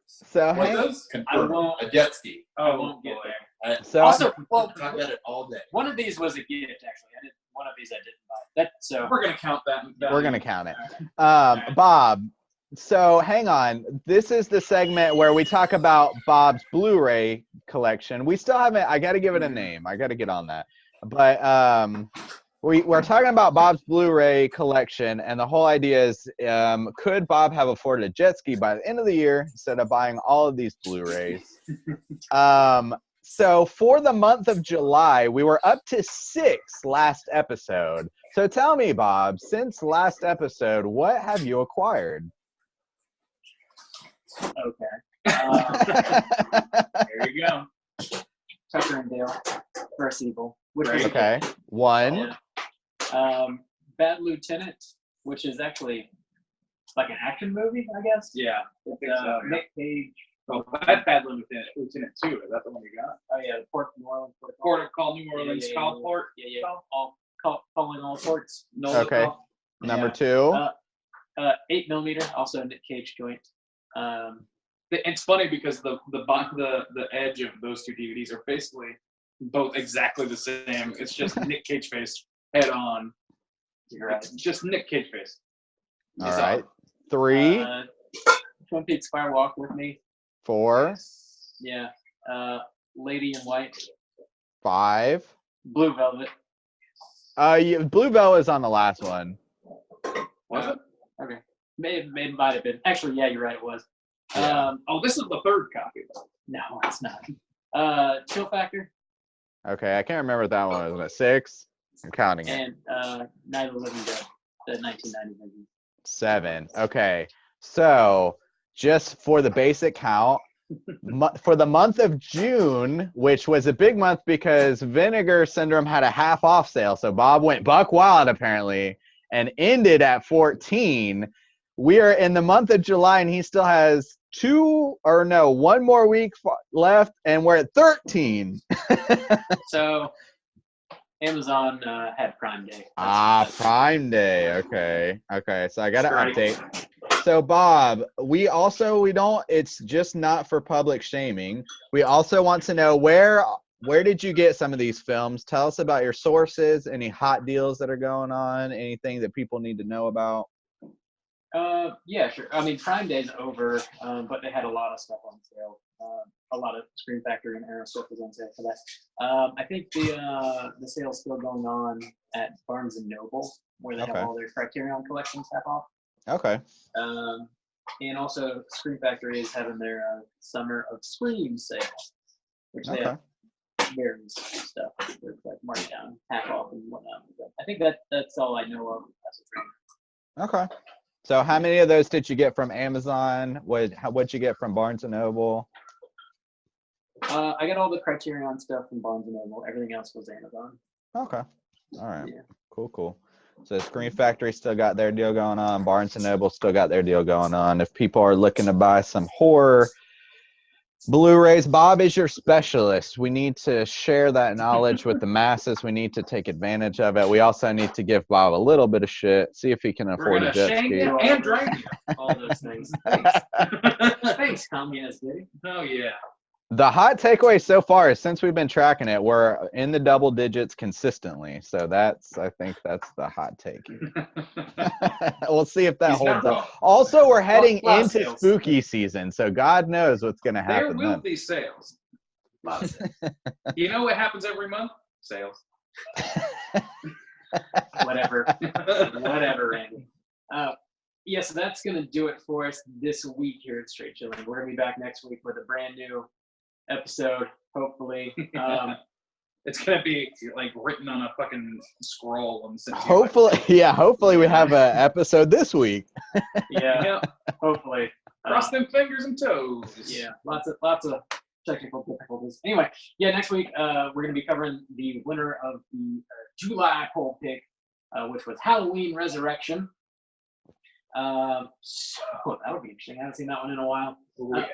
Speaker 1: So
Speaker 3: What
Speaker 1: hang,
Speaker 3: does?
Speaker 4: Confirmed.
Speaker 2: won't-
Speaker 4: A jet ski.
Speaker 2: I won't get
Speaker 3: boy.
Speaker 2: there.
Speaker 1: so
Speaker 2: Also, well,
Speaker 4: Talk about it all day.
Speaker 2: one of these was a gift, actually. One of these I didn't buy. So
Speaker 3: We're going to count that.
Speaker 1: we're gonna count it.
Speaker 2: Alright.
Speaker 1: Bob, so hang on. This is the segment where we talk about Bob's Blu-ray collection. We still haven't. I got to give it a name. I got to get on that. But we're talking about Bob's Blu-ray collection, and the whole idea is, could Bob have afforded a jet ski by the end of the year instead of buying all of these Blu-rays? So for the month of July, we were up to 6 last episode. So tell me, Bob, since last episode, what have you acquired?
Speaker 2: Okay.
Speaker 3: There you go.
Speaker 2: Tucker and Dale, First Evil. Which was
Speaker 1: Okay. One.
Speaker 2: Bad Lieutenant, which is actually like an action movie, I guess.
Speaker 3: Yeah.
Speaker 2: With
Speaker 3: think so, yeah.
Speaker 2: Nick Cage.
Speaker 3: Oh, that's Bad Lieutenant 2. Is that the one you got?
Speaker 2: Oh yeah, Port New Orleans.
Speaker 3: Port of Call New Orleans,
Speaker 2: yeah,
Speaker 3: Call Port.
Speaker 2: Yeah. Calling all ports. No.
Speaker 1: Okay. Number 2.
Speaker 2: 8mm, also a Nick Cage joint.
Speaker 3: It's funny because the edge of those two DVDs are basically both exactly the same. It's just Nick Cage face head on.
Speaker 2: You're right.
Speaker 3: It's just Nick Cage face.
Speaker 1: All right. 3,
Speaker 2: Twin Peaks Fire Walk with Me.
Speaker 1: 4,
Speaker 2: Yeah. Lady in White.
Speaker 1: 5.
Speaker 2: Blue Velvet.
Speaker 1: Blue Velvet is on the last one.
Speaker 3: Was it?
Speaker 2: Okay. It might have been. Actually, yeah, you're right. It was.
Speaker 1: Yeah.
Speaker 3: This is the third copy, though.
Speaker 2: No, it's not. Chill Factor
Speaker 1: Okay, I can't remember what that one was. 6. I'm counting it.
Speaker 2: and Night of the Living Dead, the 1990 movie.
Speaker 1: 7. Okay, so just for the basic count, for the month of June, which was a big month because Vinegar Syndrome had a half off sale, so Bob went buck wild apparently and ended at 14. We are in the month of July and he still has 1 more week left and we're at 13.
Speaker 2: So Amazon had Prime Day.
Speaker 1: Prime Day. Okay. So I got to
Speaker 2: Right.
Speaker 1: update. So Bob, it's just not for public shaming. We also want to know where did you get some of these films? Tell us about your sources, any hot deals that are going on, anything that people need to know about.
Speaker 2: Yeah, sure. I mean, Prime Day's over, but they had a lot of stuff on sale. A lot of Screen Factory and Arrow stuff was on sale for that. I think the sale's still going on at Barnes and Noble, where they have all their Criterion collections half off.
Speaker 1: Okay.
Speaker 2: And also Screen Factory is having their Summer of Scream sale, which they have various stuff. There's like marked down, half off and whatnot. But I think that's all I know of as a trainer.
Speaker 1: Okay. So how many of those did you get from Amazon? What'd you get from Barnes and Noble?
Speaker 2: I got all the Criterion stuff from Barnes and Noble. Everything else was Amazon.
Speaker 1: Okay. All right.
Speaker 2: Yeah.
Speaker 1: Cool. So Screen Factory still got their deal going on. Barnes and Noble still got their deal going on. If people are looking to buy some horror Blu-rays, Bob is your specialist. We need to share that knowledge with the masses. We need to take advantage of it. We also need to give Bob a little bit of shit. See if he can afford a jet ski.
Speaker 3: And drink
Speaker 2: all those things. Thanks. Thanks, communist dude.
Speaker 3: Oh yeah.
Speaker 1: The hot takeaway so far is since we've been tracking it, we're in the double digits consistently. So I think that's the hot take. We'll see if that holds up. Also, we're heading into spooky season, so God knows what's going to happen.
Speaker 3: There will be sales. You know what happens every month? Sales.
Speaker 2: Whatever, Randy. Yeah, so that's going to do it for us this week here at Straight Chilling. We're going to be back next week with a brand new episode, hopefully.
Speaker 3: It's going to be like written on a fucking scroll.
Speaker 1: Hopefully we have an episode this week.
Speaker 2: Yeah, hopefully.
Speaker 3: Cross them fingers and toes.
Speaker 2: Yeah, lots of technical difficulties. Anyway, yeah, next week we're going to be covering the winner of the July poll pick, which was Halloween Resurrection. So that'll be interesting. I haven't seen that one in a while.
Speaker 3: Yeah.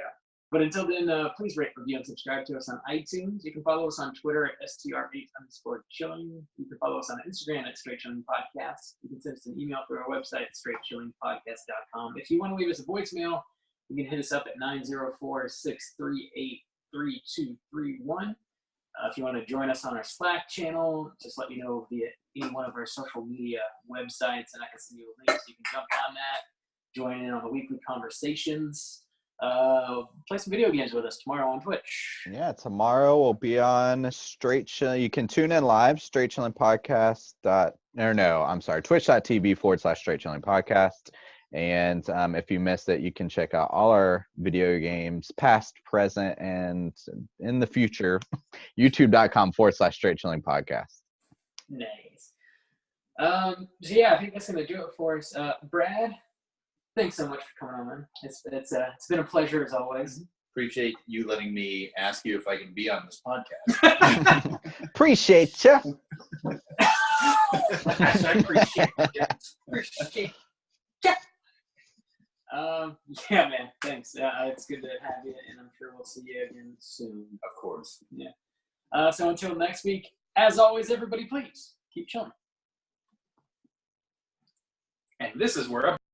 Speaker 2: But until then, please rate, review, and subscribe to us on iTunes. You can follow us on Twitter at STR8_chilling. You can follow us on Instagram at Straight Chilling Podcast. You can send us an email through our website, straightchillingpodcast.com. If you want to leave us a voicemail, you can hit us up at 904-638-3231. If you want to join us on our Slack channel, just let me know via any one of our social media websites, and I can send you a link so you can jump on that, join in on the weekly conversations. Play some video games with us tomorrow on Twitch.
Speaker 1: Yeah, tomorrow we'll be on Straight Chilling. You can tune in live, Straight Chilling Podcast. Twitch.tv/Straight Chilling Podcast. And if you missed it, you can check out all our video games, past, present, and in the future, youtube.com/Straight Chilling Podcast.
Speaker 2: Nice. So yeah, I think that's gonna do it for us. Brad, thanks so much for coming on, man. It's been a pleasure as always.
Speaker 4: Appreciate you letting me ask you if I can be on this podcast.
Speaker 1: Appreciate you.
Speaker 2: I appreciate it. Yeah, man. Thanks. It's good to have you, and I'm sure we'll see you again soon.
Speaker 4: Of course.
Speaker 2: Yeah. So until next week, as always, everybody, please keep chilling.
Speaker 3: And this is where